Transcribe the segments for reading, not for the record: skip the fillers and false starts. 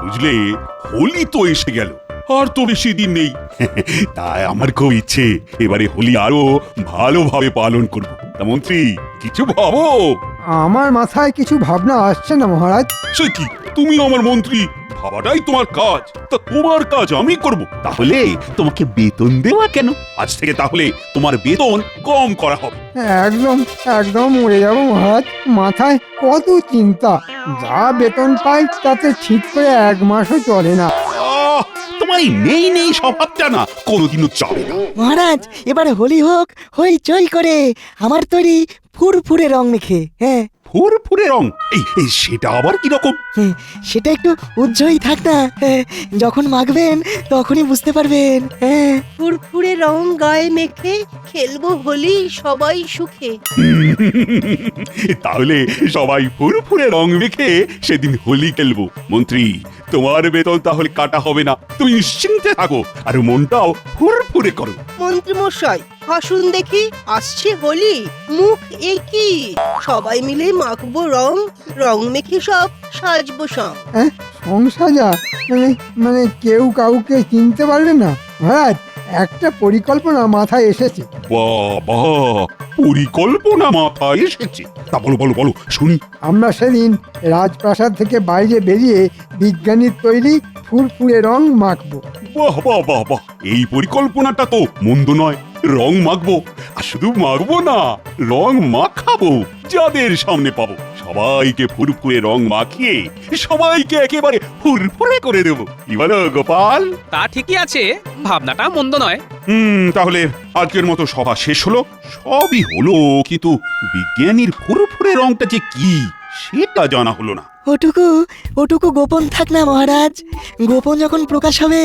বুঝলে, হোলি তো এসে গেল, আর তো বেশি দিন নেই। তাই আমার খুব ইচ্ছে এবারে হোলি আরো ভালোভাবে পালন করব। তা মন্ত্রী, কিছু ভাবো। আমার মাথায় কিছু ভাবনা আসছে না মহারাজ। সে কি, তুমি আমার মন্ত্রী, ভাবাটাই তোমার কাজ। তা তোমার কাজ আমি করব, তাহলে তোমাকে বেতন দেওয়া কেন? আজ থেকে তাহলে তোমার বেতন কম করা হবে। একদম একদম মরে যাবো মহারাজ। মাথায় কত চিন্তা, যা বেতন পাই তাতে ঠিক করে 1 মাসও চলে না। তোমার এই নেই নেই স্বভাবটা না কোনোদিনও চাবে না। মহারাজ, এবারে হোলি হোক হইচই করে, আমার তৈরি ফুরফুরে রং মেখে। হ্যাঁ, ফুরফুরে রং, এই সেটা আবার কি রকম? সেটা একটু উজ্জ্বলই থাক না। যখন মাখবেন তখনই বুঝতে পারবেন। হ্যাঁ, ফুরফুরে রং গায়ে মেখে খেলবো হোলি সবাই সুখে। তাহলে সবাই ফুরফুরে রং মেখে সেদিন হোলি খেলবো। মন্ত্রী, তোমার বেতন তাহলে কাটা হবে না, তুমি নিশ্চিন্তে থাকো, আর মনটাও ফুরফুরে করো। মন্ত্রী মশাই, হাসুন দেখি, আসছে হোলি, মুখ একই, সবাই মিলে মাখবো রং, রং মেখে সব সাজবো সব। সংসাজা মানে মানে কেউ কাউকে চিনতে পারবে না মহারাজ। একটা পরিকল্পনা মাথায় এসেছে। বাবা, পরিকল্পনা মাথায় এসেছে? তা বলো বলো বলো শুনি। আমরা সেদিন রাজপ্রাসাদ থেকে বাইরে বেরিয়ে বিজ্ঞানীর তৈরি ফুরফুরে রং মাখবো। বাহ বাহ বাহ বাহ, এই পরিকল্পনাটা তো মন্দ নয়। রং মাখবো, আর শুধু মাখবো না, রং মাখাবো। যাদের সামনে পাবো সবাইকে ফুরফুরে রং মাখিয়ে সবাইকে একেবারে ফুরফুরে করে দেবো। কি বলো গোপাল? তা ঠিকই আছে, ভাবনাটা মন্দ নয়। তাহলে আজকের মতো সভা শেষ হলো। সবই হলো, কিন্তু বিজ্ঞানীর ফুরফুরে রংটা যে কি সেটা জানা হলো না। ওটুকু গোপন থাক না মহারাজ। গোপন যখন প্রকাশ হবে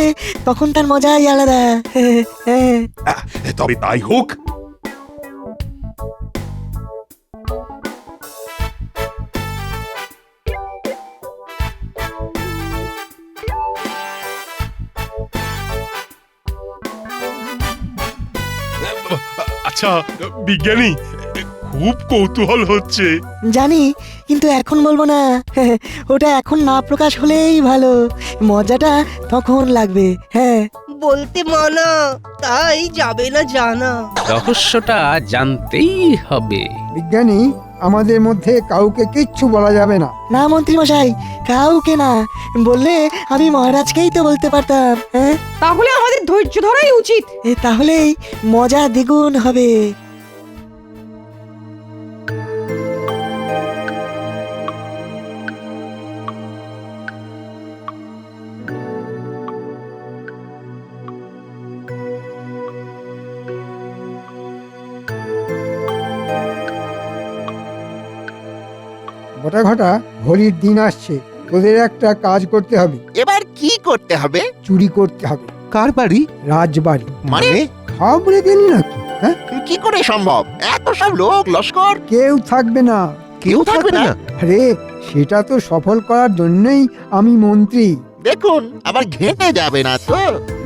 তখন তার মজাই আলাদা। তবে তাই হোক। আচ্ছা বিজ্ঞানী, খুব কৌতূহল হচ্ছে। জানি, কিন্তু এখন বলবো না। ওটা এখন না প্রকাশ হলেই ভালো, মজাটা তখন লাগবে। হ্যাঁ, বলতে মানা, তাই যাবে না জানা। রহস্যটা জানতেই হবে। বিজ্ঞানী, আমাদের মধ্যে কাউকে কিচ্ছু বলা যাবে না। না মন্ত্রী মশাই, কাউকে না। বললে আমি মহারাজকেই তো বলতে পারতাম। হ্যাঁ, তাহলে আমাদের ধৈর্য ধরাই উচিত। তাহলেই মজা দ্বিগুণ হবে। ঘটা ঘটা, হোলির দিন আসছে, তোদের একটা কাজ করতে হবে। এবার কি করতে হবে? চুরি করতে হবে। কার বাড়ি? রাজবাড়ি। মানে সব বলে গেলি নাকি? হ্যাঁ, কি করে সম্ভব? এত সব লোক লস্কর, কেউ থাকবে না। কেউ থাকবে না? আরে, সেটা তো সফল করার জন্যই আমি মন্ত্রী। দেখুন, আবার ঘেঁটে যাবে না তো?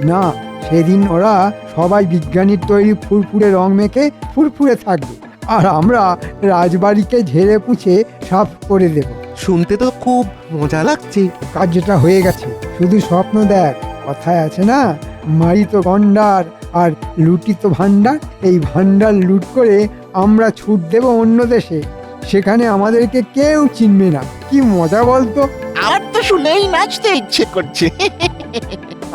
না, সেদিন ওরা সবাই বিজ্ঞানীর তৈরি ফুরফুরে রং মেখে ফুরফুরে থাকবে, আর আমরা রাজবাড়িকে ঝেড়ে পুছে সাফ করে দেব। শুনতে তো খুব মজা লাগছে। কাজটা হয়ে গেছে, শুধু স্বপ্ন দেখ। কথায় আছে না, মারিত গন্ডার আর লুটিত ভান্ডার। এই ভান্ডার লুট করে আমরা ছুট দেব অন্য দেশে, সেখানে আমাদেরকে কেউ চিনবে না। কি মজা বলতো? আমার তো শুনেই নাচতে ইচ্ছে করছে।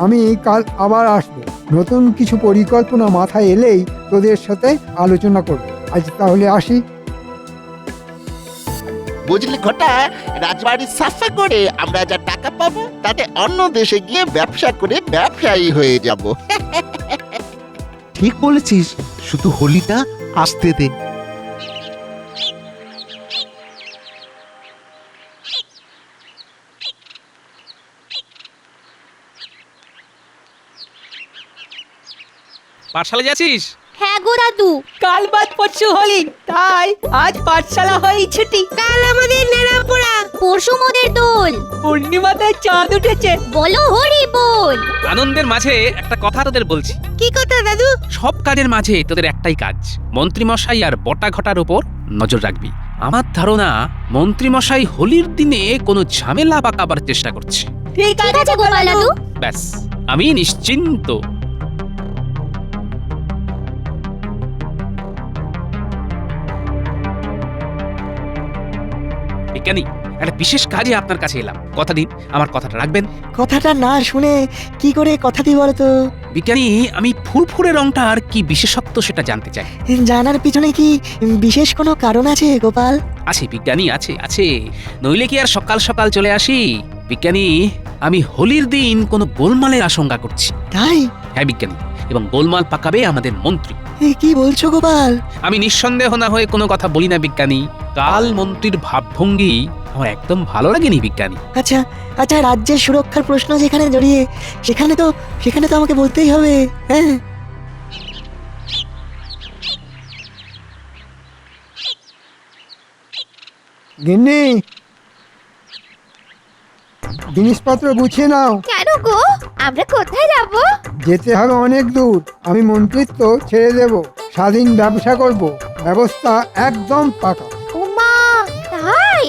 আমি কাল আবার আসবো, নতুন কিছু পরিকল্পনা মাথায় এলেই তোদের সাথে আলোচনা করব। আজ তাহলে আসি। বুঝলি ঘটা, রাজবাড়ি সাফা করে আমরা যা টাকা পাবো তাতে অন্য দেশে গিয়ে ব্যবসা করে ব্যবসায়ী হয়ে যাব। ঠিক বলেছিস, শুধু হোলিটা আসতে দে। পাঠশালা যাচ্ছিস? হ্যাঁ গো দাদু, কাল বাদ পরশু হোলি, তাই আজ পাঠশালা হয়ে ছুটি। কাল আমাদের নেড়াপোড়া, পরশু মোদের দোল, পূর্ণিমাতে চাঁদ উঠেছে। বলো হরি বল। আনন্দের মাঝে একটা কথা তোদের বলছি। কি কথা দাদু? সব কাজের মাঝে তোদের একটাই কাজ, মন্ত্রী মশাই আর বটা ঘটার উপর নজর রাখবি। আমার ধারণা মন্ত্রীমশাই হোলির দিনে কোনো ঝামেলা পাকাবার চেষ্টা করছে। ঠিক আছে গোপাল দাদু। ব্যাস, আমি নিশ্চিন্ত। বিজ্ঞানী, একটা বিশেষ কাজে আপনার কাছে এলাম, কথা দিন আমার কথাটা রাখবেন। কথাটা না শুনে কি করে কথা দিই বলো তো? বিজ্ঞানী, আমি ফুরফুরে রংটার কি বিশেষত্ব সেটা জানতে চাই। জানার পিছনে কি বিশেষ কোনো কারণ আছে গোপাল? আছে বিজ্ঞানী, আছে আছে, নইলে কি আর সকাল সকাল চলে আসি। বিজ্ঞানী, আমি হোলির দিন কোনো গোলমালের আশঙ্কা করছি। তাই? হ্যাঁ বিজ্ঞানী, এবং গোলমাল পাকাবে আমাদের মন্ত্রী। কি বলছো গোপাল? আমি নিঃসন্দেহ না হয়ে কোনো কথা বলি না বিজ্ঞানী। কাল মন্ত্রীর ভাবভঙ্গি আমার একদম ভালো লাগেনি বিজ্ঞানী। আচ্ছা আচ্ছা, রাজ্যের সুরক্ষার প্রশ্ন যেখানে জড়িয়ে সেখানে তো আমাকে বলতেই হবে। হ্যাঁ, গিন্নি, জিনিসপত্র গুছিয়ে নাও। কেন গো, আমরা কোথায় যাব? যেতে হবে অনেক দূর। আমি মন্ত্রিত্ব ছেড়ে দেব, স্বাধীন ব্যবসা করব, ব্যবস্থা একদম পাকা। ওমা, তাই?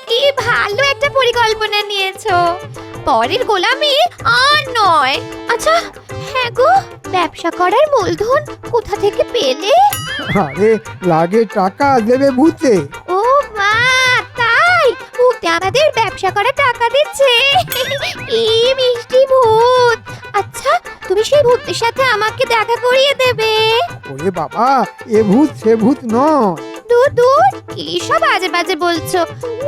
কি ভালো একটা পরিকল্পনা নিয়েছো। পরের গোলামি আর নয়। আচ্ছা, হ্যাঁ গো, ব্যবসা করার মূলধন কোথা থেকে পেলে? আরে লাগে টাকা দেবে ভূতে। ও মা, তাই? ভূতে আমাদের ব্যবসা করার টাকা দিচ্ছে? কি মিষ্টি ভূত। আচ্ছা, তুমি সেই ভূতের সাথে আমাকে দেখা করিয়ে দেবে? ওরে বাবা, এ ভূত সে ভূত নয়। দূর দূর, কি সব বাজে বাজে বলছো।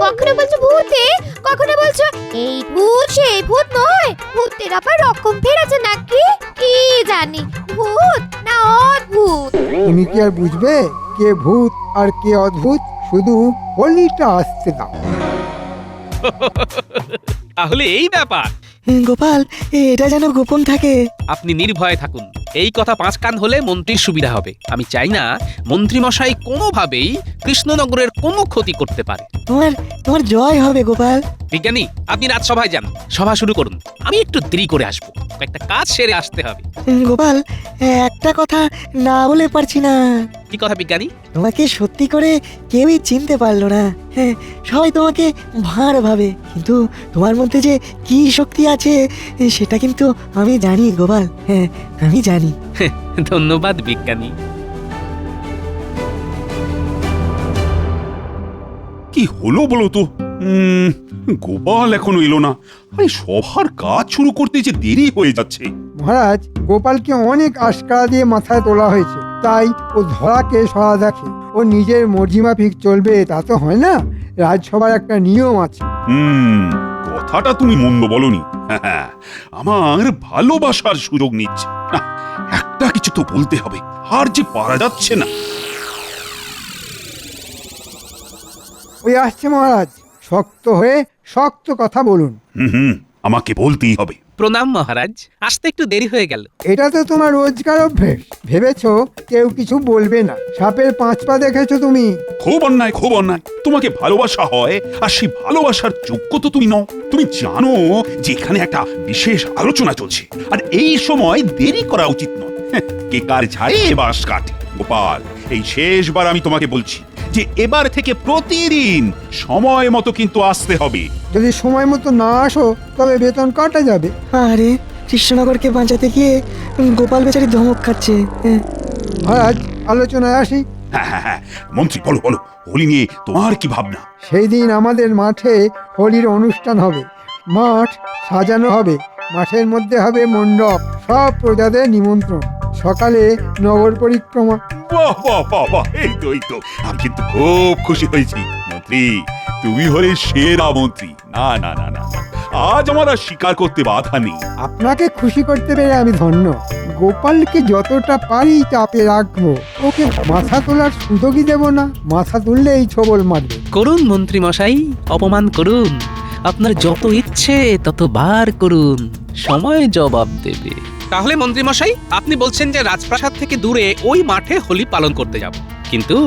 কখনো বলছো ভূতে, কখনো বলছো এই ভূত সেই ভূত নয়। ভূতের আবার রকম ফের আছে নাকি? কি জানি, ভূত না অদ্ভুত? তুমি কি আর বুঝবে কে ভূত আর কে অদ্ভুত? শুধু হোলিটা আসতে দাও। তাহলে এই ব্যাপার। গোপাল, এটা যেন গোপন থাকে। আপনি নির্ভয়ে থাকুন, এই কথা 5 কান হলে মন্ত্রীর সুবিধা হবে। আমি চাই না মন্ত্রীমশাই কোনোভাবেই কৃষ্ণনগরের কোনো ক্ষতি করতে পারে। তোমার জয় হবে গোপাল। বিজ্ঞানী, আপনি রাজসভায় যান, সভা শুরু করুন। আমি একটু দেরি করে আসবো, একটা কাজ সেরে আসতে হবে। গোপাল, একটা কথা না বলে পারছি না। কি কথা বিজ্ঞানী? তোমাকে সত্যি করে কেউই চিনতে পারলো না। হ্যাঁ, সবাই তোমাকে ভাঁড় ভাবে, কিন্তু তোমার মধ্যে যে কি শক্তি আছে সেটা কিন্তু আমি জানি গোপাল। হ্যাঁ, আমি জানি। ধন্যবাদ বিজ্ঞানী। কি হলো বলো তো? গোপাল এখনো এলো না। আরে সবার কাজ শুরু করতে যে দেরি হয়ে যাচ্ছে। মহারাজ, গোপালকে অনেক আশকারা দিয়ে মাথায় তোলা হয়েছে, তাই ও ধরাকে সরা দেখে। ও নিজের মর্জি মাফিক চলবে তা তো হয় না। রাজসভার একটা নিয়ম আছে। কথাটা তুমি মন্দ বলনি। হ্যাঁ, আমার ভালোবাসার সুযোগ নিচ্ছে না, একটা কিছু তো বলতে হবে, আর যে পারা যাচ্ছে না। ওই আসছে মহারাজ, শক্ত হয়ে শক্ত কথা বলুন। আমাকে বলতেই হবে। প্রণাম মহারাজ, আসতে একটু দেরি হয়ে গেল। এটা তো তোমার রোজকার অভ্যেস। ভেবেছো কেউ কিছু বলবে না। সাপের 5 পা দেখেছো তুমি? খুব অন্যায়, খুব অন্যায়। তোমাকে ভালোবাসা হয়, আর সেই ভালোবাসার যোগ্য তো তুমি নও। তুমি জানো যে এখানে একটা বিশেষ আলোচনা চলছে, আর এই সময় দেরি করা উচিত নয়। কে কার ঝাড়ে বাঁশ কাটে। গোপাল, এই শেষবার আমি তোমাকে বলছি যে এবার থেকে প্রতিদিন সময় মতো কিন্তু আসতে হবে। যদি সময় মতো না আসো তবে বেতন কাটা যাবে। আরে, কৃষ্ণনগরকে বাঁচাতে গিয়ে গোপাল বেচারি ধমক খাচ্ছে। হ্যাঁ। মহারাজ, আলোচনায় আসি। হ্যাঁ, মন্ত্রী বলো বলো, হোলি নিয়ে তোমার কি ভাবনা? সেই দিন আমাদের মাঠে হোলির অনুষ্ঠান হবে। মাঠ সাজানো হবে, মাঠের মধ্যে হবে মণ্ডপ, সব প্রজাদের নিমন্ত্রণ। সকালে নগর পরিক্রমা। বাহ বাহ বাহ বাহ, এই তো আমি কিন্তু খুব খুশি হয়েছি। মন্ত্রী, তুমি হলে সেরা মন্ত্রী। না না না না, আজ আমার আর স্বীকার করতে বাধা নেই। আপনাকে খুশি করতে পেরে আমি ধন্য। গোপালকে যতটা পারি চাপে রাখবো, ওকে মাথা তোলার সুযোগই দেব না। মাথা তুললেই ছবল মারবে। করুন মন্ত্রীমশাই, অপমান করুন। আপনার যত ইচ্ছে তত বার করুন, সময় জবাব দেবে। তাহলে মন্ত্রীমশাই, আপনি বলছেন যে রাজপ্রাসাদ থেকে দূরে ওই মাঠে হোলি পালন করতে যাব, কিন্তু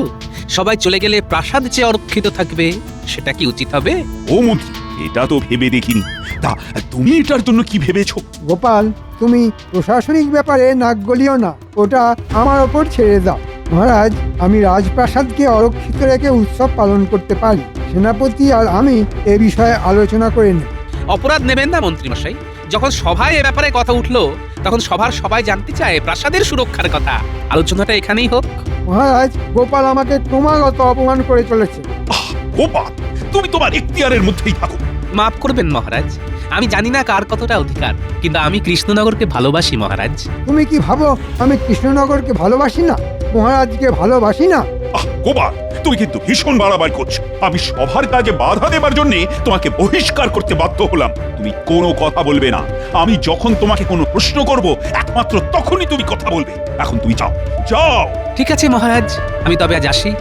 সবাই চলে গেলে প্রাসাদ যে অরক্ষিত থাকবে, সেটা কি উচিত হবে? ও মন্ত্রী, এটা তো ভেবে দেখিনি। তা তুমি এটার জন্য কি ভেবেছো? গোপাল, তুমি প্রশাসনিক ব্যাপারে নাক গলিও না, ওটা আমার ওপর ছেড়ে দাও। মহারাজ, আমি রাজপ্রাসাদকে অরক্ষিত রেখে উৎসব পালন করতে পারি। সেনাপতি আর আমি এ বিষয়ে আলোচনা করে নেব। অপরাধ নেবেন না মন্ত্রীমশাই। যখন সভায় এ ব্যাপারে কথা উঠলো তখন সভার সবাই জানতে চায় প্রাসাদের সুরক্ষার কথা। আলোচনাটা এখানেই হোক। মহারাজ, গোপাল আমাকে ক্রমাগত অপমান করে চলেছে। গোপাল, তুমি তোমার এখতিয়ারের মধ্যেই থাকো। মাফ করবেন মহারাজ, আমি জানি না কার কতটা অধিকার, কিন্তু আমি কৃষ্ণনগরকে ভালোবাসি মহারাজ। তুমি কি ভাবো আমি কৃষ্ণনগরকে ভালোবাসি না, মহারাজকে ভালোবাসি না? গোপাল, তুমি কিন্তু ভীষণ বাড়াবাড়ি করছো। আমি সভার কাজে বাধা দেবার জন্য তোমাকে বহিষ্কার করতে বাধ্য হলাম। তুমি কোনো কথা বলবে না। আমি যখন তোমাকে কোনো প্রশ্ন করব একমাত্র তখনই তুমি কথা বলবে। এখন তুমি যাও, যাও। ঠিক আছে মহারাজ, আমি তবে আজ আসি।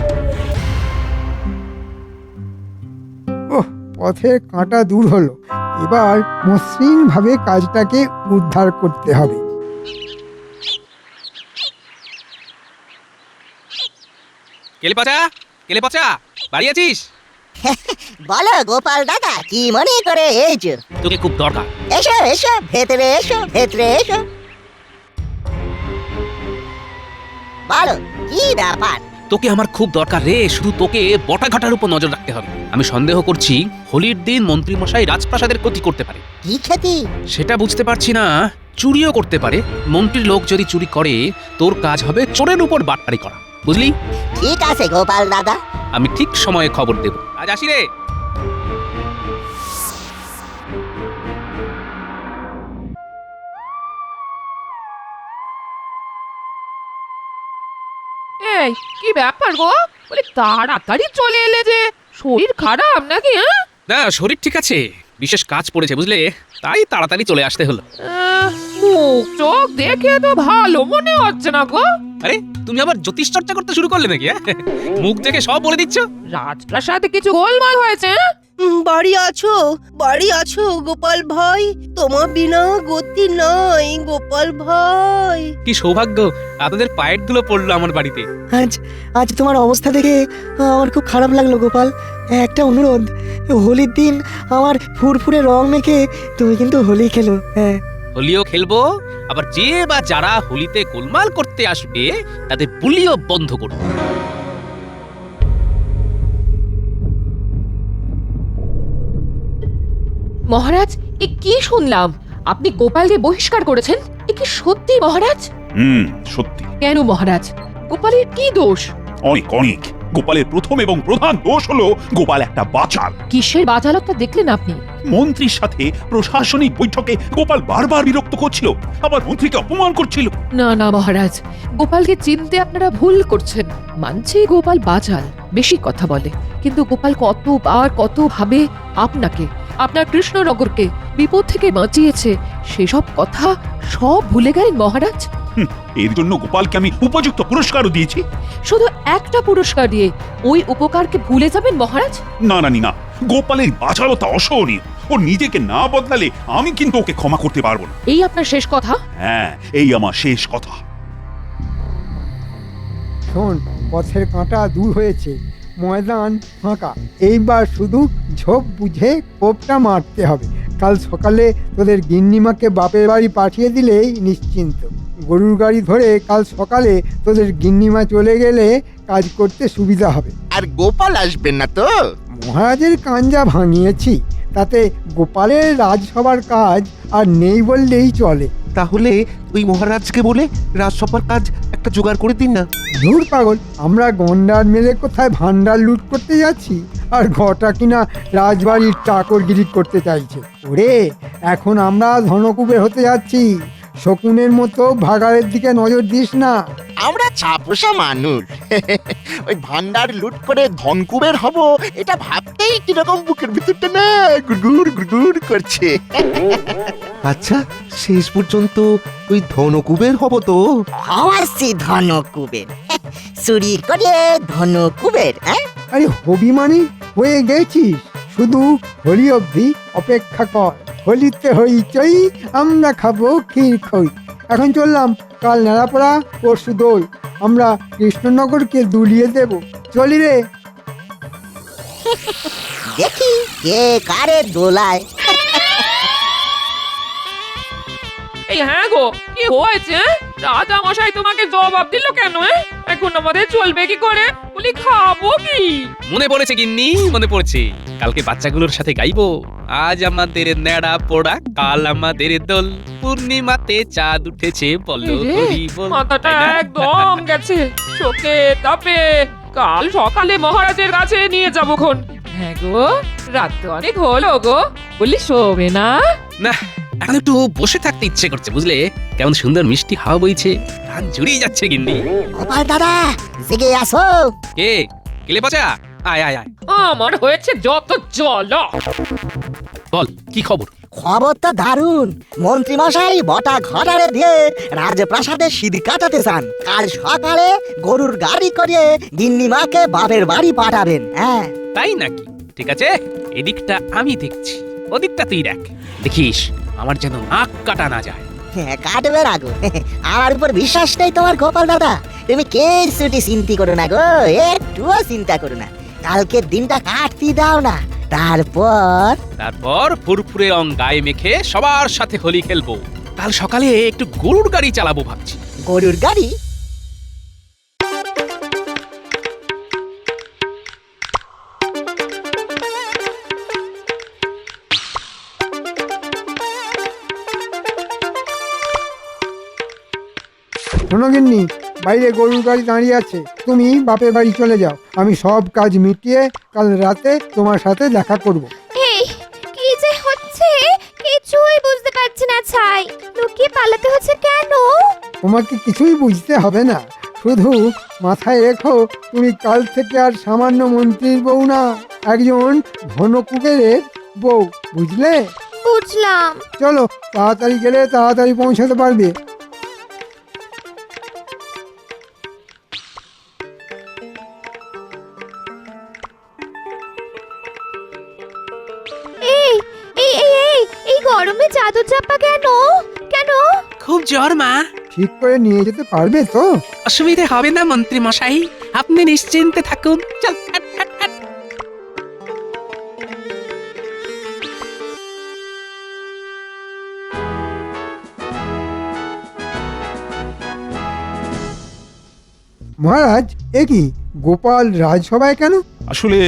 ওহ, পথের কাঁটা দূর হলো। এবার মসৃণ ভাবে কাজটাকে উদ্ধার করতে হবে। কেলে পচা বাড়ি আছিস? বলো গোপাল দাদা, কি মনে করে এসো? তোকে খুব দরকার। এসো এসো, ভেতরে এসো, ভেতরে এসো। বলো, কি ব্যাপার? তোকে আমার খুব দরকার রে। শুধু তোকে বটাঘাটার উপর নজর রাখতে হবে। আমি সন্দেহ করছি হোলির দিন মন্ত্রীমশাই রাজপ্রাসাদের ক্ষতি করতে পারে। কি ক্ষতি? সেটা বুঝতে পারছি না। চুরিও করতে পারে। মন্ত্রীর লোক যদি চুরি করে, তোর কাজ হবে চোরের উপর বাটপারি করা, বুঝলি? ঠিক আছে গোপাল দাদা। আমি ঠিক সময়ে খবর দেব। আজ আসি রে। এই কি ব্যাপার গো? বলে তাড়াতাড়ি চলে এলে যে, শরীর খারাপ নাকি? হ্যাঁ, না, শরীর ঠিক আছে, বিশেষ কাজ পড়েছে বুঝলে, তাই তাড়াতাড়ি চলে আসতে হলো। মুখ চোখ দেখে তো ভালো মনে হচ্ছে না গো। আরে, তুমি আবার জ্যোতিষ চর্চা করতে শুরু করলে নাকি? মুখ দেখে সব বলে দিচ্ছ। রাজপ্রাসাদে কিছু গোলমাল হয়েছে? বাড়ি আছো, বাড়ি আছো গোপাল ভাই? তোমার বিনা গতি নাই গোপাল ভাই। কি সৌভাগ্য, আপনাদের পায়ের ধুলো পড়লো আমার বাড়িতে। আজ আজ তোমার অবস্থা দেখে আমার খুব খারাপ লাগলো গোপাল। একটা অনুরোধ, হোলির দিন আমার ফুরফুরে রং মেখে তুমি কিন্তু হোলি খেলো। হ্যাঁ, হোলিও খেলবো, আবার যে বা যারা হোলিতে গোলমাল করতে আসবে তাদের বুলিও বন্ধ করবো। মহারাজ, এ কি শুনলাম? আপনি গোপালকে বহিষ্কার করেছেন? এ কি সত্যি মহারাজ? সত্যি। কেন মহারাজ, গোপালের কি দোষ? অনেক অনেক। গোপালের প্রথম এবং প্রধান দোষ হলো গোপাল একটা বাচাল। কিসের বাচালকটা দেখলেন আপনি? মন্ত্রীর সাথে প্রশাসনিক বৈঠকে গোপাল বারবার বিরক্ত করছিল, আবার মন্ত্রীকে অপমান করছিল। না না মহারাজ, গোপালকে চিনতে আপনারা ভুল করছেন। মানছি গোপাল বাচাল, বেশি কথা বলে, কিন্তু গোপাল কতবার কত ভাবে আপনাকে, আপনার কৃষ্ণনগরকে বিপদ থেকে বাঁচিয়েছে। সেসব কথা সব ভুলে গেলেন মহারাজ? এর জন্য গোপালকে আমি উপযুক্ত পুরস্কারও দিয়েছি। শুধু একটা পুরস্কার দিয়ে ওই উপকারকে ভুলে যাবেন মহারাজ? না রানী না, গোপালের বাচালতা অসহনীয়। ও নিজেকে না বদলালে আমি কিন্তু ওকে ক্ষমা করতে পারবো না। এই আপনার শেষ কথা? হ্যাঁ, এই আমার শেষ কথা। শোন, পথের কাঁটা দূর হয়েছে, ময়দান ফাঁকা। এইবার শুধু ঝোপ বুঝে কোপটা মারতে হবে। কাল সকালে তোদের গিন্নিমাকে বাপের বাড়ি পাঠিয়ে দিলেই নিশ্চিন্ত। গরুর গাড়ি ধরে কাল সকালে তোদের গিন্নিমা চলে গেলে কাজ করতে সুবিধা হবে। আর গোপাল আসবেন না তো? মহারাজের কাঞ্জা ভাঙিয়েছি, তাতে গোপালের রাজসভার কাজ আর নেই বললেই চলে। তাহলে ওই মহারাজকে বলে রাজসভার কাজ একটা জোগাড় করে দিন না। ধুর পাগল, আমরা গন্ডার মেরে কোথায় ভান্ডার লুট করতে যাচ্ছি, আর ঘটা কিনা রাজবাড়ির চাকরগিরি করতে চাইছে। ওরে, এখন আমরা ধনকুবের হতে যাচ্ছি। শকুনের মতো ভাগাড়ের দিকে নজর দিস না। আমরা ছাপোষা মানুষ। ওই ভান্ডার লুট করে ধনকুবের হব, এটা ভাবতেই কিরকম বুকের ভিতরটা না গুড়গুড় গুড়গুড় করছে। আচ্ছা, শেষ পর্যন্ত ওই ধনকুবের হব তো? হওয়াছি ধনকুবের, চুরি করে ধনকুবের। আরে হবি মানে হয়ে গেছিস, শুধু হোলি অবধি অপেক্ষা কর। হোলিতে হইচই, আমরা খাবো ক্ষীর খই। এখন চললাম, কাল নেড়াপড়া, পরশু দোল। আমরা কৃষ্ণনগরকে দুলিয়ে দেব। চলি রে। দেখি কে কারে দোলায়। এই হ্যাঁ গো, কি হয়েছে? রাজা মশাই তোমাকে জবাব দিল কেন? এখন আমাদের চলবে কি করে? বলি খাবো কি? মনে পড়েছে গিন্নি, মনে পড়েছে। কালকে বাচ্চাগুলোর সাথে গাইবো, আজ আমাদের নেড়া পোড়া, কাল আমাদের দোল, পূর্ণিমাতে চাঁদ উঠেছে বলো এই রে, হরি বল। মাথাটা তাই না? একদম গেছে চোখে তাপে। কাল সকালে মহারাজের কাছে নিয়ে যাবো খন। হ্যাঁ গো, রাত তো অনেক হলো গো। বলি শোবে না? না, এখন একটু বসে থাকতে ইচ্ছে করছে বুঝলে। কেমন সুন্দর মিষ্টি হাওয়া বইছে, প্রাণ জুড়িয়ে যাচ্ছে গিন্নি। গোপাল দাদা জেগে আসো। কে কেলে পচা? আয় আয় আয়, আমার হয়েছে যত জল। বল কি খবর? খবর তো দারুণ। মন্ত্রী মশাই বটা ঘটারে দিয়ে রাজপ্রাসাদে সিঁধ কাটাতে চান। কাল সকালে গরুর গাড়ি করে গিন্নিমাকে বাপের বাড়ি পাঠাবেন। হ্যাঁ, তাই নাকি? ঠিক আছে, এদিকটা আমি দেখছি, ওদিকটা তুই দেখ। দেখিস আমার যেন নাক কাটা না যায়। হ্যাঁ, কাটবে না গো। আমার উপর বিশ্বাস নেই তোমার গোপাল দাদা? তুমি কে ছুটি চিন্তা করো না গো, একটুও চিন্তা করো না। কালকের দিনটা কাটতে দাও না, তারপর ফুরফুরে রং গায়ে মেখে সবার সাথে হোলি খেলবো। কাল সকালে একটু গরুর গাড়ি চালাবো ভাবছি। গরুর গাড়ি? শোনো গিন্নি, বাইরে গরুর গাড়ি দাঁড়িয়ে আছে, তুমি বাপের বাড়ি চলে যাও। আমি সব কাজ মিটিয়ে কাল রাতে তোমার সাথে দেখা করব। এই কি যে হচ্ছে কিছুই বুঝতে পারছি না ছাই। লুকিয়ে পালাতে হচ্ছে কেন? তোমাকে কিছুই বুঝতে হবে না, শুধু মাথায় রেখো তুমি কাল থেকে আর সামান্য মন্ত্রীর বউ না, একজন ধনকুবেরের বউ, বুঝলে? বুঝলাম। চলো, তাড়াতাড়ি গেলে তাড়াতাড়ি পৌঁছাতে পারবে। এই এই এই এই এই গরমে চাদর চাপা কেন? কেন? খুব জ্বর মা। ঠিক করে নিয়ে যেতে পারবে তো? অসুবিধে হবে না মন্ত্রী মশাই, আপনি নিশ্চিন্তে থাকুন। চল হাট, হাট, হাট। মহারাজ, এ কি গোপাল রাজসভায় কেন? আসলে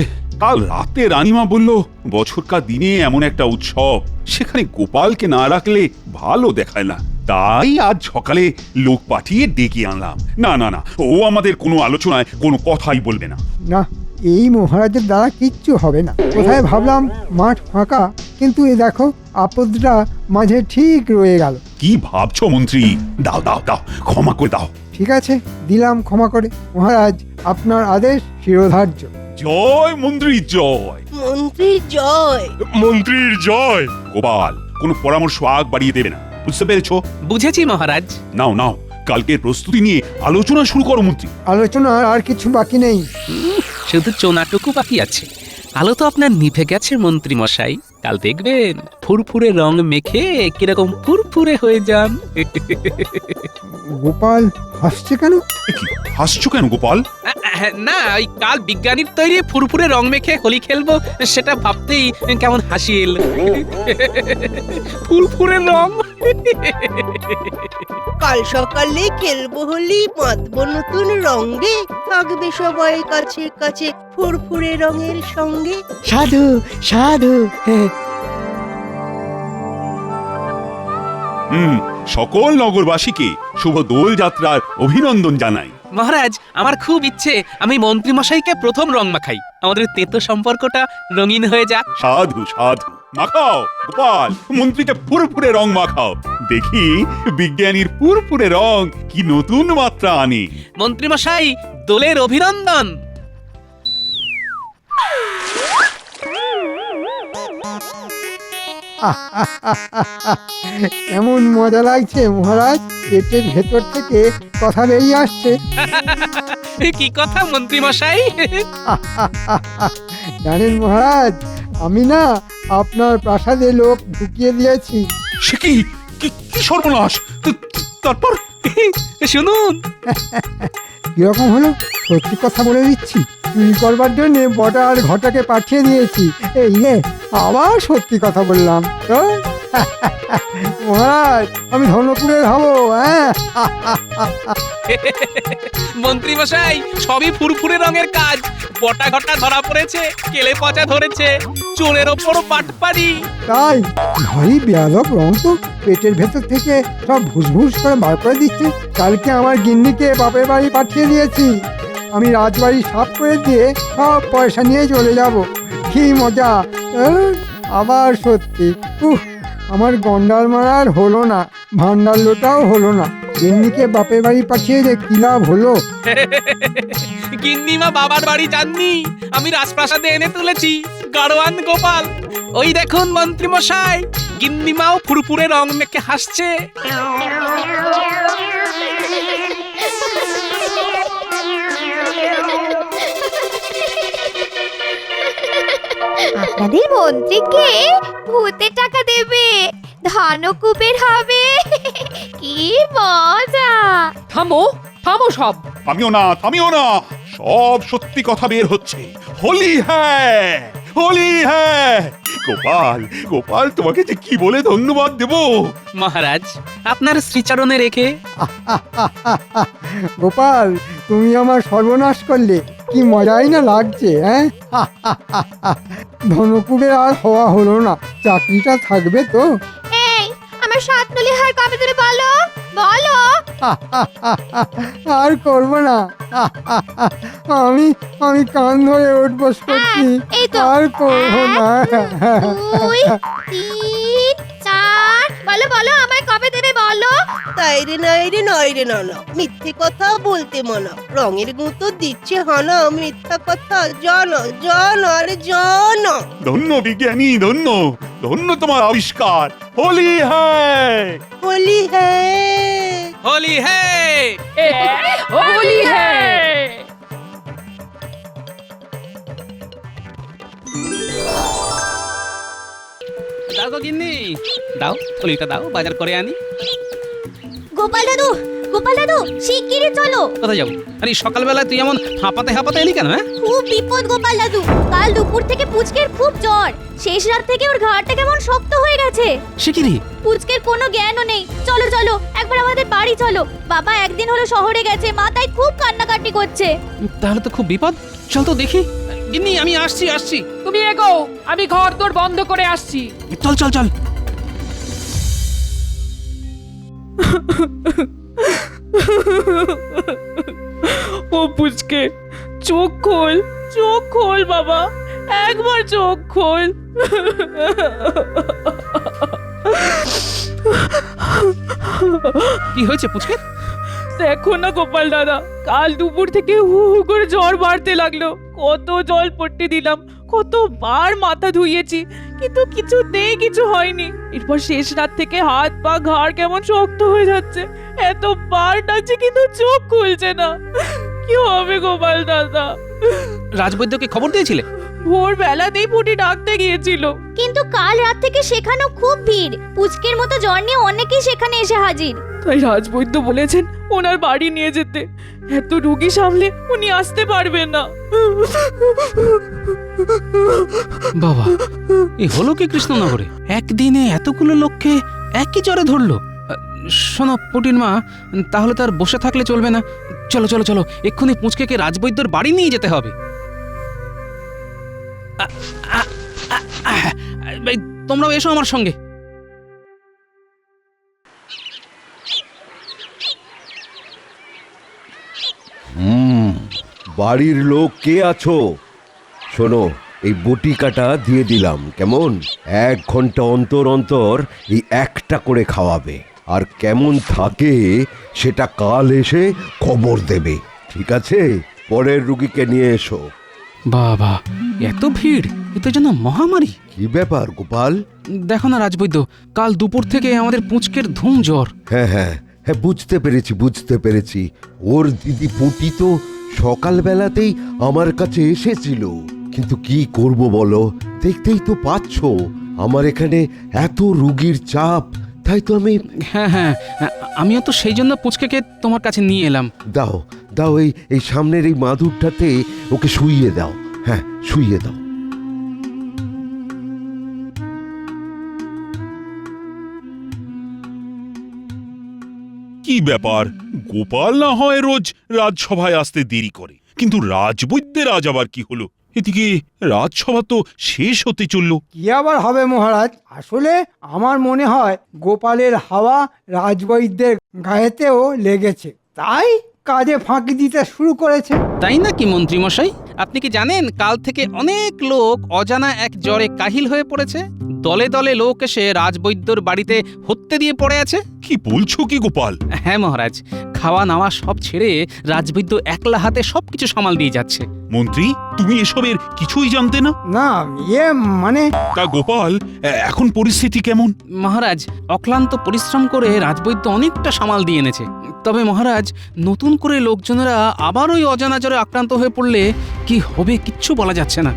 কাল রাতে রানীমা বলল বছরকার দিনে এমন একটা উৎসব, সেখানে গোপালকে না রাখলে ভালো দেখায় না। তাই আজ সকালে লোক পাঠিয়ে ডেকে আনলাম। না না না, ও আমাদের কোনো আলোচনায় কোনো কথাই বলবে না। না, এই মহারাজের দ্বারা কিচ্ছু হবে না। কোথায় ভাবলাম মাঠ ফাঁকা, কিন্তু এ দেখো আপদটা মাঝে ঠিক রয়ে গেল। কি ভাবছো মন্ত্রী? দাও দাও দাও, ক্ষমা করে দাও। ঠিক আছে, দিলাম ক্ষমা করে। মহারাজ, আপনার আদেশ শিরোধার্য। জয় মন্ত্রী জয়। মন্ত্রী জয়। মন্ত্রীর জয়। গোপাল কোনো পরামর্শ আগ বাড়িয়ে দেবে না, বুঝতে পেরেছো? বুঝেছি মহারাজ। নাও নাও, কালকের প্রস্তুতি নিয়ে আলোচনা শুরু করো মন্ত্রী। আলোচনার আর কিছু বাকি নেই। শুধু চোনাটুকু বাকি আছে। আলো তো আপনার নিভে গেছে মন্ত্রী মশাই। কাল দেখবেন ফুরফুরে রং মেখে কিরকম ফুরফুরে হয়ে যান। গোপাল হাসছে কেন? এ কি, হাসছো কেন গোপাল? না, ওই কাল বিজ্ঞানীর তৈরি ফুরফুরে রং মেখে হোলি খেলবো, সেটা ভাবতেই কেমন হাসি এলো। ফুরফুরে রং। কাল সকালে খেলবো হোলি, বাঁধবো নতুন রঙে, থাকবে সবাই কাছে কাছে ফুরফুরে রঙের সঙ্গে। সাধু সাধু। সকল নগরবাসীকে শুভ দোল যাত্রার অভিনন্দন জানাই। মহারাজ, আমার খুব ইচ্ছে আমি মন্ত্রী মশাইকে প্রথম রং মাখাই, আমাদের তেতো সম্পর্কটা রঙিন হয়ে যাক। সাধু সাধু, মাখাও গোপাল, মন্ত্রীকে ফুরফুরে রং মাখাও। দেখি বিজ্ঞানীর ফুরফুরে রং কি নতুন মাত্রা আনে। মন্ত্রী মশাই, দোলের অভিনন্দন। এমন মজা লাগছে মহারাজ, পেটের ভেতর থেকে কথা বেরিয়ে আসছে। কি কথা মন্ত্রী মশাই? জানেন মহারাজ, আমি না আপনার প্রাসাদে লোক ঢুকিয়ে দিয়েছি। সে কি, কি সর্বনাশ! তারপর শুনুন। কিরকম হলো? সত্যি কথা বলে দিচ্ছি, চুরি করবার জন্য বটা আর ঘটাকে পাঠিয়ে দিয়েছি। এই রে, আবার সত্যি কথা বললাম তো। মহারাজ আমি ধনকুবের হব, হ্যাঁ? মন্ত্রী মশাই সবই ফুরফুরে রঙের কাজ। বটা ঘটা ধরা পড়েছে, কেলে পচা ধরেছে, চোরের ওপর পাটপাড়ি। তাই ভারী বেয়াদব রং তো, পেটের ভেতর থেকে সব ভুসভুস করে বার করে দিচ্ছে। কালকে আমার গিন্নিকে বাপের বাড়ি পাঠিয়ে দিয়েছি, আমি রাজবাড়ি সাফ করে দিয়ে সব পয়সা নিয়ে চলে যাব। কি মজা! আবার সত্যি আমার গন্ডার মারার হলো না, ভান্ডার লোটাও হলো না। গিন্নিকে বাপের বাড়ি পাঠিয়ে যে কি লাভ হলো? গিন্নিমা বাবার বাড়ি যাননি, আমি রাজপ্রাসাদে এনে তুলেছি গাড়োয়ান গোপাল। ওই দেখুন মন্ত্রী মশাই, গিন্নিমাও ফুরফুরে রং মেখে হাসছে। আপনাদের মন্ত্রীকে ভূতে টাকা দেবে, ধনকুবের হবে। কি মজা! থামো থামো সব। থামিও না, সব সত্যি কথা বের হচ্ছে। হোলি হ্যাঁ, হোলি হ্যাঁ। গোপাল, গোপাল তোমাকে যে কি বলে ধন্যবাদ দেব। মহারাজ আপনার শ্রীচরণে রেখে। গোপাল, তুমি আমার সর্বনাশ করলে, কি মজাই না লাগছে, হ্যাঁ? ধনকুবের আর হওয়া হলো না, চাকরিটা থাকবে তো? এই আমার সাত নলি হার কবে দেবে বলো বলো। আর করবো না, আমি আমি কান ধরে উঠবস করছি, এই তো। আর করবো না। 2 3 4 বলো বলো, আমায় কবে দেবে বলো। তাই রে নাই রে নয় রে না, মিথ্যে কথা বলতে মানা। রঙের গুঁতো দিচ্ছে হানা, মিথ্যা কথা জন জন আরে জন। ধন্য বিজ্ঞানী, ধন্য ধন্য তোমার আবিষ্কার। হোলি হ্যাঁ, হোলি হ্যাঁ, হোলি হে। হোলি হ্যায়। দাও গো গিন্নি, দাও হোলিটা দাও, বাজার করে আনি। গোপাল দাদু, গোপাল দাদু শিগগিরই চলো। কোথায় যাবো? আরে সকালবেলা তুই এমন হাঁপাতে হাঁপাতে এলি কেন? হ্যাঁ, খুব বিপদ গোপাল দাদু, কাল দুপুর থেকে পুচকের খুব জ্বর, শেষ রাত থেকে ওর ঘাড়টা কেমন শক্ত হয়ে গেছে। সে কি রে? পুচকের কোনো জ্ঞানও নেই। চলো চলো একবার আমাদের বাড়ি চলো, বাবা একদিন হলো শহরে গেছে, মা তাই খুব কান্নাকাটি করছে। তাহলে তো খুব বিপদ। চল তো দেখি। গিন্নি আমি আসছি আসছি। তুমি এগো, আমি ঘর তোর বন্ধ করে আসছি। চল চল চল। ও পুচকে, চোখ খোল, চোখ খোল বাবা, একবার চোখ খোল। কি হয়েছে পুচকে? দেখো না গোপাল দাদা, কাল দুপুর থেকে হু হু করে জ্বর বাড়তে লাগলো। কত জল পট্টি দিলাম, কতবার মাথা ধুইয়েছি, কিন্তু কিছুতেই কিছু হয়নি। এরপর শেষ রাত থেকে হাত পা ঘাড় কেমন শক্ত হয়ে যাচ্ছে, এতবার ডাকছি কিন্তু চোখ খুলছে না। কি হবে গোপাল দাদা? রাজবৈদ্যকে খবর দিয়েছিলে? ভোর বেলাতেই পুটি ডাকতে গিয়েছিল। কিন্তু কাল রাত থেকে সেখানেও খুব ভিড়, পুচকের মতো জ্বর নিয়ে অনেকেই সেখানে এসে হাজির। তাই রাজবৈদ্য বলেছেন ওনার বাড়ি নিয়ে যেতে, এত রুগী সামলে উনি আসতে পারবেন না। বাবা, এ হলো কি কৃষ্ণনগরে? একদিনে এতগুলো লোককে একই জ্বরে ধরলো। শোনো পুটির মা, তাহলে তার বসে থাকলে চলবে না। চলো চলো চলো, এক্ষুনি পুচকে রাজবৈদ্যর বাড়ি নিয়ে যেতে হবে। তোমরাও এসো আমার সঙ্গে। বাড়ির লোক কে আছো? শোনো, এই বটিকাটা দিয়ে দিলাম, কেমন? 1 ঘন্টা অন্তর অন্তর এই একটা করে খাওয়াবে, আর কেমন থাকে সেটা কাল এসে খবর দেবে, ঠিক আছে? পরের রুগীকে নিয়ে এসো। বাবা, এত ভিড়, এ তো যেন মহামারী। কি ব্যাপার গোপাল? দেখো না রাজবৈদ্য, কাল দুপুর থেকে আমাদের পুচকের ধুম জ্বর। হ্যাঁ হ্যাঁ হ্যাঁ, বুঝতে পেরেছি বুঝতে পেরেছি। ওর দিদি পুটি তো সকালবেলাতেই আমার কাছে এসেছিল, কিন্তু কি করব বলো, দেখতেই তো পাচ্ছ আমার এখানে এত রুগীর চাপ, তাই তো আমি। হ্যাঁ হ্যাঁ, আমিও তো সেই জন্য পুচকেকে তোমার কাছে নিয়ে এলাম। দাও দাও, এই সামনের এই মাদুরটাতে ওকে শুইয়ে দাও। হ্যাঁ, শুইয়ে দাও। কি ব্যাপার, গোপাল না হয় রোজ রাজসভায় আসতে দেরি করে, কিন্তু রাজবৈদ্যের আজ আবার কি হলো? এদিকে রাজসভা তো শেষ হতে চলল। কি আবার হবে মহারাজ, আসলে আমার মনে হয় গোপালের হাওয়া রাজবৈদ্যের গায়েতেও লেগেছে, তাই কাজে ফাঁকি দিতে শুরু করেছে। তাই নাকি মন্ত্রী মশাই? আপনি কি জানেন কাল থেকে অনেক লোক অজানা এক জ্বরে কাহিল হয়ে পড়েছে? দলে দলে লোক এসে রাজবৈদ্যর বাড়িতে হত্যে দিয়ে পড়ে আছে। কি বলছো কি গোপাল? হ্যাঁ মহারাজ, খাওয়া নাওয়া সব ছেড়ে রাজবৈদ্য একলা হাতে সবকিছু সামাল দিয়ে যাচ্ছে। মন্ত্রী, তুমি এসবের কিছুই জানতে না? না, মানে তা গোপাল, এখন পরিস্থিতি কেমন? মহারাজ, অক্লান্ত পরিশ্রম করে রাজবৈদ্য অনেকটা সামাল দিয়ে এনেছে। তবে মহারাজ, নতুন করে লোকজনেরা আবার ওই অজানা জ্বরে আক্রান্ত হয়ে পড়লে কি হবে কিচ্ছু বলা যাচ্ছে না।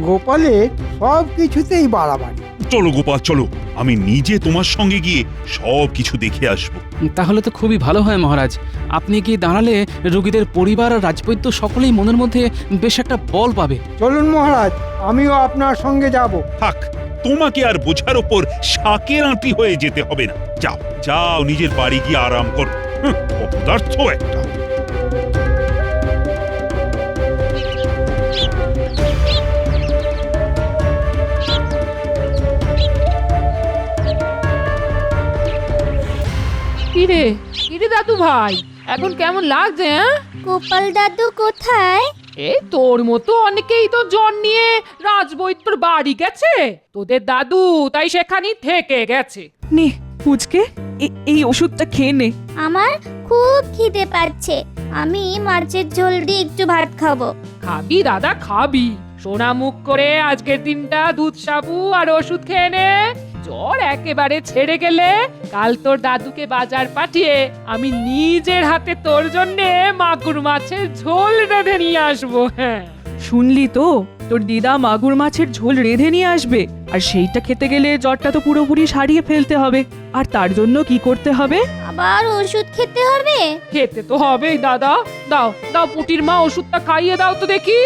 গোপালের সব কিছুতেই বাড়াবাড়ি। চলো গোপাল, চলো, আমি নিজে তোমার সঙ্গে গিয়ে সব কিছু দেখে আসবো। তাহলে তো খুবই ভালো হয় মহারাজ। আপনি কি দাঁড়ালে রোগীদের পরিবার আর রাজবৈদ্য সকলেই মনের মধ্যে বেশ একটা বল পাবে। চলুন মহারাজ, আমিও আপনার সঙ্গে যাব। থাক, তোমাকে আর বোঝার ওপর শাকের আঁটি হয়ে যেতে হবে না। যাও যাও, নিজের বাড়ি গিয়ে আরাম করো। অপদার্থ একটা। কিরে কিরে দাদু ভাই, এখন কেমন লাগছে? গোপাল দাদু কোথায়? এই তোর মতো অনেকেই তো জ্বর নিয়ে রাজবৈদ্যর বাড়ি গেছে, তোদের দাদু তাই সেখানেই থেকে গেছে। নে পুচকে, এই ওষুধটা খেয়ে নে। আমার খুব খিদে পাচ্ছে, আমি মাছের ঝোল দিয়ে একটু ভাত খাবো। খাবি দাদা খাবি, সোনা মুখ করে আজকের দিনটা দুধ সাবু আর ওষুধ খেয়ে নে। জ্বর একেবারে ছেড়ে গেলে কাল তোর দাদুকে বাজার পাঠিয়ে আমি নিজের হাতে তোর জন্যে মাগুর মাছের ঝোল রেঁধে নিয়ে আসবো। হ্যাঁ, শুনলি তো, তোর দিদা মাগুর মাছের ঝোল রেঁধে নিয়ে আসবে, আর সেইটা খেতে গেলে জ্বরটা তো পুরোপুরি সারিয়ে ফেলতে হবে। আর তার জন্য কি করতে হবে? আবার ওষুধ খেতে হবে? খেতে তো হবেই দাদা। দাও দাও, পুটির মা ওষুধটা খাইয়ে দাও তো দেখি।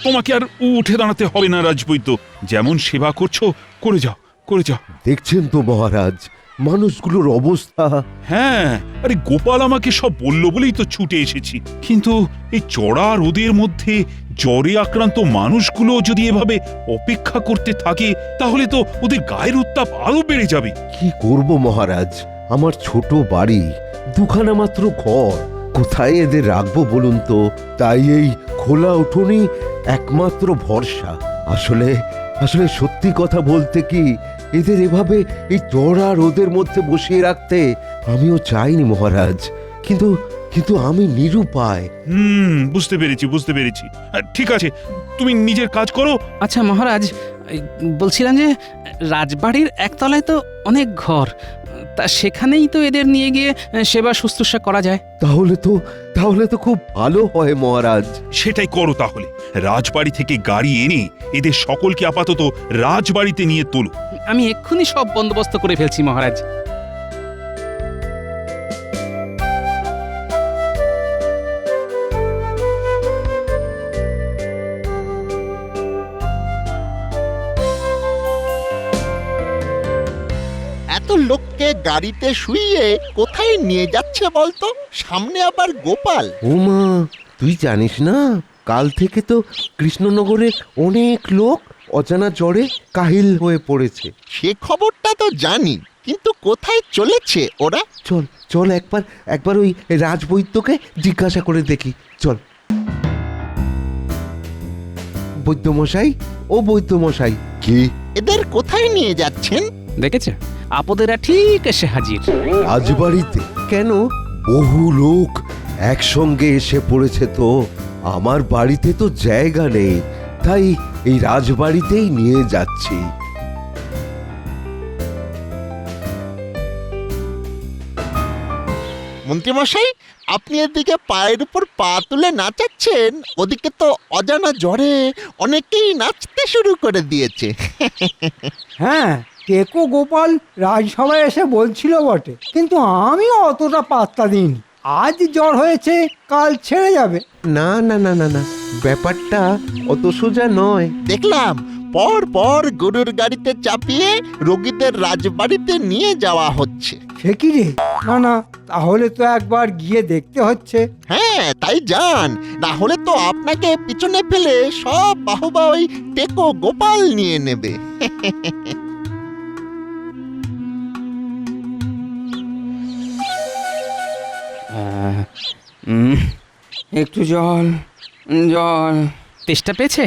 তোমাকে আর উঠে দাঁড়াতে হবে না রাজবৈদ্য, যেমন সেবা করছো করে যাও, করে যাও। দেখছেন তো মহারাজ, মানুষগুলোর অবস্থা। হ্যাঁ, আরে গোপাল আমাকে সব বললো বলেই তো ছুটে এসেছি, কিন্তু এই চড়া রোদের মধ্যে জ্বরে আক্রান্ত মানুষগুলো যদি এভাবে অপেক্ষা করতে থাকে তাহলে তো ওদের গায়ের উত্তাপ আরো বেড়ে যাবে। কি করব মহারাজ, আমার ছোট বাড়ি, দুখানা মাত্র ঘর, কোথায় এদের রাখবো বলুন তো? তাই এই খোলা উঠোনই একমাত্র ভরসা। আসলে আসলে সত্যি কথা বলতে কি, এদের এভাবে এই চড়া রোদের মধ্যে বসিয়ে রাখতে আমিও চাইনি মহারাজ, কিন্তু কিন্তু আমি নিরুপায়। বুঝতে পেরেছি, বুঝতে পেরেছি। ঠিক আছে, তুমি নিজের কাজ করো। আচ্ছা মহারাজ, বলছিলাম যে রাজবাড়ির একতলায় তো অনেক ঘর, তা সেখানেই তো এদের নিয়ে গিয়ে সেবা শুশ্রূষা করা যায়। তাহলে তো খুব ভালো হয় মহারাজ। সেটাই করো তাহলে। রাজবাড়ি থেকে গাড়ি এনে এদের সকলকে আপাতত রাজবাড়িতে নিয়ে তোলো। আমি এক্ষুনি সব বন্দোবস্ত করে ফেলছি মহারাজ। এত লোককে গাড়িতে শুইয়ে কোথায় নিয়ে যাচ্ছে বলতো? সামনে আবার গোপাল। ওমা, তুই জানিস না, কাল থেকে তো কৃষ্ণনগরে অনেক লোক অজানা জ্বরে কাহিল হয়ে পড়েছে। সে খবরটা তো জানি, কিন্তু কোথায় চলেছে ওরা? চল চল, একবার ওই রাজবৈদ্যকে জিজ্ঞাসা করে দেখি, চল। বৈদ্যমশাই, ও বৈদ্যমশাই। কি? এদের কোথায় নিয়ে যাচ্ছেন? দেখেছে, আপদেরা ঠিক এসে হাজির। রাজবাড়িতে কেন? বহু লোক একসঙ্গে এসে পড়েছে তো, আমার বাড়িতে তো জায়গা নেই, তাই এই রাজবাড়িতেই নিয়ে যাচ্ছি। মন্ত্রীমশাই, আপনি এদিকে পায়ের উপর পা তুলে নাচাচ্ছেন, ওদিকে তো অজানা জ্বরে অনেকেই নাচতে শুরু করে দিয়েছে। হ্যাঁ, টেকো গোপাল রাজসভায় এসে বলছিল বটে, কিন্তু আমিও অতটা পাত্তা দিইনি। আজ জ্বর হয়েছে কাল ছেড়ে যাবে। না না না না না, ব্যাপারটা অত সোজা নয়। দেখলাম পর পর গরুর গাড়িতে চাপিয়ে রোগীদের রাজবাড়িতে নিয়ে যাওয়া হচ্ছে। সে কি রে? না না, তাহলে তো একবার গিয়ে দেখতে হচ্ছে। হ্যাঁ তাই যান, না হলে তো আপনাকে পিছনে ফেলে সব বাহুবা ওই টেকো গোপাল নিয়ে নেবে। একটু জল জল। তেষ্টা পেয়েছে?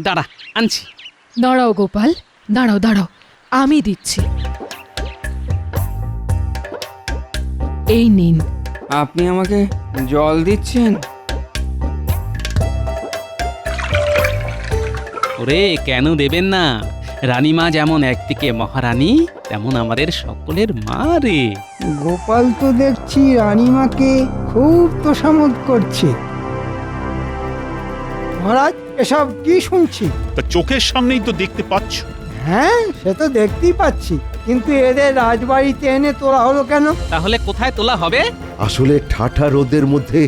দাঁড়া, আনছি। দাঁড়াও গোপাল, দাঁড়াও দাঁড়াও, আমি দিচ্ছি। এই নিন। আপনি আমাকে জল দিচ্ছেন? ওরে, কেন দেবেন না? রানীমা যেমন একদিকে মহারানী, তেমন আমাদের সকলের মা রে। গোপাল তো দেখছি রানীমাকে খুব তোষামোদ করছে। মহারাজ, এসব কি শুনছি? তা চোখের সামনেই তো দেখতে পাচ্ছ। হ্যাঁ, সে তো দেখতেই পাচ্ছি, কিন্তু এদের রাজবাড়িতে এনে তোলা হলো কেন? তাহলে কোথায় তোলা হবে? আসলে ঠাঠা রোদের মধ্যে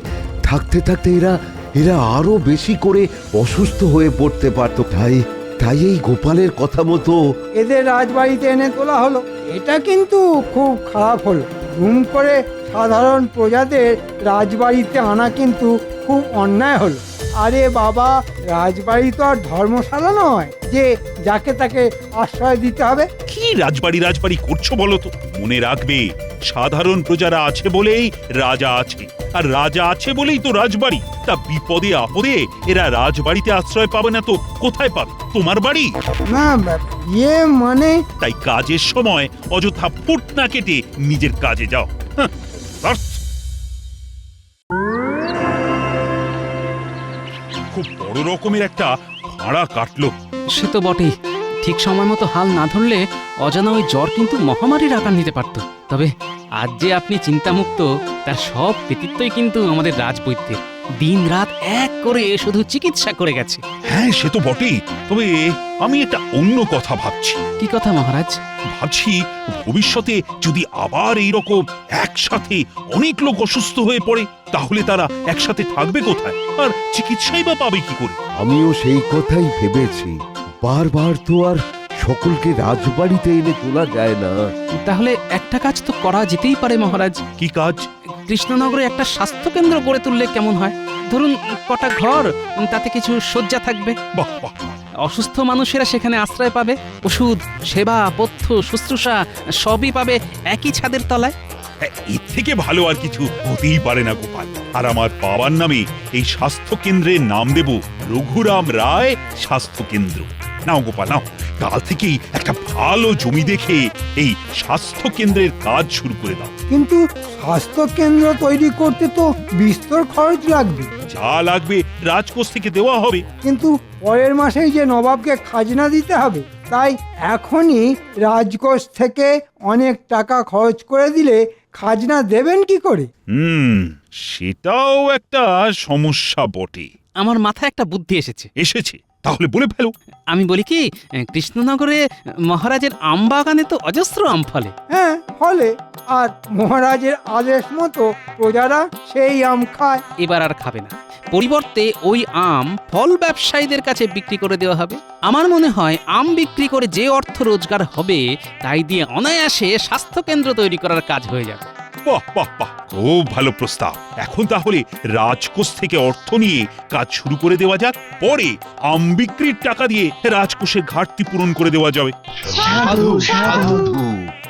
থাকতে থাকতে এরা এরা আরো বেশি করে অসুস্থ হয়ে পড়তে পারতো। তাই তাই এই গোপালের কথা মতো এদের রাজবাড়িতে এনে তোলা হলো। এটা কিন্তু খুব খারাপ হলো। ঘুম করে সাধারণ প্রজাদের রাজবাড়িতে আনা কিন্তু খুব অন্যায় হলো। আরে বাবা, রাজবাড়ি তো আর ধর্মশালা নয় যে যাকে তাকে আশ্রয় দিতে হবে। কি রাজবাড়ি রাজবাড়ি করছো বলো তো? মনে রাখবে, সাধারণ প্রজারা আছে বলেই রাজা আছে, আর রাজা আছে বলেই তো রাজবাড়ি। তা বিপদে আপদে এরা রাজবাড়িতে আশ্রয় পাবে না তো কোথায় পাবে? তোমার বাড়ি? না, ইয়ে মানে তাই কাজের সময় অযথা ফুট না কেটে নিজের কাজে যাও। ব্যাস। খুব বড় রকমের একটা ভাড়া কাটলো। সে তো বটেই। ঠিক সময় মতো হাল না ধরলে অজানা ওই জ্বর কিন্তু মহামারীর আকার নিতে পারত। তবে আজ যে আপনি চিন্তামুক্ত, তার সব কৃতিত্বই কিন্তু আমাদের রাজবৈদ্যের। দিন রাত এক করে শুধু চিকিৎসা করে গেছে। হ্যাঁ, সে তো বটেই। তবে আমি একটা অন্য কথা ভাবছি। কি কথা মহারাজ? ভাবছি ভবিষ্যতে যদি আবার এইরকম একসাথে অনেক লোক অসুস্থ হয়ে পড়ে, তাহলে তারা একসাথে থাকবে কোথায়, আর চিকিৎসাই বা পাবে কি করে? আমিও সেই কথাই ভেবেছি। বারবার তো আর সকলকে রাজবাড়িতে এনে তোলা যায় না। তাহলে একটা কাজ তো করা যেতেই পারে মহারাজ। কি কাজ? কৃষ্ণনগরে একটা স্বাস্থ্য কেন্দ্র গড়ে তুললে কেমন হয়? ধরুন কটা ঘর, তাতে কিছু শয্যা থাকবে। বাহ বাহ। অসুস্থ মানুষেরা সেখানে আশ্রয় পাবে। ওষুধ, সেবা, পথ্য, শুশ্রূষা সবই পাবে একই ছাদের তলায়। এর থেকে ভালো আর কিছু হতেই পারে না গোপাল। আর আমার বাবার নামে এই স্বাস্থ্য কেন্দ্রের নাম দেব রঘুরাম রায় স্বাস্থ্য কেন্দ্র। নাও গোপাল, নাও। কাল থেকেই একটা ভালো জমি দেখে এই স্বাস্থ্য কেন্দ্রের কাজ শুরু করে দাও। কিন্তু স্বাস্থ্য কেন্দ্র তৈরি করতে তো বিস্তর খরচ লাগবে। যা লাগবে রাজকোষ থেকে দেওয়া হবে। কিন্তু পরের মাসেই যে নবাবকে খাজনা দিতে হবে, তাই এখনই রাজকোষ থেকে অনেক টাকা খরচ করে দিলে খাজনা দেবেন কি করে? সেটাও একটা সমস্যা বটে। আমার মাথায় একটা বুদ্ধি এসেছে। এসেছে? তাহলে বলে ফেলো। আমি বলি কি, কৃষ্ণনগরে মহারাজের আম বাগানে তো অজস্র আম ফলে। হ্যাঁ, ফলে। আর মহারাজের আদেশ মতো প্রজারা সেই আম খায়। এবার আর খাবে না। পরিবর্তে ওই আম ফল ব্যবসায়ীদের কাছে বিক্রি করে দেওয়া হবে। আমার মনে হয় আম বিক্রি করে যে অর্থ রোজগার হবে, তাই দিয়ে অনায়াসে স্বাস্থ্য কেন্দ্র তৈরি করার কাজ হয়ে যাবে। বাহ বাহ বাহ, খুব ভালো প্রস্তাব। এখন তাহলে রাজকোষ থেকে অর্থ নিয়ে কাজ শুরু করে দেওয়া যাক। পরে আম বিক্রির টাকা দিয়ে রাজকোষের ঘাটতি পূরণ করে দেওয়া যাবে। সাধু সাধু।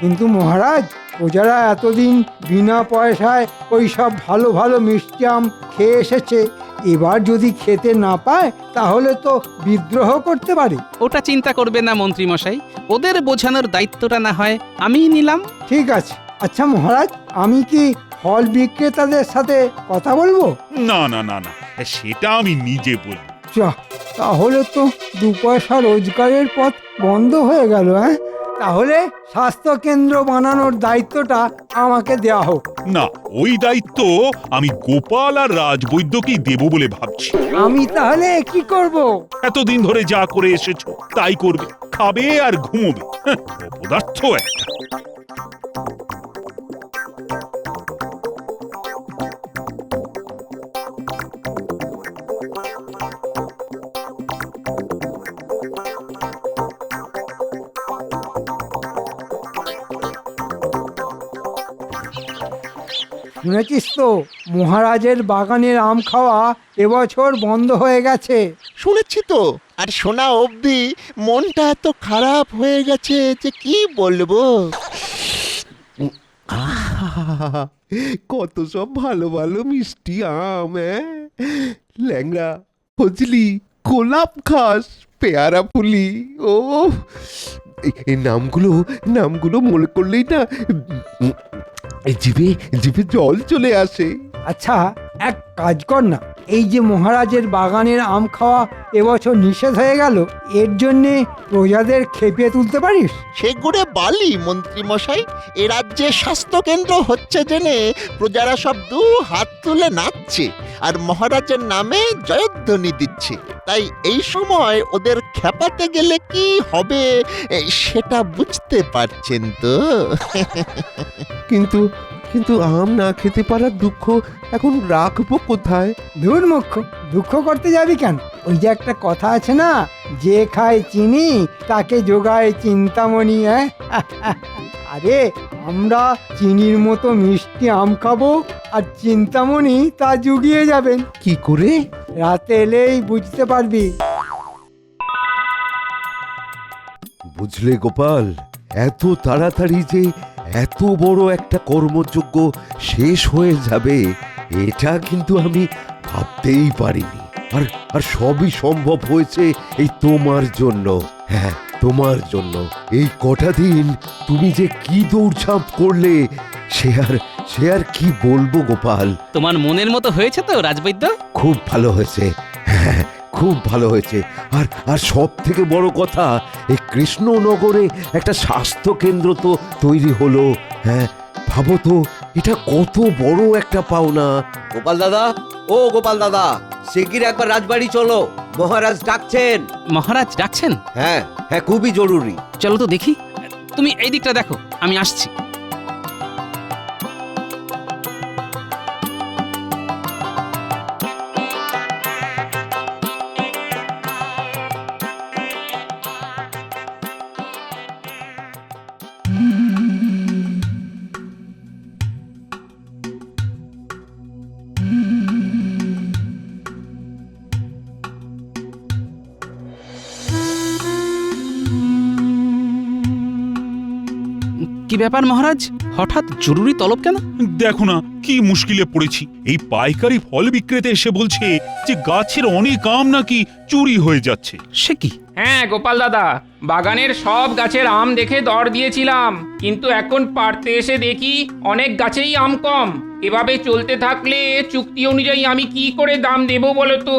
কিন্তু মহারাজ, প্রজারা এতদিন বিনা পয়সায় ওই সব ভালো ভালো মিষ্টি আম খেয়ে এসেছে। এবার যদি খেতে না পায়, তাহলে তো বিদ্রোহ করতে পারে। ওটা চিন্তা করবে না মন্ত্রী মশাই, ওদের বোঝানোর দায়িত্বটা না হয় আমিই নিলাম। ঠিক আছে। আচ্ছা মহারাজ, আমি কি ফল বিক্রেতাদের সাথে কথা বলবো? না না না না, সেটা আমি নিজে বলবো। যা, তাহলে তো 2 পয়সা রোজগারের পথ বন্ধ হয়ে গেল। তাহলে স্বাস্থ্য কেন্দ্র বানানোর দায়িত্বটা আমাকে দেওয়া হোক। না, ওই দায়িত্ব আমি গোপাল আর রাজবৈদ্যকেই দেব বলে ভাবছি। আমি তাহলে কি করব? এতদিন ধরে যা করে এসেছো তাই করবে, খাবে আর ঘুমোবে। অপদার্থ একটা। শুনেছিস তো মহারাজের বাগানের আম খাওয়া এবছর বন্ধ হয়ে গেছে। শুনেছি তো, আর শোনা অবধি মনটা এত খারাপ হয়ে গেছে যে কি বলবো। আহা, কত সব ভালো ভালো মিষ্টি আম, ল্যাংড়া, ফজলি, গোলাপ ঘাস, পেয়ারা ফুলি, ও এই নামগুলো মনে করলেই না জিভে জিভে জল চলে আসে। আচ্ছা এক কাজ কর না, এই যে মহারাজের বাগানের আম খাওয়া এবছর নিষেধ হয়ে গেল, এর জন্যে প্রজাদের খেপিয়ে তুলতে পারিস। সেগুড়ে বালি মন্ত্রী মশাই, এ রাজ্যে স্বাস্থ্য কেন্দ্র হচ্ছে জেনে প্রজারা সব দু হাত তুলে নাচছে আর মহারাজের নামে জয়ধ্বনি দিচ্ছে। তাই এই সময় ওদের খেপাতে গেলে কি হবে সেটা বুঝতে পারছেন তো। কিন্তু কিন্তু আম না খেতে পারার দুঃখ এখন রাখবো কোথায়? ধুর মুখ্য, দুঃখ করতে যাবি কেন? ওই যে একটা কথা আছে না, যে খায় চিনি তাকে যোগায় চিন্তামণি। আরে আমরা চিনির মতো মিষ্টি আম খাবো আর চিন্তামণি তা জুগিয়ে যাবেন। কি করে? রাতে এলেই বুঝতে পারবি। বুঝলে গোপাল, এত তাড়াতাড়ি যে এত বড় একটা কর্মযজ্ঞ শেষ হয়ে যাবে এটা কিন্তু আমি ভাবতেই পারিনি। আর সবই সম্ভব হয়েছে এই তোমার জন্য। হ্যাঁ, তোমার জন্য। এই কটা দিন তুমি যে কি দৌড়ঝাঁপ করলে সে আর কি বলবো গোপাল। তোমার মনের মতো হয়েছে তো রাজবৈদ্য? খুব ভালো হয়েছে, হ্যাঁ খুব ভালো হয়েছে। আর সব থেকে বড় কথা, এই কৃষ্ণনগরে একটা স্বাস্থ্য কেন্দ্র তো তৈরি হলো। হ্যাঁ, ভাবো তো এটা কত বড় একটা পাওনা। গোপাল দাদা, ও গোপাল দাদা, শিগগির একবার রাজবাড়ি চলো, মহারাজ ডাকছেন। মহারাজ ডাকছেন? হ্যাঁ হ্যাঁ, খুবই জরুরি। চলো তো দেখি। তুমি এই দিকটা দেখো, আমি আসছি। কি ব্যাপার মহারাজ, হঠাৎ জরুরি তলব কেন? দেখো না কি মুশকিলে পড়েছি। এই পাইকারি ফল বিক্রেতা এসে বলছে যে গাছের অনেক আম নাকি চুরি হয়ে যাচ্ছে। সে কি? হ্যাঁ গোপাল দাদা, বাগানের সব গাছের আম দেখে দর দিয়েছিলাম, কিন্তু এখন পাড়তে এসে দেখি অনেক গাছেই আম কম। এভাবে চলতে থাকলে চুক্তি অনুযায়ী আমি কি করে দাম দেব বলো তো?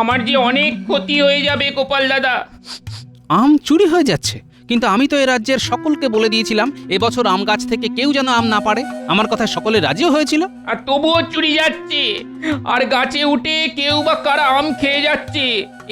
আমার যে অনেক ক্ষতি হয়ে যাবে গোপাল দাদা। আম চুরি হয়ে যাচ্ছে? কিন্তু আমি তো এ রাজ্যের সকলকে বলে দিয়েছিলাম এবছর আম গাছ থেকে কেউ যেন আম না পারে। আমার কথায় সকলে রাজিও হয়েছিল। আর তবুও চুরি যাচ্ছে, আর গাছে উঠে কেউ বা কারা আম খেয়ে যাচ্ছে,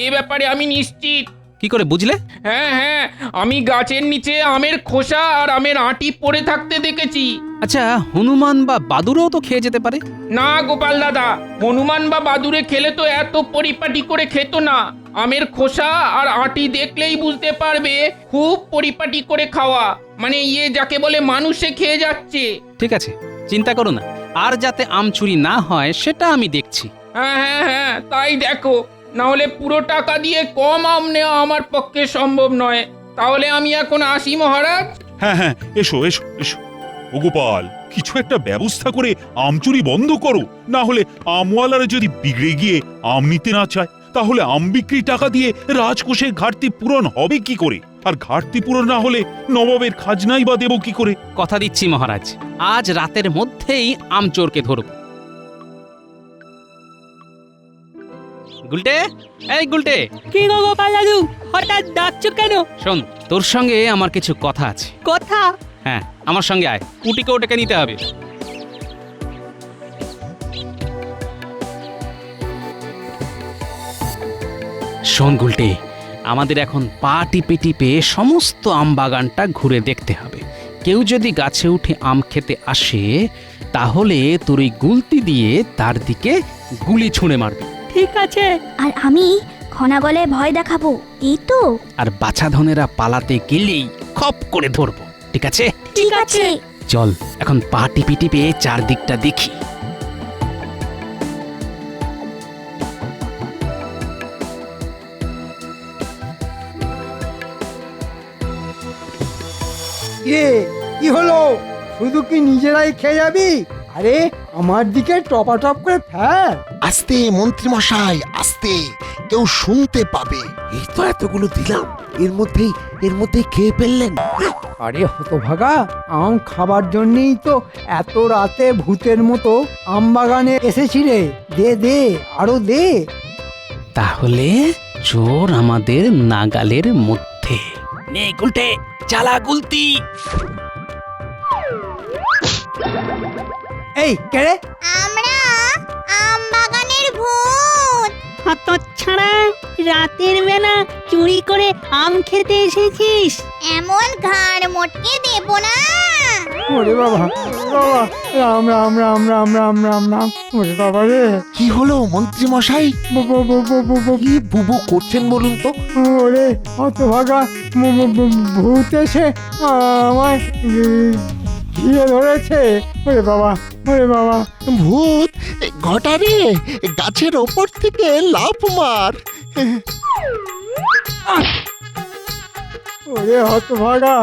এ ব্যাপারে আমি নিশ্চিত। কি করে বুঝলে? হ্যাঁ হ্যাঁ, আমি গাছের নিচে আমের খোসা আর আমের আঁটি পড়ে থাকতে দেখেছি। আচ্ছা, হনুমান বা বাদুরও তো খেয়ে যেতে পারে। না গোপাল দাদা, হনুমান বা বাদুরে খেলে তো এত পরিপাটি করে খেত না। আমের খোসা আর আঁটি দেখলেই বুঝতে পারবে খুব পরিপাটি করে খাওয়া, মানে যাকে বলে মানুষে খেয়ে যাচ্ছে। ঠিক আছে, চিন্তা করো না, আর যাতে আম চুরি না হয় সেটা আমি দেখছি। হ্যাঁ হ্যাঁ হ্যাঁ, তাই দেখো, না হলে পুরো টাকা দিয়ে কম আম নেওয়া আমার পক্ষে সম্ভব নয়। তাহলে আমি এখন আসি মহারাজ। হ্যাঁ হ্যাঁ, এসো এসো এসো। ও গোপাল, কিছু একটা ব্যবস্থা করে আম চুরি বন্ধ করো, না হলে আমওয়ালারা যদি বিগড়ে গিয়ে আম নিতে না চায় তাহলে আম বিক্রি টাকা দিয়ে রাজকোষের ঘাটতি পূরণ হবে কি করে? আর ঘাটতি পূরণ না হলে নবাবের খাজনাই বা দেব কি করে? কথা দিচ্ছি মহারাজ, আজ রাতের মধ্যেই আম চোরকে ধরব। গুলটে, এই গুলটে। কি গো গোপাল দাদু, হঠাৎ ডাকছো কেন? শোন, তোর সঙ্গে আমার কিছু কথা আছে। কথা? হ্যাঁ, আমার সঙ্গে আয়, উটিকে ওটাকে নিতে হবে। শোন গুলটে, আমাদের এখন পা টিপে টিপে সমস্ত আম বাগানটা ঘুরে দেখতে হবে। কেউ যদি গাছে উঠে আম খেতে আসে তাহলে তোর এই গুলতি দিয়ে তার দিকে গুলি ছুঁড়ে মারবি। ঠিক আছে। আর আমি খনা গলায় ভয় দেখাবো, এই তো? আর বাছাধনেরা পালাতে গেলেই খপ করে ধরবো, ঠিক আছে? ঠিক আছে। চল এখন পা টিপে টিপে চারদিকটা দেখি। কে কি হলো? শুধু কি নিজেরাই খেয়ে যাবি? আরে আমার দিকে টপাটপ করে ফেল। আস্তে মন্ত্রী মশাই, আস্তে, কেউ শুনতে পাবে। এই তো এতগুলো দিলাম, এর মধ্যেই খেয়ে ফেললেন। আরে হতভাগা, আম খাবার জন্যই তো এত রাতে ভূতের মতো আম বাগানে এসেছি রে। দে দে, আরো দে। তাহলে চোর আমাদের নাগালের মধ্যে। নে গুলটে, চালা গুলতি। এই কেড়ে আমরা আম বাগানের ভূত। হতচ্ছাড়া, রাতের বেলা চুরি করে আম খেতে এসেছিস? এমন ঘাড় মোটকে দেব না। ওরে বাবা, বাবা, রাম রাম রাম রাম রাম রাম রাম। ওরে বাবা রে, কি হলো মন্ত্রী মশাই? কি বুবু করছেন বলুন তো? ওরে হতভাগা, ভূত এসে আমায় ঘিরে ধরেছে। ওরে বাবা, ওরে বাবা। ভূত? ঘটারে, গাছের ওপর থেকে লাফ মার। ওরে হতভাগা,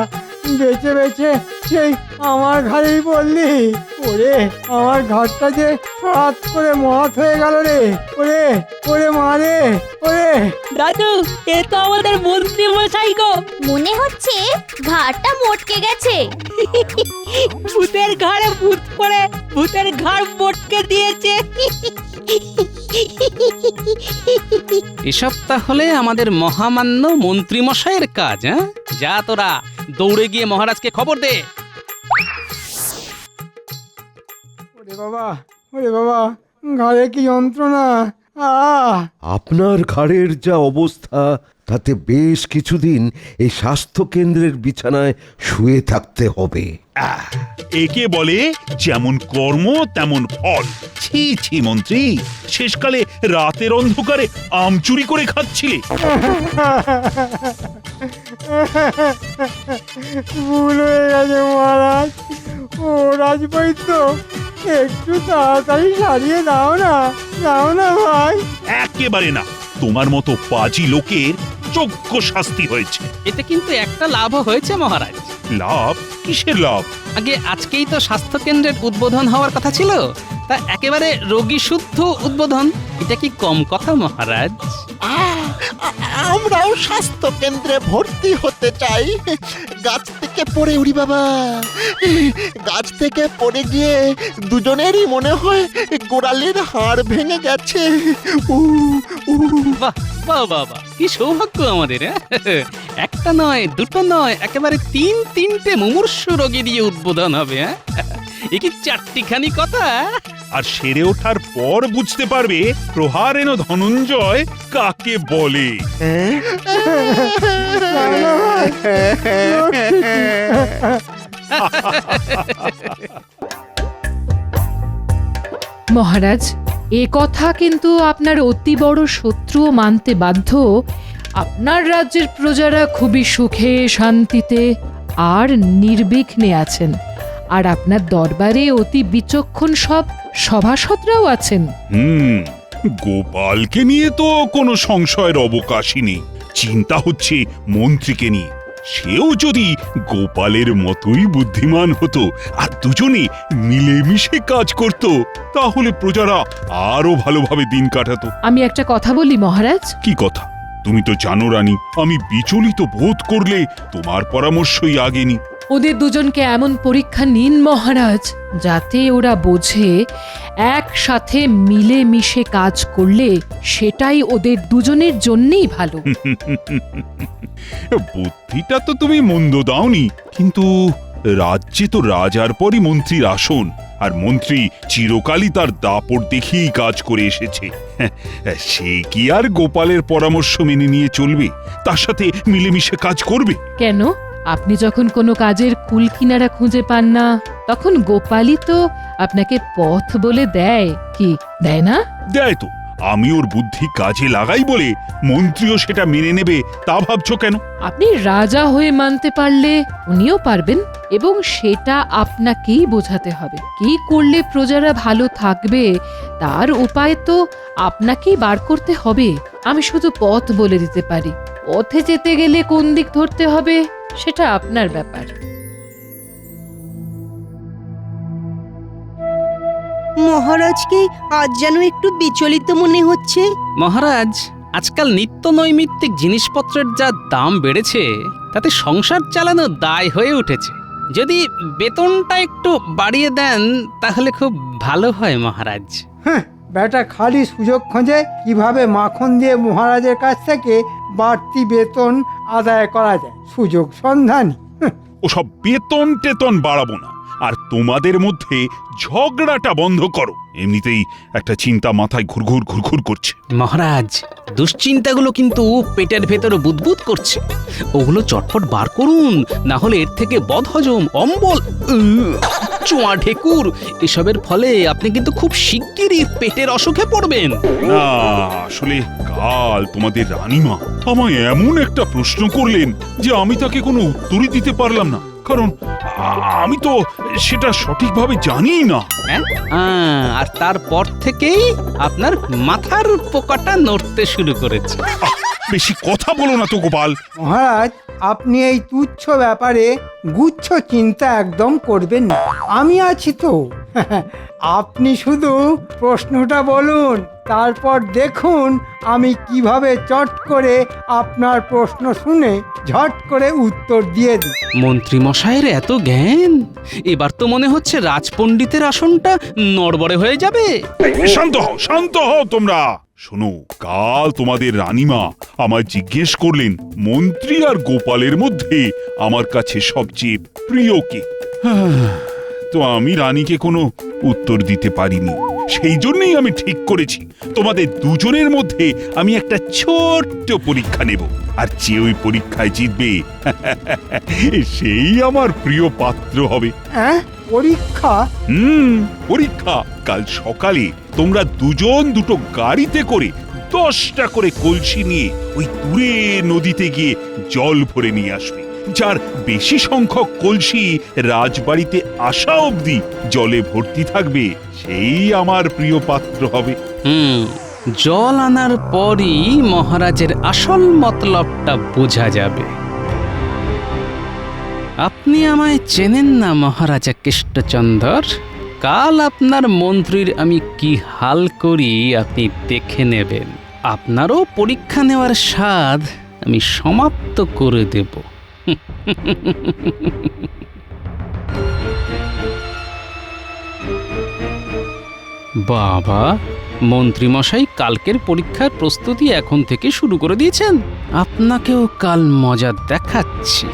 বেঁচে বেঁচে সেই আমার ঘাড়েই পড়লি। ওরে আমার ঘাটটা যে সাত করে মহাত হয়ে গেল রে। ওরে ওরে মা রে, ওরে। দাদু, এ তো আমাদের মন্ত্রী মশাই গো। মনে হচ্ছে ঘাড়টা মোটকে গেছে। ভূতের ঘাড়ে ভূত পড়ে ভূতের ঘাড় মোটকে দিয়েছে। এসব তাহলে আমাদের মহামান্য মন্ত্রী মশাইয়ের কাজ। হ্যাঁ, যা তোরা দৌড়ে গিয়ে মহারাজকে খবর দে। ওরে বাবা, ওরে বাবা, ঘাড়ে কি যন্ত্রণা। আপনার ঘাড়ের যা অবস্থা, তাতে বেশ কিছুদিন এই স্বাস্থ্য কেন্দ্রের বিছানায় শুয়ে থাকতে হবে। একে বলে যেমন কর্ম তেমন ফল। ছি ছি মন্ত্রী, শেষকালে রাতের অন্ধকারে আম চুরি করে খাচ্ছিলে। ভুল হয়ে গেছে মহারাজ। ও রাজবৈদ্য, একটু তাড়াতাড়ি সারিয়ে দাও না, দাও না ভাই। একেবারে না, তোমার মতো পাজি লোকের যোগ্য শাস্তি হয়েছে। এতে কিন্তু একটা লাভও হয়েছে মহারাজ। লাভ? কিসের লাভ? আগে আজকেই তো স্বাস্থ্য কেন্দ্রের উদ্বোধন হওয়ার কথা ছিল, তা একেবারে রোগী শুদ্ধ উদ্বোধন। এটা কি কম কথা মহারাজ? আমরাও স্বাস্থ্য কেন্দ্রে ভর্তি হতে চাই। গাছ থেকে পড়ে, উড়ি বাবা, গাছ থেকে পড়ে গিয়ে দুজনেরই মনে হয় গোড়ালির হাড় ভেঙে গেছে। বাহ বাহ বাহ বাহ, কি সৌভাগ্য আমাদের। একটা নয়, দুটো নয়, একেবারে তিনটে মুমূর্ষু রোগী দিয়ে উদ্বোধন হবে। এ কি চারটিখানি কথা। আর সেরে ওঠার পর বুঝতে পারবে প্রহারেণ ধনঞ্জয় কাকে বলে। মহারাজ, এ কথা কিন্তু আপনার অতি বড় শত্রুও মানতে বাধ্য। আপনার রাজ্যের প্রজারা খুবই সুখে শান্তিতে আর নির্বিঘ্নে আছেন, আর আপনার দরবারে অতি বিচক্ষণ সব সভাসদরাও আছেন। গোপালকে নিয়ে তো কোনো সংশয়ের অবকাশই নেই। চিন্তা হচ্ছে মন্ত্রীকে নিয়ে। সেও যদি গোপালের মতোই বুদ্ধিমান হতো আর দুজনে মিলেমিশে কাজ করত, তাহলে প্রজারা আরো ভালোভাবে দিন কাটাতো। আমি একটা কথা বলি মহারাজ। কি কথা? তুমি তো জানো রানী, আমি বিচলিত বোধ করলে তোমার পরামর্শই আগে নি। ওদের দুজনকে এমন পরীক্ষা নিন মহারাজ, যাতে ওরা বোঝে একসাথে মিলেমিশে কাজ করলে সেটাই ওদের দুজনের জন্যই ভালো। বুদ্ধিটা তো তুমি মন্দ দাওনি, কিন্তু রাজ্যে তো রাজার পরই মন্ত্রীর আসন, আর মন্ত্রী চিরকালই তার দাপট দেখিয়েই কাজ করে এসেছে। সে কি আর গোপালের পরামর্শ মেনে নিয়ে চলবে, তার সাথে মিলেমিশে কাজ করবে? কেন? আপনি যখন কোনো কাজের কুল কিনারা খুঁজে পান না, তখন গোপালই তো আপনাকে পথ বলে দেয়, কি দেয় না? দেয় তো। আমি ওর বুদ্ধি কাজে লাগাই বলে মন্ত্রীও সেটা মেনে নেবে তা ভাবছো কেন? আপনি রাজা হয়ে মানতে পারলে উনিও পারবেন, এবং সেটা আপনাকেই বোঝাতে হবে। কি করলে প্রজারা ভালো থাকবে তার উপায় তো আপনাকেই বার করতে হবে। আমি শুধু পথ বলে দিতে পারি, পথে যেতে গেলে কোন দিক ধরতে হবে সেটা আপনার ব্যাপার। মহারাজকে আজ যেন একটু বিচলিত মনে হচ্ছে। মহারাজ, আজকাল নিত্য নৈমিত্তিক জিনিসপত্রের যা দাম বেড়েছে তাতে সংসার চালানো দায় হয়ে উঠেছে। যদি বেতনটা একটু বাড়িয়ে দেন তাহলে খুব ভালো হয় মহারাজ। হ্যাঁ, বেটা খালি সুযোগ খোঁজে কিভাবে মাখন দিয়ে মহারাজের কাছ থেকে বাড়তি বেতন আদায় করা যায়, সুযোগ সন্ধানী। ওসব বেতন টেতন বাড়াবো না, আর তোমাদের মধ্যে ঝগড়াটা বন্ধ করো। এমনিতেই একটা চিন্তা মাথায় ঘুরঘুর ঘুরঘুর করছে। মহারাজ, দুশ্চিন্তাগুলো কিন্তু পেটের ভেতরে বুদবুদ করছে, ওগুলো চটপট বার করুন, না হলে এর থেকে বদহজম, অম্বল, চোয়া ঢেকুর এসবের ফলে আপনি কিন্তু খুব শিগগিরই পেটের অসুখে পড়বেন। না, আসলে কাল তোমাদের রানীমা আমায় এমন একটা প্রশ্ন করলেন যে আমি তাকে কোনো উত্তরই দিতে পারলাম না, কারণ আমি তো সেটা সঠিকভাবে জানিই না। আর তারপর থেকেই আপনার মাথার পোকাটা নড়তে শুরু করেছে। বেশি কথা বলো না তো গোপাল। মহারাজ, আপনি এই তুচ্ছ ব্যাপারে গুচ্ছ চিন্তা একদম করবেন না, আমি আছি তো। আপনি শুধু প্রশ্নটা বলুন, তারপর দেখুন আমি কিভাবে চট করে আপনার প্রশ্ন শুনে ঝট করে উত্তর দিয়ে দিই। মন্ত্রী মশাইয়ের এত জ্ঞান, এবার তো মনে হচ্ছে রাজপণ্ডিতের আসনটা নড়বড়ে হয়ে যাবে। শান্ত হও, শান্ত হও তোমরা। শোনো, কাল তোমাদের রানীমা আমায় জিজ্ঞেস করলেন মন্ত্রী আর গোপালের মধ্যে আমার কাছে সবচেয়ে প্রিয় কে। তো আমি রানীকে কোনো উত্তর দিতে পারিনি, সেই জন্যই আমি ঠিক করেছি তোমাদের দুজনের মধ্যে আমি একটা ছোট্ট পরীক্ষা নেব, আর যে ওই পরীক্ষায় জিতবে সেই আমার প্রিয় পাত্র হবে। হ্যাঁ, পরীক্ষা? পরীক্ষা। কাল সকালে তোমরা দুজন দুটো গাড়িতে করে 10টা করে কলসি নিয়ে ওই দূরে নদীতে গিয়ে জল ভরে নিয়ে আসবে। যার বেশি সংখ্যক কলসি রাজবাড়িতে আসা অবধি জলে ভর্তি থাকবে, সেই আমার প্রিয় পাত্র হবে। জল আনার পরই মহারাজের আসল মতলবটা বোঝা যাবে। আপনি আমায় চেনেন না মহারাজা কৃষ্ণচন্দর, কাল আপনার মন্ত্রীর আমি কি হাল করি আপনি দেখে নেবেন। আপনারও পরীক্ষা নেওয়ার স্বাদ আমি সমাপ্ত করে দেব। বাবা, মন্ত্রীমশাই কালকের পরীক্ষার প্রস্তুতি এখন থেকে শুরু করে দিয়েছেন। আপনাকেও কাল মজা দেখাচ্ছি।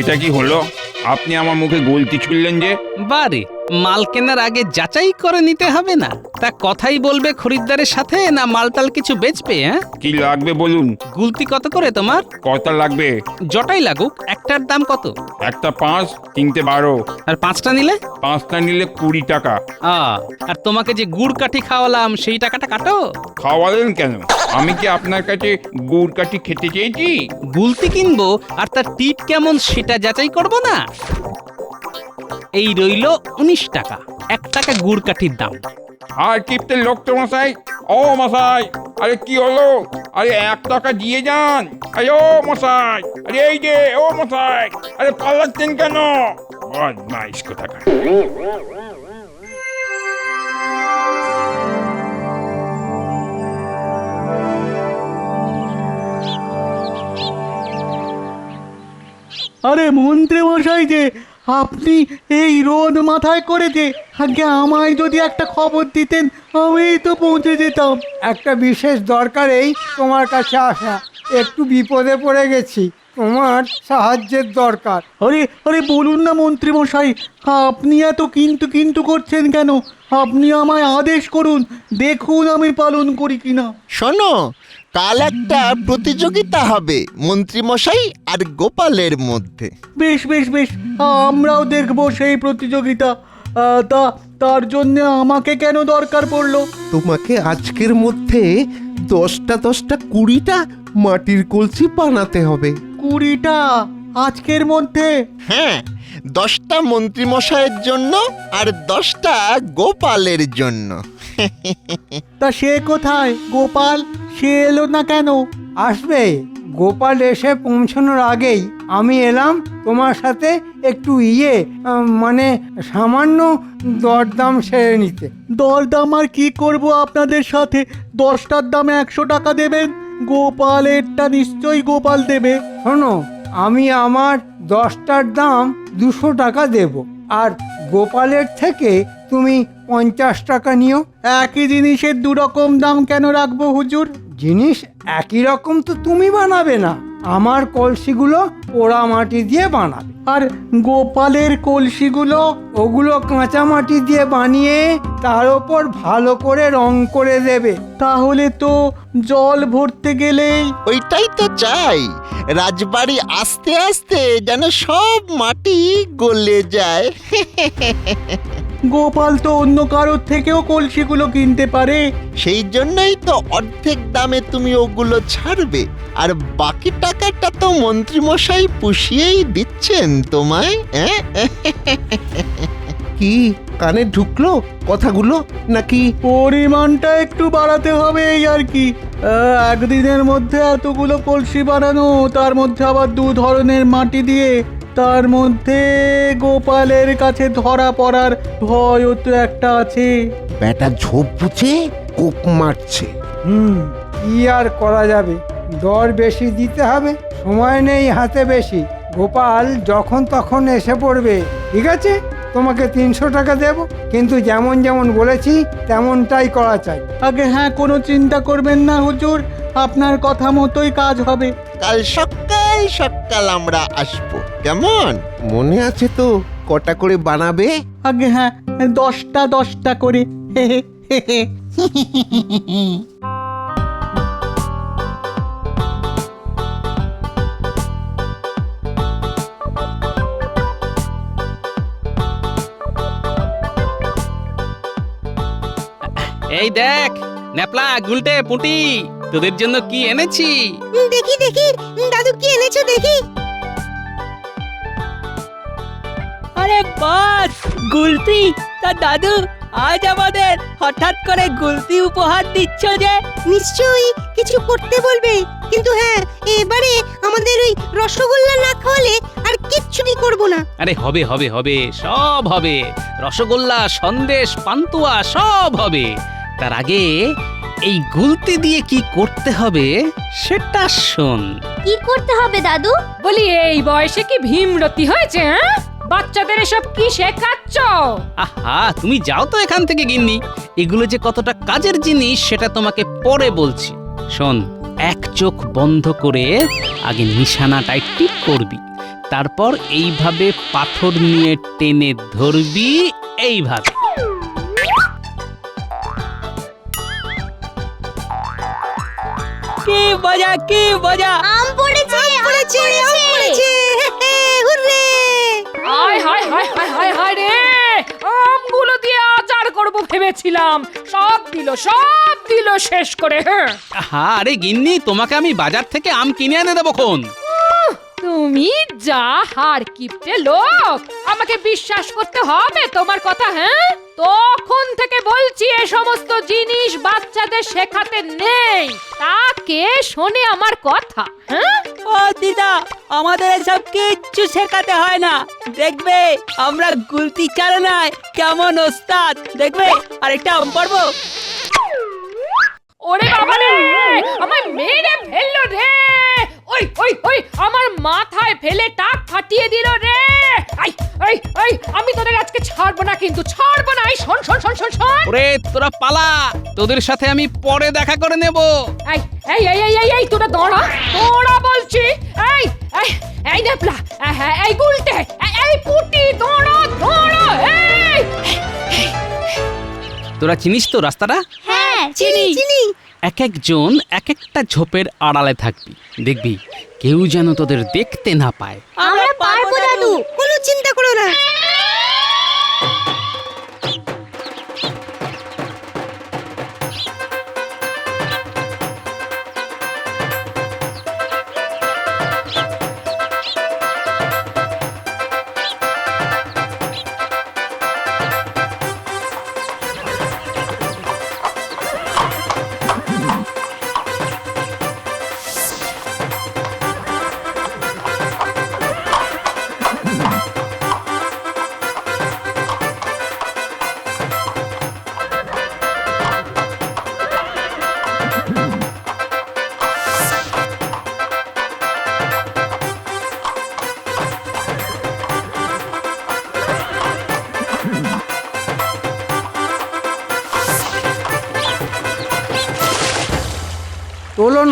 এটা কি হলো? আপনি আমার মুখে গলতি ছুড়লেন যে? বারে, মাল কেনার আগে যাচাই করে নিতে হবে না? তা কথাই বলবে খরিদ্দারের সাথে, না মালটাল কিছু বেচবে? হ্যাঁ, কি লাগবে বলুন। গুলতি কত করে তোমার? কটা লাগবে? জটাই লাগুক। একটার দাম কত? একটা 5, 3টে 12। আর 5টা নিলে? 5টা নিলে 20 টাকা। আর তোমাকে যে গুড় কাঠি খাওয়ালাম সেই টাকাটা কাটো। খাওয়ালেন কেন? আমি কি আপনার কাছে গুড় কাঠি খেতে চেয়েছি? গুলতি কিনবো আর তার টিপ কেমন সেটা যাচাই করব না? এই রইল 19 টাকা, 1 টাকা গুড় কাঠির দাম। আর টিপতে লোক তো মশাই। ও মশাই, আরে কি হলো? আরে 1 টাকা দিয়ে যান। আরে ও মশাই, আরে এই যে ও মশাই, আরে পালাচ্ছেন কেন? বদমাইশ কোথাকার। আরে মন্ত্রী মশাই যে, আপনি এই রোদ মাথায় করে যে আগে আমায় যদি একটা খবর দিতেন, আমি তো পৌঁছে যেতাম। একটা বিশেষ দরকারেই তোমার কাছে আসা, একটু বিপদে পড়ে গেছি, তোমার সাহায্যের দরকার। আরে আরে বলুন না মন্ত্রী মশাই, আপনি এত কিন্তু কিন্তু করছেন কেন? আপনি আমায় আদেশ করুন, দেখুন আমি পালন করি কিনা। শোনো, কাল একটা প্রতিযোগিতা হবে মন্ত্রী মশাই আর গোপালের মধ্যে। বেশ বেশ বেশ, আমরাও দেখবো সেই প্রতিযোগিতা। তার জন্য আমাকে কেন দরকার পড়লো? তোমাকে আজকের মধ্যে 10টা 20টা মাটির কলসি বানাতে হবে। 20টা আজকের মধ্যে? হ্যাঁ, 10টা মন্ত্রী মশাইয়ের জন্য আর 10টা গোপালের জন্য। তা সে কোথায় গোপাল? সে এলো না কেন? আসবে, গোপাল এসে পৌঁছানোর আগেই আমি এলাম তোমার সাথে একটু মানে সামান্য দরদাম সেরে নিতে। দরদাম আর কি করব আপনাদের সাথে? 10টার দামে 100 টাকা দেবেন? গোপালেরটা নিশ্চয়ই গোপাল দেবে। শোনো, আমি আমার 10টার দাম 200 টাকা দেব, আর গোপালের থেকে তুমি 50 টাকা নিও। একই জিনিসের 2 রকম দাম কেন রাখবো হুজুর? জিনিস একই রকম তো তুমি বানাবে না, আমার কলসিগুলো পোড়া মাটি দিয়ে বানাবে। আর গোপালের কলসিগুলো? ওগুলো কাঁচা মাটি দিয়ে বানিয়ে তার ওপর ভালো করে রং করে দেবে। তাহলে তো জল ভরতে গেলেই। ওইটাই তো চাই, রাজবাড়ি আস্তে আস্তে যেন সব মাটি গলে যায়। গোপাল তো অন্য কারোর থেকেও কলসিগুলো কিনতে পারে। সেই জন্যই তো অর্ধেক দামে তুমি ওগুলো ছাড়বে, আর বাকি টাকাটা তো মন্ত্রী মশাই পুষিয়েই দিচ্ছেন তোমায়। কি কানে ঢুকলো কথাগুলো নাকি? পরিমাণটা একটু বাড়াতে হবে এই আর কি। একদিনের মধ্যে এতগুলো কলসি বানানো, তার মধ্যে আবার 2 ধরনের মাটি দিয়ে, তার মধ্যে গোপালের কাছে ধরা পড়ার ভয়ও তো একটা আছে। ব্যাটা ঝোপ বুঝে কোপ মারছে। কি আর করা যাবে, দর বেশি দিতে হবে, সময় নেই হাতে বেশি। গোপাল যখন তখন এসে পড়বে। ঠিক আছে, তোমাকে 300 টাকা দেব, কিন্তু যেমন যেমন বলেছি তেমনটাই করা চাই। আগে হ্যাঁ, কোনো চিন্তা করবেন না হুজুর, আপনার কথা মতোই কাজ হবে। কাল সকাল সকাল আমরা আসবো, কেমন? মনে আছে তো কটা করে বানাবে? আগে হ্যাঁ, 10টা 10টা করে। এই দেখ ন্যাপলা, গুলটে, পুঁটি, তোদের জন্য কি এনেছি। দেখি দেখি দাদু কি এনেছো দেখি। আরে বাস, গুলতি! তা দাদু, আজ আমাদের হঠাৎ করে গুলতি উপহার দিচ্ছ যে? নিশ্চয়ই কিছু করতে বলবে, কিন্তু হ্যাঁ, এবারে আমাদের ওই রসগোল্লা না খাওয়ালে আর কিচ্ছুটি করব না। আরে হবে হবে হবে, সব হবে। রসগোল্লা, সন্দেশ, পান্তুয়া সব হবে। তার আগে এই গুলতি দিয়ে কি করতে হবে সেটা শোন। কি করতে হবে দাদু? বলি এই বয়সে কি ভীমরতি হয়েছে? হ্যাঁ, বাচ্চাদের এসব কি শেখাচ্ছ? আহা, তুমি যাও তো এখান থেকে গিন্নি। এগুলো যে কতটা কাজের জিনিস সেটা তোমাকে পরে বলছি। শোন, এক চোখ বন্ধ করে আগে নিশানাটায় টিপ করবি, তারপর এইভাবে পাথর নিয়ে টেনে ধরবি, এইভাবে। কি মজা, কি মজা! আম পড়েছে, আম পড়েছে, আম পড়েছে। হুররে! হায় হায় হায় হায় হায় হায় রে! আমগুলো দিয়ে আচার করব ভেবেছিলাম, সব দিল শেষ করে। হ্যাঁ, আহা, আরে গিন্নি, তোমাকে আমি বাজার থেকে আম কিনে এনে দেবো খন। তুমি যা হার কিপটে লোক, আমাকে বিশ্বাস করতে হবে তোমার কথা। হ্যাঁ, তখন থেকে বলছি এ সমস্ত জিনিস বাচ্চাদের শেখাতে নেই, তাকে শোনে আমার কথা। হ্যাঁ, ও দিদা, আমাদের এসব কিচ্ছু শেখাতে হয় না। দেখবে আমরা গুলতি চালনায় কেমন ওস্তাদ। দেখবে আরেকটা আম পারবো। ওরে বাবা রে, আমায় মেরে ফেললো রে! ওই ওই ওই, আমার মাথায় ফেলে টাক ফাটিয়ে দিল রে! আই আই আই, আমি তোদের আজকে ছাড়বো না, কিন্তু ছাড়বো না। শোন শোন শোন শোন শোন, ওরে তোরা পালা, তোদের সাথে আমি পরে দেখা করে নেব। এই এই এই এই এই, এই তোরা দাঁড়া, দাঁড়া বলছি। এই এই এই নেপলা, এই গুলটে, এই পুটি, দাঁড়া দাঁড়া। এই তোরা চিনিস তো রাস্তাটা? হ্যাঁ, চিনি চিনি। এক একজন এক একটা ঝোপের আড়ালে থাকবি, দেখবি কেউ যেন তোদের দেখতে না পায়। আমরা পারবো দাদু। কোনো চিন্তা করো না।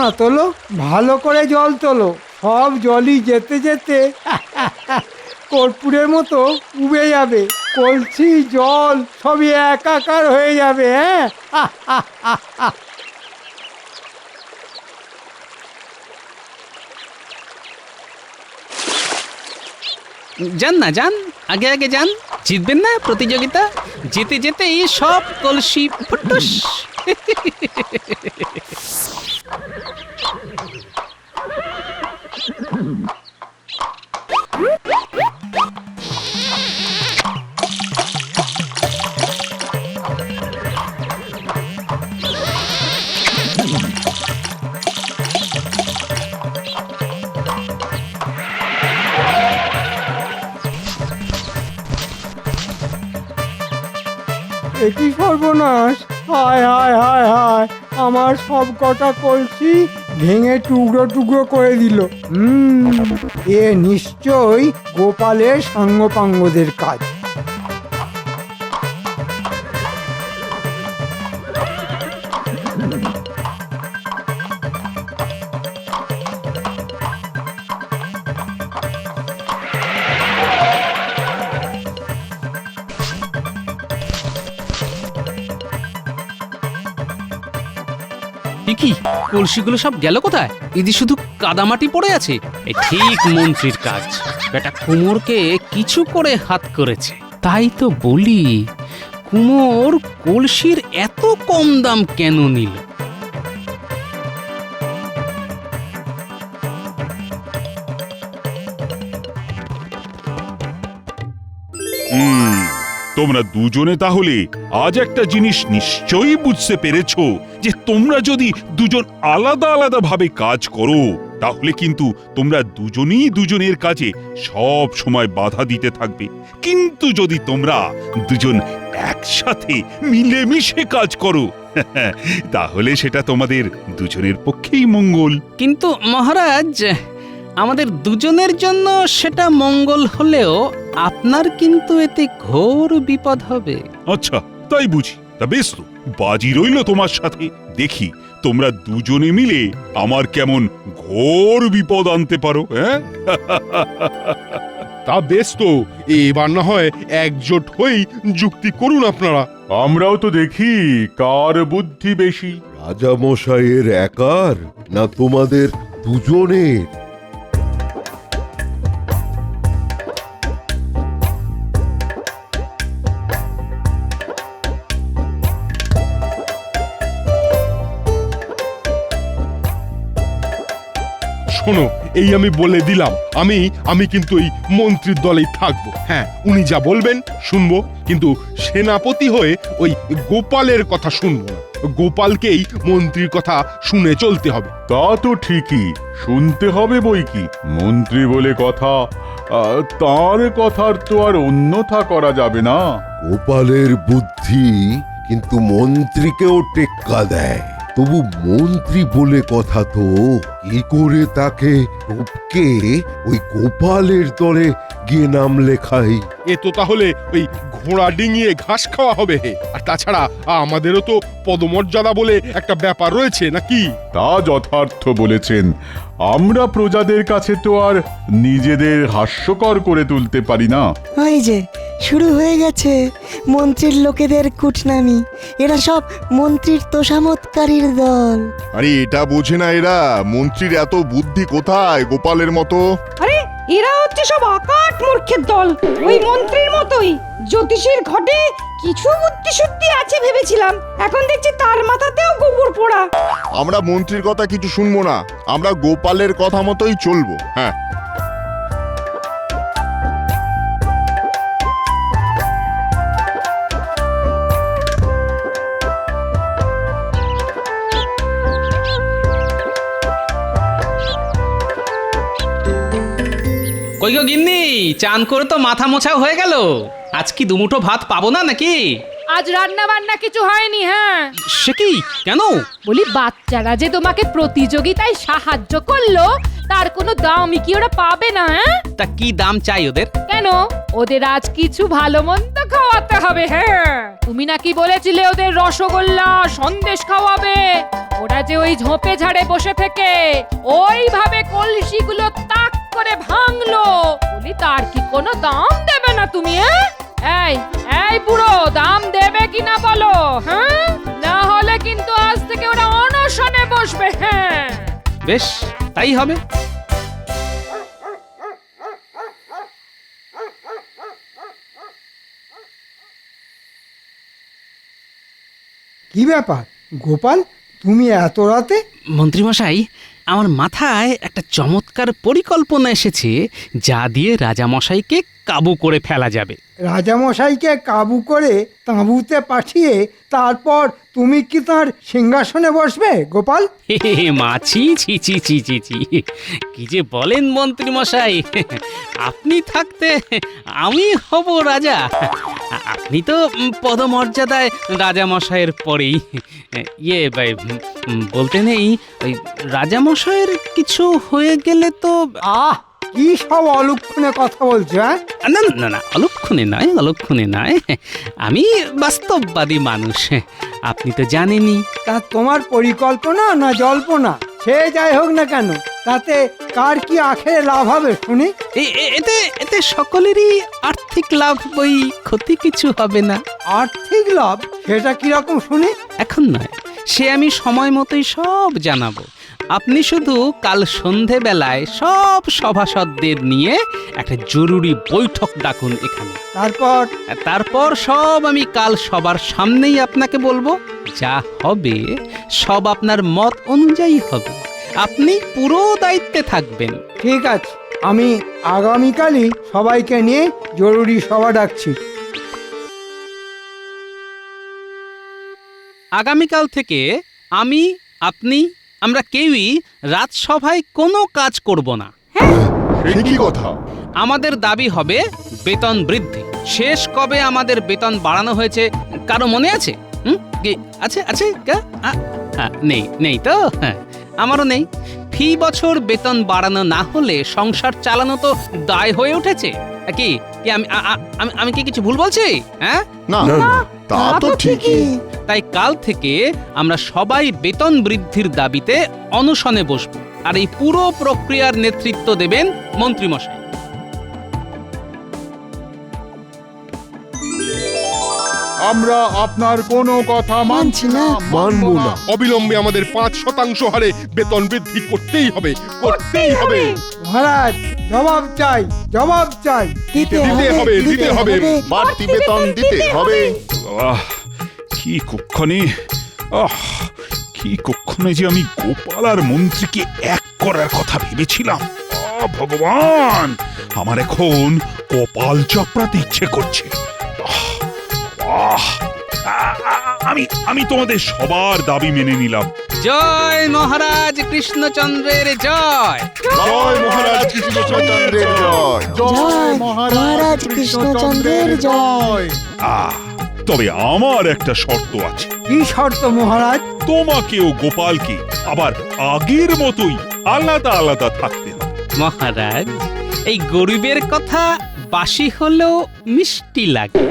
না তোলো, ভালো করে জল তোলো। সব জলই যেতে যেতে কর্পূরের মতো উবে যাবে, কলসি জল সবই একাকার হয়ে যাবে। হ্যাঁ, যান না যান, আগে আগে যান, জিতবেন না প্রতিযোগিতা। যেতে যেতেই সব কলসি ফুটুস। এটি সর্বনাশ! হায় হায় হায় হায়, আমার সব কটা কলসি ভেঙে টুকরো টুকরো করে দিল। এ নিশ্চয়ই গোপালের সাঙ্গপাঙ্গদের কাজ। কি কলসিগুলো সব গেল কোথায়? এদি শুধু কাদামাটি পড়ে আছে। এ ঠিক মন্ত্রীর কাজ। বেটা কুমোরকে কিছু করে হাত করেছে। তাই তো বলি, কুমোর কলসির এত কম দাম কেন নিল? তোমরা দুজনে তাহলে আজ একটা জিনিস নিশ্চয়ই বুঝতে পেরেছো যে তোমরা যদি দুজন আলাদা আলাদা ভাবে কাজ করো তাহলে কিন্তু তোমরা দুজনেই দুজনের কাজে সব সময় বাধা দিতে থাকবে। কিন্তু যদি তোমরা দুজন একসাথে মিলেমিশে কাজ করো তাহলে সেটা তোমাদের দুজনের পক্ষেই মঙ্গল। কিন্তু মহারাজ, আমাদের দুজনের জন্য সেটা মঙ্গল হলেও আপনার কিন্তু এতে ঘোর বিপদ হবে। আচ্ছা, তাই বুঝি। তা বেশ, তো বাজি রইল তোমার সাথে। দেখি তোমরা দুজনে মিলে আমার কেমন ঘোর বিপদ আনতে পারো। হ্যাঁ, তা বেশ, তো এবার না হয় একজোট হয়েই যুক্তি করুন আপনারা। আমরাও তো দেখি কার বুদ্ধি বেশি। রাজা মশাইয়ের একার না তোমাদের দুজনের? শোনো, এই আমি বলে দিলাম, আমি কিন্তু এই মন্ত্রীর দলেই থাকবো। হ্যাঁ, উনি যা বলবেন শুনবো, কিন্তু সেনাপতি হয়ে ওই গোপালের কথা শুনবো না। গোপালকেই মন্ত্রীর কথা শুনে চলতে হবে। তা তো ঠিকই, শুনতে হবে বই কি। মন্ত্রী বলে কথা, তার কথার তো আর অন্যথা করা যাবে না। গোপালের বুদ্ধি কিন্তু মন্ত্রীকেও টেক্কা দেয়। তবু মন্ত্রী বলে কথা, তো কি করে তাকে টপকে ওই গোপালের দলে গিয়ে নাম লেখাই? এ তো তাহলে ওই ঘোড়া ডিঙিয়ে ঘাস খাওয়া হবে। আর তাছাড়া আমাদেরও তো পদমর্যাদা বলে একটা ব্যাপার রয়েছে নাকি? তা যথার্থ বলেছেন। আমরা প্রজাদের কাছে তো আর নিজেদের হাস্যকর করে তুলতে পারি না। ওই যে শুরু হয়ে গেছে মন্ত্রীর লোকেদের কুটনামি। এরা সব মন্ত্রীর তোষামতকারীর দল। আরে এটা বোঝে না এরা মন্ত্রীর এত বুদ্ধি কোথায় গোপালের মতো। আরে এরা হচ্ছে সব আকাট মূর্খের দল। ওই মন্ত্রীর মতোই জ্যোতিষীর ঘটে কিছু বুদ্ধি শুদ্ধি আছে ভেবেছিলাম, এখন দেখছি তার মাথাতেও গোবর পোড়া। আমরা মন্ত্রীর কথা কিছু শুনবো না, আমরা গোপালের কথা মতোই চলবো। হ্যাঁ, কই গো গিন্নি, চান করে তো মাথা মোছাও হয়ে গেল। আজ কি দুমুঠো ভাত পাবো না নাকি? আজ রান্না বান্না কিছু হয়নি। হ্যাঁ, সে কি? কেন? বলি বাচ্চারা যে তোমাকে প্রতিযোগিতায় সাহায্য করলো তার কোনো দামই কি ওরা পাবে না? হ্যাঁ, তা কি দাম চাই ওদের? কেন ওদের আজ কিছু ভালো মন্দ খাওয়াতে হবে। হ্যাঁ, তুমি নাকি বলেছিলে ওদের রসগোল্লা সন্দেশ খাওয়াবে। ওরা যে ওই ঝোপে ঝাড়ে বসে থেকে ওইভাবে কলসিগুলো তাক করে ভাঙলো, বলি তার কি কোনো দাম দেবে না তুমি? এই এই বুড়ো, দাম দেবে কিনা বলো? হ্যাঁ, না হলে কিন্তু আজ থেকে ওরা অনশনে বসবে। হ্যাঁ, বেশ, তাই হবে। কি ব্যাপার গোপাল, তুমি এত রাতে? মন্ত্রীমশাই, আমার মাথায় একটা চমৎকার পরিকল্পনা এসেছে, যা দিয়ে রাজামশাইকে কাবু করে ফেলা যাবে। রাজামশাইকে কাবু করে তাঁবুতে পাঠিয়ে তারপর তুমি কি তার সিংহাসনে বসবে গোপাল? মাছি, ছি ছি ছি ছি ছি, কি যে বলেন মন্ত্রীমশাই, আপনি থাকতে আমি হব রাজা। আপনি তো পদমর্যাদায় রাজামশাইয়ের পরেই। ইয়ে বলতে নেই, ওই রাজামশাইয়ের কিছু হয়ে গেলে তো। কি সব অলক্ষণে কথা বলছো? হ্যাঁ, না না না, অলক্ষণে নয়, অলক্ষণে নয়, আমি বাস্তববাদী মানুষ, আপনি তো জানেনই। তা তোমার পরিকল্পনা না জল্পনা, সে যাই হোক না কেন, তাতে কার কি আখেরে লাভ হবে শুনি? এতে এতে সকলেরই আর্থিক লাভ, বই ক্ষতি কিছু হবে না। আর্থিক লাভ? সেটা কিরকম শুনি? এখন নয়, সে আমি সময় মতোই সব জানাবো। আপনি শুধু কাল সন্ধেবেলায় সব সভাসদদের নিয়ে একটা জরুরি বৈঠক ডাকুন এখানে। তারপর সব আমি কাল সবার সামনেই আপনাকে বলবো। যা হবে সব আপনার মত অনুযায়ী হবে, আপনি পুরো দায়িত্বে থাকবেন। ঠিক আছে, আমি আগামীকালই সবাইকে নিয়ে জরুরি সভা ডাকছি। আগামীকাল থেকে আমি, আপনি, আমরা কেউই রাজসভায় কোনো কাজ করব না। সে কি কথা? আমাদের দাবি হবে বেতন বৃদ্ধি। শেষ কবে আমাদের বেতন বাড়ানো হয়েছে কারো মনে আছে? কি আছে? আছে নেই? নেই তো? হ্যাঁ, আমারও নেই। ফি বছর বেতন বাড়ানো না হলে সংসার চালানো তো দায় হয়ে উঠেছে। কি কি আমি কি কিছু ভুল বলছি? হ্যাঁ, না তা তো ঠিকই। তাই কাল থেকে আমরা সবাই বেতন বৃদ্ধির দাবিতে অনশনে বসব, আর এই পুরো প্রক্রিয়ার নেতৃত্ব দেবেন মন্ত্রীমশাই। আমরা আপনার কোনো কথা মানছি না, মানবো না। অবিলম্বে আমাদের 5% হারে বেতন বৃদ্ধি করতেই হবে, করতেই হবে। মহারাজ, জবাব চাই, জবাব চাই। দিতে হবে, দিতে হবে, বাড়তি বেতন দিতে হবে। কি কক্ষণে যে আমি গোপাল আর মন্ত্রীকে এক করার কথা ভেবেছিলাম। ভগবান, আমার এখন কপাল চাপড়াতে ইচ্ছে করছে। আমি তোমাদের সবার দাবি মেনে নিলাম। জয় মহারাজ কৃষ্ণচন্দ্রের জয়। জয় মহারাজ কৃষ্ণচন্দ্রের জয়। জয় মহারাজ কৃষ্ণচন্দ্রের জয়। তবে আমার একটা শর্ত আছে। কি শর্ত মহারাজ? তোমাকেও গোপালকে আবার আগের মতোই আলাদা আলাদা থাকতে হবে। মহারাজ, এই গরিবের কথা বাসি হলেও মিষ্টি লাগে।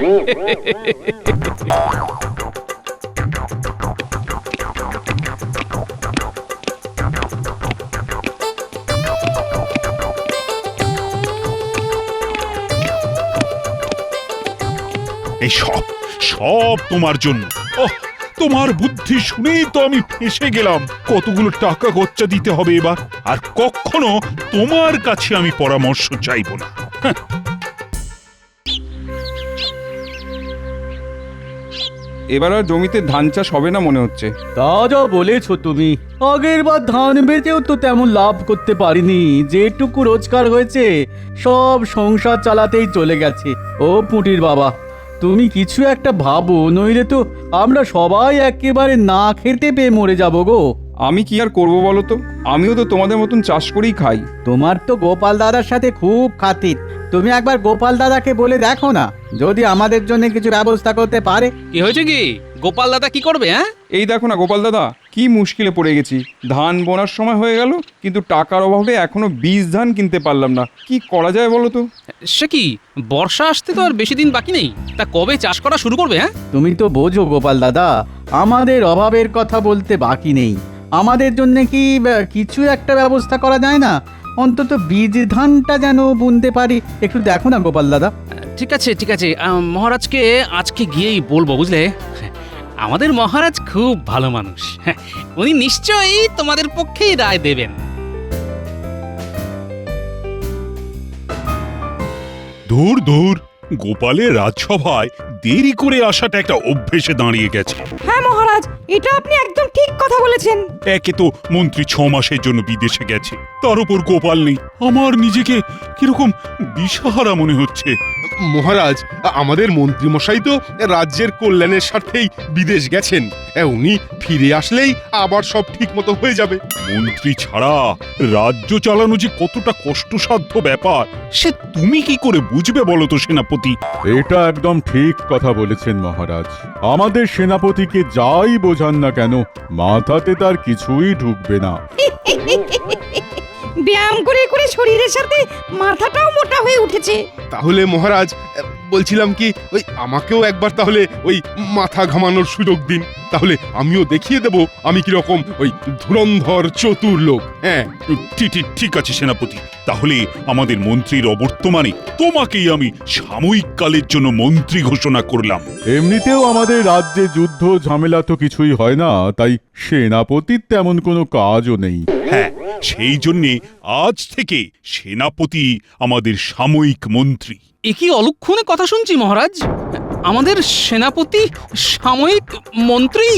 এই সব তোমার জন্য। তোমার বুদ্ধি শুনেই তো আমি ফেঁসে গেলাম। কতগুলো টাকা খরচা দিতে হবে এবার, আর কখনো তোমার কাছে আমি পরামর্শ চাইব না। এবার আর জমিতে ধান চাষ হবে না মনে হচ্ছে। তা যা বলেছো তুমি। আগের বার ধান বেচেও তো তেমন লাভ করতে পারিনি। যেটুকু রোজগার হয়েছে সব সংসার চালাতেই চলে গেছে। ও পুঁটির বাবা, তুমি কিছু একটা ভাবো, নইলে তো আমরা সবাই একেবারে না খেতে পেয়ে মরে যাবো গো। আমি কি আর করব বলো তো, আমিও তো তোমাদের মতন চাষ করেই খাই। তোমার তো গোপাল দাদার সাথে খুব খাতির, তুমি একবার গোপাল দাদাকে বলে দেখো না যদি আমাদের জন্য কিছু ব্যবস্থা করতে পারে। কি হয়েছে কি? গোপাল দাদা কি করবে? হ্যাঁ, এই দেখো না গোপাল দাদা, কি মুশকিলে পড়ে গেছি। ধান বোনার সময় হয়ে গেল, কিন্তু টাকার অভাবে এখনো বীজ ধান কিনতে পারলাম না। কি করা যায় বলো তো? সে কি, বর্ষা আসতে তো আর বেশি দিন বাকি নেই, তা কবে চাষ করা শুরু করবে? হ্যাঁ, তুমি তো বোঝো গোপাল দাদা, আমাদের অভাবের কথা বলতে বাকি নেই। আমাদের জন্য কি কিছু একটা ব্যবস্থা করা যায় না? অন্তত বীজ ধানটা যেন বুনতে পারি, একটু দেখো না গোপাল দাদা। ঠিক আছে ঠিক আছে, মহারাজকে আজকে গিয়েই বলবো, বুঝলে? আমাদের মহারাজ খুব ভালো মানুষ, উনি নিশ্চয়ই তোমাদের পক্ষেই রায় দেবেন। দূর দূর, গোপালের রাজসভায় দেরি করে আসাটা একটা অভ্যেসে দাঁড়িয়ে গেছে। হ্যাঁ মহারাজ, এটা আপনি একদম ঠিক কথা বলেছেন। একে তো মন্ত্রী 6 মাসের জন্য বিদেশে গেছে, তার উপর গোপাল নেই। আমার নিজেকে কিরকম দিশাহারা মনে হচ্ছে। মহারাজ, আমাদের মন্ত্রী মশাই তো রাজ্যের কল্যাণের স্বার্থেই বিদেশ গেছেন। উনি ফিরে আসলেই আবার সব ঠিক মতো হয়ে যাবে। মন্ত্রী ছাড়া রাজ্য চালানো যে কতটা কষ্টসাধ্য ব্যাপার, সে তুমি কি করে বুঝবে বলো তো সেনাপতি? এটা একদম ঠিক কথা বলেছেন মহারাজ। আমাদের সেনাপতিকে যাই বোঝান না কেন, মাথাতে তার কিছুই ঢুকবে না। ব্যায়াম করে করে শরীরের সাথে মাথাটাও মোটা হয়ে উঠেছে। তাহলে মহারাজ, বলছিলাম কি, ওই আমাকেও একবার তাহলে ওই মাথা ঘামানোর সুযোগ দিন, তাহলে আমিও দেখিয়ে দেব আমি কিরকম ওই ধুরন্ধর চতুর লোক। হ্যাঁ, ঠিক আছে সেনাপতি, তাহলে আমাদের মন্ত্রীর অবর্তমানে তোমাকেই আমি সাময়িক কালের জন্য মন্ত্রী ঘোষণা করলাম। এমনিতেও আমাদের রাজ্যে যুদ্ধ ঝামেলা তো কিছুই হয় না, তাই সেনাপতির তেমন কোনো কাজও নেই। হ্যাঁ, সেই জন্যে আজ থেকে সেনাপতি আমাদের সাময়িক মন্ত্রী। এ কি অলক্ষণে কথা শুনছি মহারাজ? আমাদের সেনাপতি সাময়িক মন্ত্রী?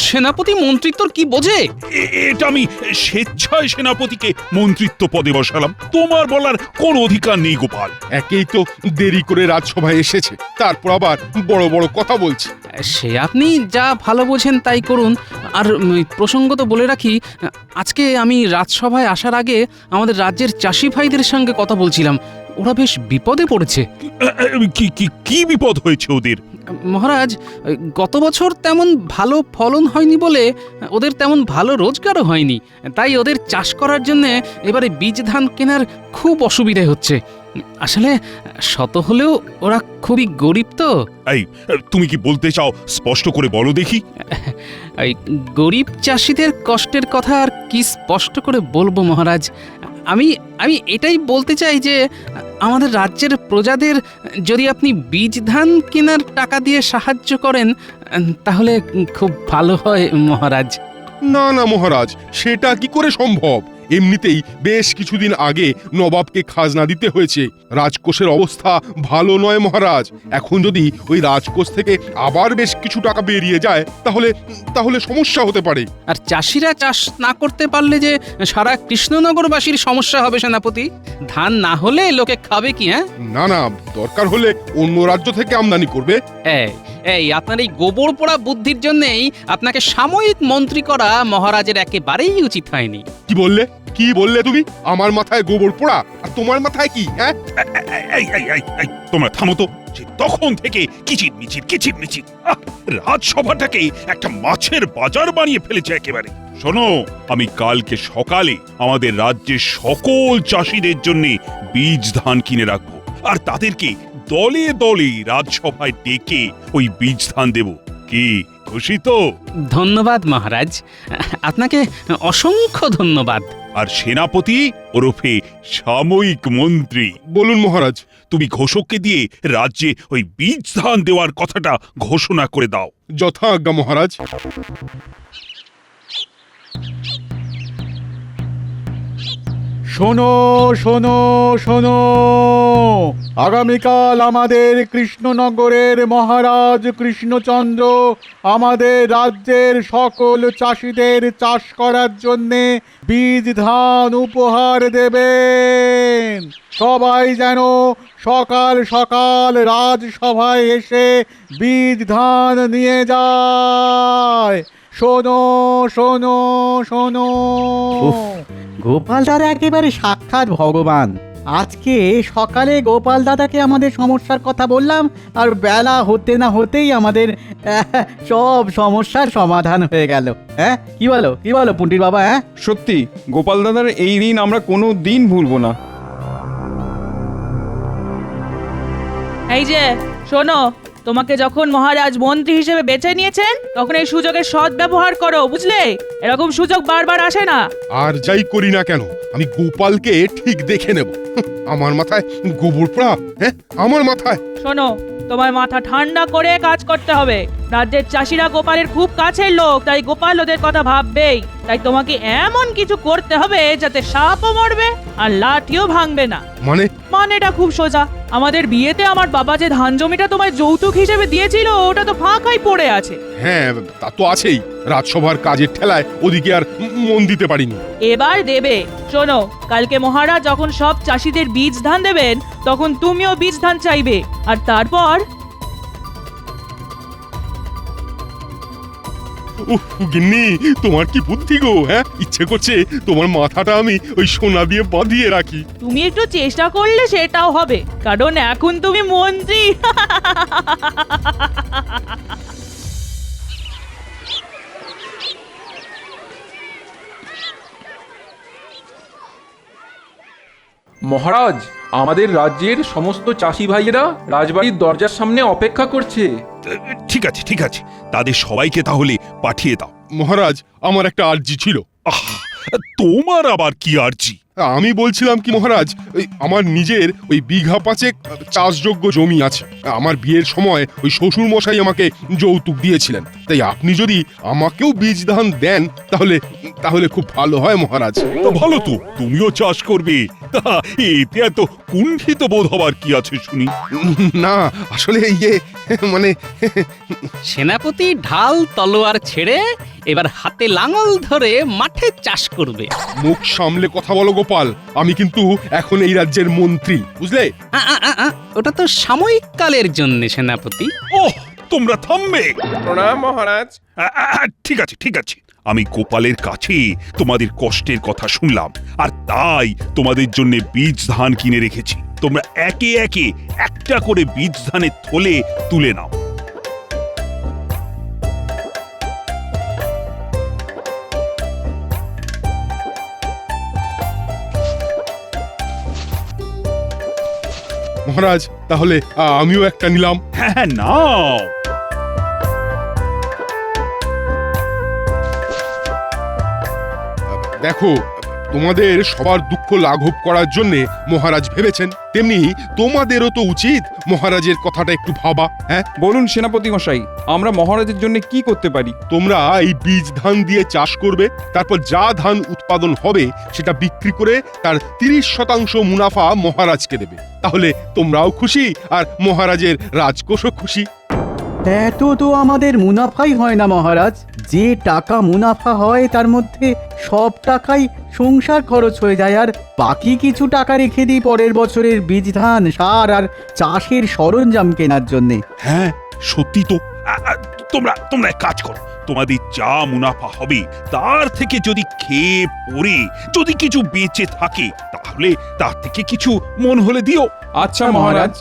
সেনাপতি মন্ত্রিত্ব কি বোঝে? এটা আমি স্বেচ্ছায় সেনাপতিকে মন্ত্রিত্ব পদে বসালাম, তোমার বলার কোনো অধিকার নেই গোপাল। একেই তো দেরি করে রাজসভায় এসেছে, তারপর আবার বড় বড় কথা বলছে। সে আপনি যা ভালো বোঝেন তাই করুন। আর প্রসঙ্গত বলে রাখি, আজকে আমি রাজসভায় আসার আগে আমাদের রাজ্যের চাষি ভাইদের সঙ্গে কথা বলছিলাম, ওরা বেশ বিপদে পড়েছে। কি বিপদ হয়েছে ওদের? মহারাজ, গত বছর তেমন ভালো ফলন হয়নি বলে ওদের তেমন ভালো রোজগারও হয়নি, তাই ওদের চাষ করার জন্য এবারে বীজ ধান কেনার খুব অসুবিধা হচ্ছে। আসলে শত হলেও ওরা খুবই গরিব তো। এই, তুমি কি বলতে চাও স্পষ্ট করে বলো দেখি। এই গরিব চাষিদের কষ্টের কথা আর কি স্পষ্ট করে বলবো মহারাজ? আমি এটাই বলতে চাই যে আমাদের রাজ্যের প্রজাদের যদি আপনি বীজ ধান কেনার টাকা দিয়ে সাহায্য করেন তাহলে খুব ভালো হয় মহারাজ। না না মহারাজ, সেটা কি করে সম্ভব? এমনিতেই বেশ কিছুদিন আগে নবাবকে খাজনা দিতে হয়েছে। রাজকোষের অবস্থা ভালো নয় মহারাজ। এখন যদি ওই রাজকোষ থেকে আবার বেশ কিছু টাকা বেরিয়ে যায় তাহলে সমস্যা হতে পারে। আর চাষিরা চাষ না করতে পারলে যে সারা কৃষ্ণনগরবাসীর সমস্যা হবে সেনাপতি। ধান না হলে লোকে খাবে কি? হ্যাঁ, না না, দরকার হলে অন্য রাজ্য থেকে আমদানি করবে। এই আপনার এই গোবর পোড়া বুদ্ধির জন্যই আপনাকে সাময়িক মন্ত্রী করা মহারাজের একেবারেই উচিত হয়নি। কি বললে তুমি? আমার মাথায় গোবর পোড়া আর তোমার মাথায় কি? হ্যাঁ, তোমরা থামো তো। তখন থেকে কিচির মিচির রাজসভাটাকে একটা মাছের বাজার বানিয়ে ফেলেছে একেবারে। শোনো, আমি কালকে সকালে আমাদের রাজ্যের সকল চাষিদের জন্য বীজ ধান কিনে রাখবো, আর তাদেরকে দলে দলে রাজসভায় ডেকে ওই বীজ ধান দেব। কি খুশি তো? ধন্যবাদ মহারাজ, আপনাকে অসংখ্য ধন্যবাদ। আর সেনাপতি ওরফে সাময়িক মন্ত্রী, বলুন মহারাজ। তুমি ঘোষককে দিয়ে রাজ্যে ওই বীজ ধান দেওয়ার কথাটা ঘোষণা করে দাও। যথা আজ্ঞা মহারাজ। শোনো শোনো শোনো, আগামীকাল আমাদের কৃষ্ণনগরের মহারাজ কৃষ্ণচন্দ্র আমাদের রাজ্যের সকল চাষিদের চাষ করার জন্যে বীজ ধান উপহার দেবেন। সবাই যেন সকাল সকাল রাজসভায় এসে বীজ ধান নিয়ে যায়। শোনো শোনো শোনো। গোপাল দাদা একেবারে সাক্ষাৎ ভগবান। আজকে সকালে গোপাল দাদাকে আমাদের সমস্যার কথা বললাম, আর বেলা হতে না হতেই আমাদের সব সমস্যার সমাধান হয়ে গেল। হ্যাঁ, কি বলো পুন্টির বাবা? হ্যাঁ, সত্যি গোপাল দাদার এই ঋণ আমরা কোনো দিন ভুলবো না। এই যে শোনো, তোমাকে যখন মহারাজ মন্ত্রী হিসেবে বেছে নিয়েছেন তখন এই সুযোগের সৎ ব্যবহার করো, বুঝলে? এরকম সুযোগ বারবার আসে না। আর যাই করি না কেন, আমি গোপালকে ঠিক দেখে নেব। আমার মাথায় গোবর পোড়া, হ্যাঁ, আমার মাথায়। শোনো, তোমার মাথা ঠান্ডা করে কাজ করতে হবে। রাজ্যের চাষিরা গোপালের খুব কাছের লোক, তাই গোপাল ওদের কথা ভাববেই। তাই তোমাকে এমন কিছু করতে হবে যাতে সাপও মরবে আর লাঠিও ভাঙবে না। মানেটা খুব সোজা। আমাদের বিয়েতে আমার বাবা যে ধান জমিটা তোমায় যৌতুক হিসেবে দিয়েছিল ওটা তো ফাঁকাই পড়ে আছে। হ্যাঁ, তা তো আছেই। রাজসভার কাজের ঠেলায় ওদিকে আর মন দিতে পারিনি। এবার দেবে। শোনো, কালকে মহারাজ যখন সব চাষিদের বীজ ধান দেবেন তখন তুমিও বীজ ধান চাইবে, আর তারপর গিন্নি, তোমার কি বুদ্ধি গো? হ্যাঁ, ইচ্ছে করছে তোমার মাথাটা আমি ওই সোনা দিয়ে বাঁধিয়ে রাখি। তুমি একটু চেষ্টা করলে সেটাও হবে, কারণ এখন তুমি মন্ত্রী। মহারাজ, আমাদের রাজ্যের সমস্ত চাষি ভাইয়েরা রাজবাড়ির দরজার সামনে অপেক্ষা করছে। ঠিক আছে ঠিক আছে, তাদের সবাইকে তাহলে পাঠিয়ে দাও। মহারাজ, আমার একটা আর্জি ছিল। তোমার আবার কি আর্জি? আমি বলছিলাম কি মহারাজ, আমার নিজের ওই বিঘা পাঁচেক চাষযোগ্য জমি আছে। আমার বিয়ের সময় ওই শ্বশুর মশাই আমাকে যৌতুক দিয়েছিলেন। তাই আপনি যদি আমাকেও বীজ ধান দেন তাহলে তাহলে খুব ভালো হয় মহারাজ। ভালো তো, তুমিও চাষ করবে, তা এতে এত কুণ্ঠিত বোধ হবার কি আছে শুনি? না, আসলে মানে সেনাপতি ঢাল তলোয়ার ছেড়ে এবার হাতে লাঙল ধরে মাঠে চাষ করবে। মুখ সামলে কথা বলো গোপাল, আমি কিন্তু এখন এই রাজ্যের মন্ত্রী, বুঝলে? ওটা তো সাময়িক কালের জন্য সেনাপতি। ওহ, তোমরা থামবে। প্রণাম মহারাজ। ঠিক আছে ঠিক আছে, আমি গোপালের কাছে তোমাদের কষ্টের কথা শুনলাম, আর তাই তোমাদের জন্য বীজ ধান কিনে রেখেছি। তোমরা একে একে একটা করে বীজ ধানের থলে তুলে নাও। মহারাজ, তাহলে আমিও একটা নিলাম। হ্যাঁ, নাও। দেখো, তোমাদের সবার দুঃখ লাঘব করার জন্য মহারাজ ভেবেছেন, তেমনি তোমাদেরও তো উচিত মহারাজের কথাটা একটু ভাবা। হ্যাঁ, বলুন সেনাপতি মশাই, আমরা মহারাজের জন্য কি করতে পারি? তোমরা এই বীজ ধান দিয়ে চাষ করবে, তারপর যা ধান উৎপাদন হবে সেটা বিক্রি করে তার 30% মুনাফা মহারাজকে দেবে। তাহলে তোমরাও খুশি আর মহারাজের রাজকোষও খুশি। এত তো আমাদের মুনাফাই হয় না মহারাজ। যে টাকা মুনাফা হয় তার মধ্যে সব টাকাই সংসার খরচ হয়ে যায়, আর বাকি কিছু টাকা রেখে দিই পরের বছরের বীজ ধান, সার আর চাষের সরঞ্জাম কেনার জন্যে। হ্যাঁ, সত্যি তো। তোমরা তোমরা এক কাজ করো, তোমাদের যা মুনাফা হবে তার থেকে যদি খেয়ে পরে যদি কিছু বেঁচে থাকে তাহলে তার থেকে কিছু মন হলে দিও। আচ্ছা মহারাজ।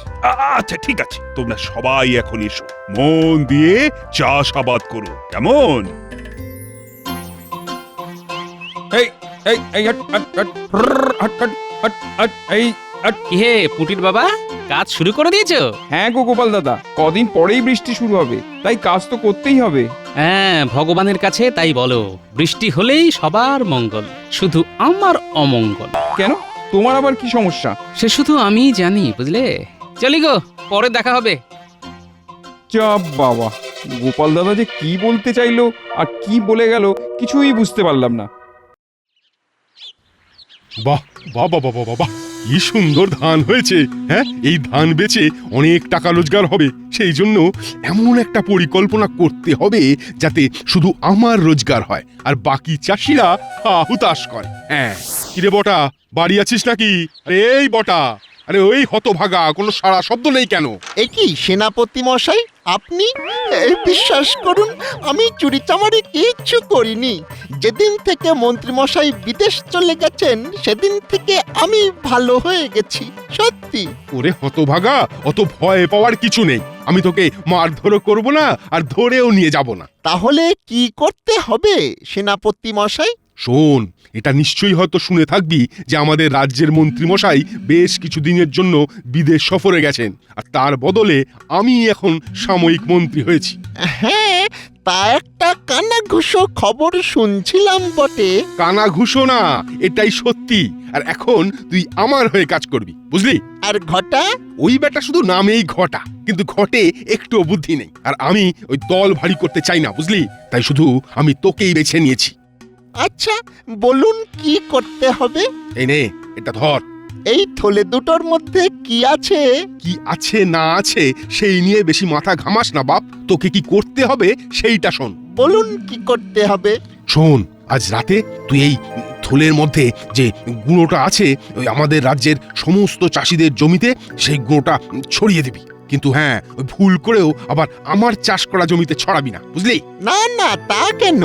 আচ্ছা ঠিক আছে, তোমরা সবাই এখন এসো, মন দিয়ে চাষাবাদ করো, কেমন? হে পুটির বাবা, কাজ শুরু করে দিয়েছো? হ্যাঁ গো গোপাল দাদা, কদিন পরেই বৃষ্টি শুরু হবে, তাই কাজ তো করতেই হবে। হ্যাঁ, ভগবানের কাছে তাই বলো, বৃষ্টি হলেই সবার মঙ্গল, শুধু আমার অমঙ্গল। কেন, তোমার আবার কি সমস্যা? সে শুধু আমি জানি, বুঝলে? চলি গো, পরে দেখা হবে। চাপ বাবা, গোপাল দাদা যে কি বলতে চাইলো আর কি বলে গেল কিছুই বুঝতে পারলাম না। বাহ বাহ বাহ বাহ বাহ, কি সুন্দর ধান হয়েছে। হ্যাঁ, এই ধান বেচে অনেক টাকা রোজগার হবে। সেই জন্য এমন একটা পরিকল্পনা করতে হবে যাতে শুধু আমার রোজগার হয় আর বাকি চাষিরা হুতাশ করে। হ্যাঁ, কিরে বটা, বাড়ি আছিস নাকি? এই বটা, আরে ওই হতভাগা, কোনো সারা শব্দ নেই কেন? এ কি সেনাপতি মশাই, আপনি? এই বিশ্বাস করুন, আমি চুরি চামারি কিচ্ছু করিনি। যেদিন থেকে মন্ত্রী মশাই বিদেশ চলে গেছেন সেদিন থেকে আমি ভালো হয়ে গেছি, সত্যি। ওরে হতভাগা, অত ভয় পাওয়ার কিছু নেই। আমি তোকে মারধরও করব না, আর ধরেও নিয়ে যাব না। তাহলে কি করতে হবে সেনাপতি মশাই? শোন, এটা নিশ্চয়ই হয়তো শুনে থাকবি যে আমাদের রাজ্যের মন্ত্রী মশাই বেশ কিছু দিনের জন্য বিদেশ সফরে গেছেন, আর তার বদলে আমি এখন সাময়িক মন্ত্রী হয়েছি। হ্যাঁ, তা একটা কানাঘুষো খবর শুনছিলাম বটে। কানাঘুষো না, এটাই সত্যি। আর এখন তুই আমার হয়ে কাজ করবি, বুঝলি? আর ঘটা? ওই বেটা শুধু নামেই ঘটা, কিন্তু ঘটে একটুও বুদ্ধি নেই। আর আমি ওই দল ভারী করতে চাই না, বুঝলি? তাই শুধু আমি তোকেই বেছে নিয়েছি। আচ্ছা, বলুন কি করতে হবে? এই নে, এটা ধর। এই থলে দুটোর মধ্যে কি আছে? কি আছে না আছে সেই নিয়ে বেশি মাথা ঘামাস না বাপ। তোকে কি করতে হবে সেইটা শোন। বলুন কি করতে হবে? শোন, আজ রাতে তুই এই থলের মধ্যে যে গুঁড়োটা আছে ওই আমাদের রাজ্যের সমস্ত চাষিদের জমিতে সেই গুঁড়োটা ছড়িয়ে দিবি। কিন্তু হ্যাঁ, ওই ভুল করেও আবার আমার চাষ করা জমিতে ছড়াবি না, বুঝলি? না না, তা কেন?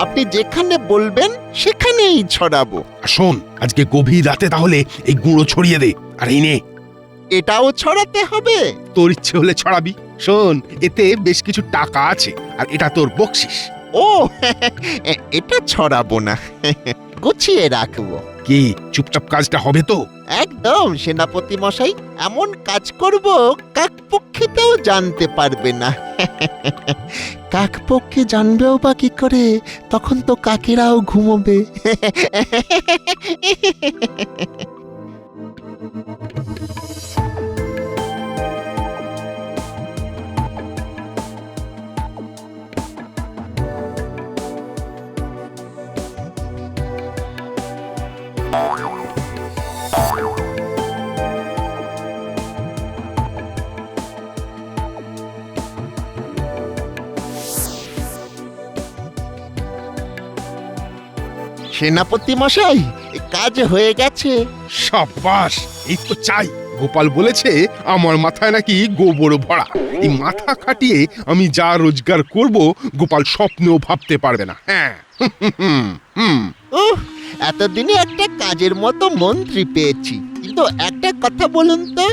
আপনি যেখানে বলবেন সেখানেই ছড়াবো। শোন, আজকে গভীর রাতে তাহলে এই গুঁড়ো ছড়িয়ে দে। আর এই নে, এটাও ছড়াতে হবে? তোর ইচ্ছে হলে ছড়াবি। শোন, এতে বেশ কিছু টাকা আছে, আর এটা তোর বকশিস। ও, এটা ছড়াবো না, গুছিয়ে রাখবো। কি চুপচাপ কাজটা হবে তো? একদম সেনাপতি মশাই, এমন কাজ করব কাকপক্ষীতেও জানতে পারবে না। কাকপক্ষী জানবেও বা কি করে? তখন তো কাকেরাও ঘুমোবে। সেনাপতি মশাই, কাজ হয়ে গেছে। সাবাস, এই তো চাই। গোপাল বলেছে আমার মাথায় নাকি গোবর ভরা। এই মাথা খাটিয়ে আমি যা রোজগার করব গোপাল স্বপ্নেও ভাবতে পারবে না। হ্যাঁ, এতদিনে একটা কাজের মতো মন্ত্রী পেয়েছি। কিন্তু একটা কথা বলুন তো,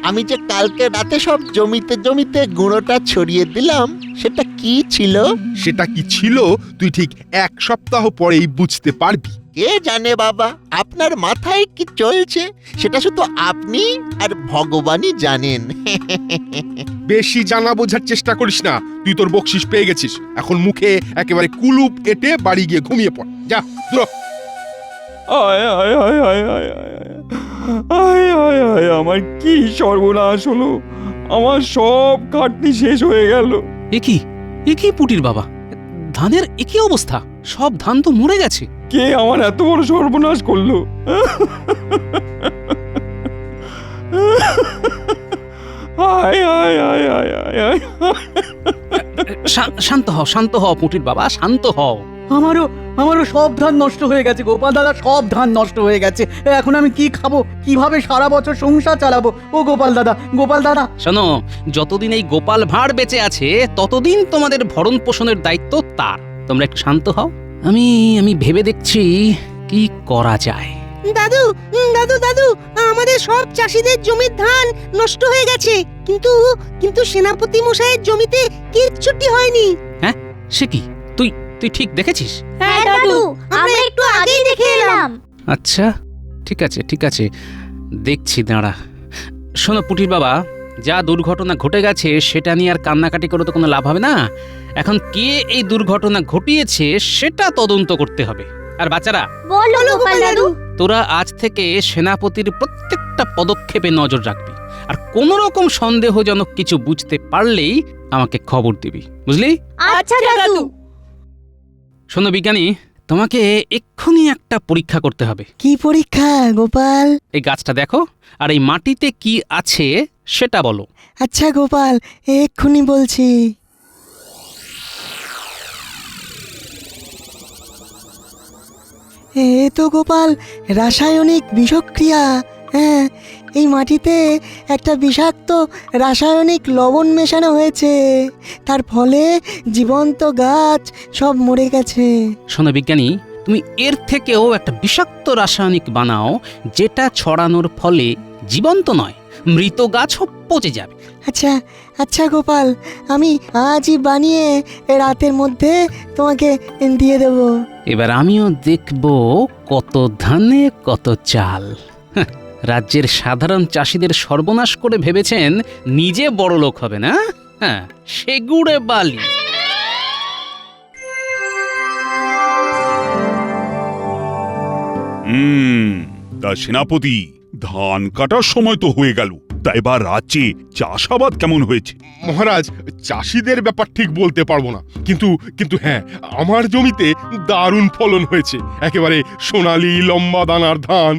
আমি যে কালকে রাতে সব জমিতে জমিতে গুঁড়োটা ছড়িয়ে দিলাম, সেটা কি ছিল? সেটা কি ছিল তুই ঠিক এক সপ্তাহ পরেই বুঝতে পারবি। কে জানে বাবা, আপনার মাথায় কি চলছে সেটা শুধু আপনি আর ভগবানই জানেন। বেশি জানা বোঝার চেষ্টা করিস না। তুই তোর বকশিস পেয়ে গেছিস, এখন মুখে একেবারে কুলুপ এঁটে বাড়ি গিয়ে ঘুমিয়ে পড়। যা, দূর। আয় আয় আয় আয় আয় আয় আয় আয়, আমার কি সর্বনাশ হলো! আমার সব খাটনি শেষ হয়ে গেল। এ কি পুটির বাবা, ধানের একই অবস্থা? সব ধান তো মরে গেছে। কে আমার এত বড় সর্বনাশ করলো? আয় আয় আয় আয় আয় আয়। শান্ত হও পুটির বাবা, শান্ত হও। আমারও সব ধান নষ্ট হয়ে গেছে গোপাল দাদা, সব ধান নষ্ট হয়ে গেছে। এখন আমি কি খাবো, কিভাবে সারা বছর সংসার চালাবো? ও গোপাল দাদা। শোনো, যতদিন এই গোপাল ভাঁড় বেঁচে আছে ততদিন তোমাদের ভরণ পোষণের দায়িত্ব তার। তোমরা একটু শান্ত হও, আমি ভেবে দেখছি কি করা যায়। দাদু, আমাদের সব চাষিদের জমির ধান নষ্ট হয়ে গেছে, কিন্তু সেনাপতি মশাইয়ের জমিতে কিচ্ছুটি হয়নি। হ্যাঁ, সে কি? তুই ঠিক দেখেছিস? হ্যাঁ দাদু, আমরা একটু আগেই দেখে এলাম। আচ্ছা, ঠিক আছে, দেখছি, দাঁড়া। শোনো পুটির বাবা, যা দুর্ঘটনা ঘটে গেছে সেটা নিয়ে আর কান্নাকাটি করে তো কোনো লাভ হবে না। এখন কে এই দুর্ঘটনা ঘটিয়েছে সেটা তদন্ত করতে হবে। আর বাচ্চারা, বলো গোপাল দাদু। তোরা আজ থেকে সেনাপতির প্রত্যেকটা পদক্ষেপে নজর রাখবি, আর কোনো রকম সন্দেহজনক কিছু বুঝতে পারলেই আমাকে খবর দিবি, বুঝলি? আচ্ছা দাদু। শোনো বিজ্ঞানী, তোমাকে এক্ষুনি একটা পরীক্ষা করতে হবে। কি পরীক্ষা গোপাল? এই গাছটা দেখো, আর এই মাটিতে কি আছে সেটা বলো। আচ্ছা গোপাল, এক্ষুনি বলছি। এ তো গোপাল রাসায়নিক বিষক্রিয়া। হ্যাঁ, এই মাটিতে একটা বিষাক্ত রাসায়নিক লবণ মেশানো হয়েছে, তার ফলে জীবন্ত গাছ সব মরে গেছে। শোনো বিজ্ঞানী, তুমি এর থেকেও একটা বিষাক্ত রাসায়নিক বানাও, যেটা ছড়ানোর ফলে জীবন্ত নয়, মৃত গাছও পচে যাবে। আচ্ছা আচ্ছা গোপাল, আমি আজই বানিয়ে রাতের মধ্যে তোমাকে দিয়ে দেব। এবার আমিও দেখব কত ধানে কত চাল। হাহ, রাজ্যের সাধারণ চাষিদের সর্বনাশ করে ভেবেছেন নিজে বড় লোক হবে না? হ্যাঁ, সেগুড়ে বালি। তা সেনাপতি, ধান কাটার সময় তো হয়ে গেল, তা এবার রাজ্যে চাষাবাদ কেমন হয়েছে? মহারাজ, চাষিদের ব্যাপার ঠিক বলতে পারবো না, কিন্তু কিন্তু হ্যাঁ, আমার জমিতে দারুণ ফলন হয়েছে। একেবারে সোনালী লম্বা দানার ধান।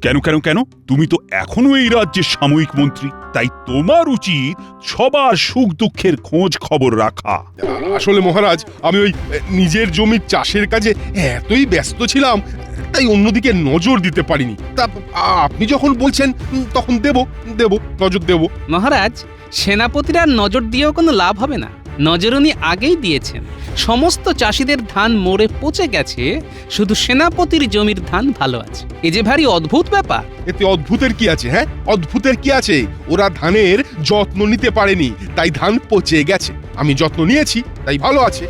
কেন কেন কেন? তুমি তো এখনো এই রাজ্যের সাময়িক মন্ত্রী, তাই তোমার উচিত সবার সুখ দুঃখের খোঁজ খবর রাখা। আসলে মহারাজ, আমি ওই নিজের জমির চাষের কাজে এতই ব্যস্ত ছিলাম, তাই অন্যদিকে নজর দিতে পারিনি। তা আপনি যখন বলছেন তখন নজর দেব। মহারাজ, সেনাপতিরা নজর দিয়েও কোনো লাভ হবে না। নজর উনি আগেই দিয়েছেন। সমস্ত চাষিদের ধান মরে পচে গেছে, শুধু সেনাপতির জমির ধান ভালো আছে। এ যে ভারী অদ্ভুত ব্যাপার। এতে অদ্ভুতের কি আছে? হ্যাঁ, অদ্ভুতের কি আছে? ওরা ধানের যত্ন নিতে পারেনি, তাই ধান পচে গেছে। আমি যত্ন নিয়েছি, তাই ভালো আছে।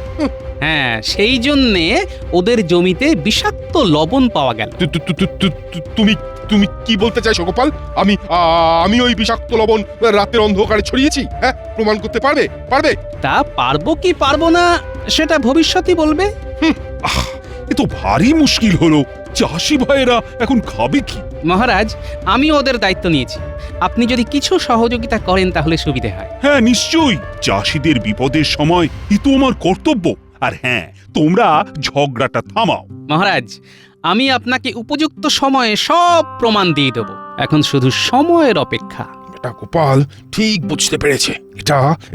হ্যাঁ, সেই জন্যে ওদের জমিতে বিষাক্ত লবণ পাওয়া গেল। তুমি তুমি কি বলতে চাইছো গোপাল? আমি ওই বিষাক্ত লবণ রাতের অন্ধকারে ছড়িয়েছি? হ্যাঁ, প্রমাণ করতে পারবে? তা পারবো কি পারবো না সেটা ভবিষ্যতই বলবে। এ তো ভারী মুশকিল হলো। চাষি ভাইয়েরা এখন খাবে কি? মহারাজ, আমি ওদের দায়িত্ব নিয়েছি। আপনি যদি কিছু সহযোগিতা করেন তাহলে সুবিধে হয়। হ্যাঁ, নিশ্চয়ই। চাষিদের বিপদের সময় এ তো আমার কর্তব্য। আর হ্যাঁ, তোমরা ঝগড়াটা থামাও। মহারাজ, আমি আপনাকে উপযুক্ত সময়ে সব প্রমাণ দিয়ে দেব। এখন শুধু সময়ের অপেক্ষা। এটা গোপাল ঠিক বুঝতে পেরেছে।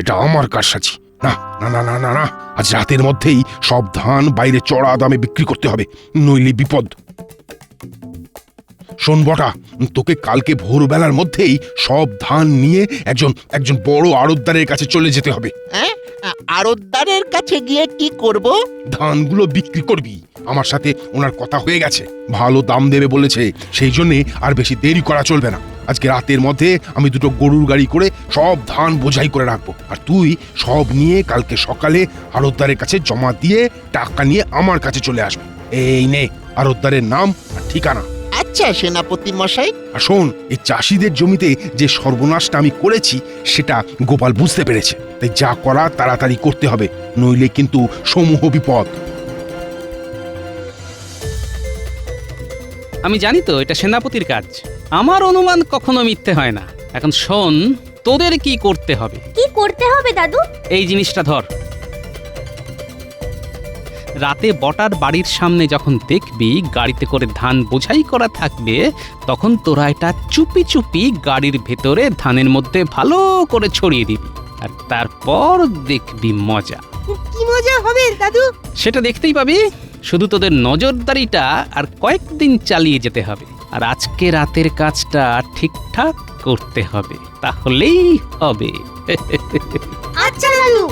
এটা আমার কারসাজি। না না না না না না, আজ রাতের মধ্যেই সব ধান বাইরে চড়া দামে বিক্রি করতে হবে, নইলে বিপদ। শোন বটা, তোকে কালকে ভোরবেলার মধ্যেই সব ধান নিয়ে একজন বড় আড়তদারের কাছে চলে যেতে হবে। হ্যাঁ, আড়তদারের কাছে গিয়ে কি করব? ধানগুলো বিক্রি করবি। আমার সাথে ওনার কথা হয়ে গেছে, ভালো দাম দেবে বলেছে। সেই জন্যে আর বেশি দেরি করা চলবে না। আজকে রাতের মধ্যে আমি দুটো গরুর গাড়ি করে সব ধান বোঝাই করে রাখবো, আর তুই সব নিয়ে কালকে সকালে আড়তদারের কাছে জমা দিয়ে টাকা নিয়ে আমার কাছে চলে আসবি। এই নে আড়তদারের নাম আর ঠিকানা। আচ্ছা সেনাপতি মশাই। আর শোন, এই চাষিদের জমিতে যে সর্বনাশটা আমি করেছি সেটা গোপাল বুঝতে পেরেছে, তাই যা করা তাড়াতাড়ি করতে হবে, নইলে কিন্তু সমূহ বিপদ। আমি জানি তো এটা সেনাপতির কাজ। আমার অনুমান কখনো মিথ্যে হয় না। এখন শোন, তোদের কি করতে হবে। কি করতে হবে দাদু? এই জিনিসটা ধর। রাতে বটার বাড়ির সামনে যখন দেখবি গাড়িতে করে ধান বোঝাই করা থাকবে, তখন তোরা এটা চুপি চুপি গাড়ির ভেতরে ধানের মধ্যে ভালো করে ছড়িয়ে দিবি, আর তারপর দেখবি মজা। কি মজা হবে দাদু? সেটা দেখতেই পাবি। শুধু তোদের নজরদারিটা আর কয়েকদিন চালিয়ে যেতে হবে, আর আজকে রাতের কাজটা ঠিকঠাক করতে হবে, তাহলেই হবে। আচ্ছা দাদু।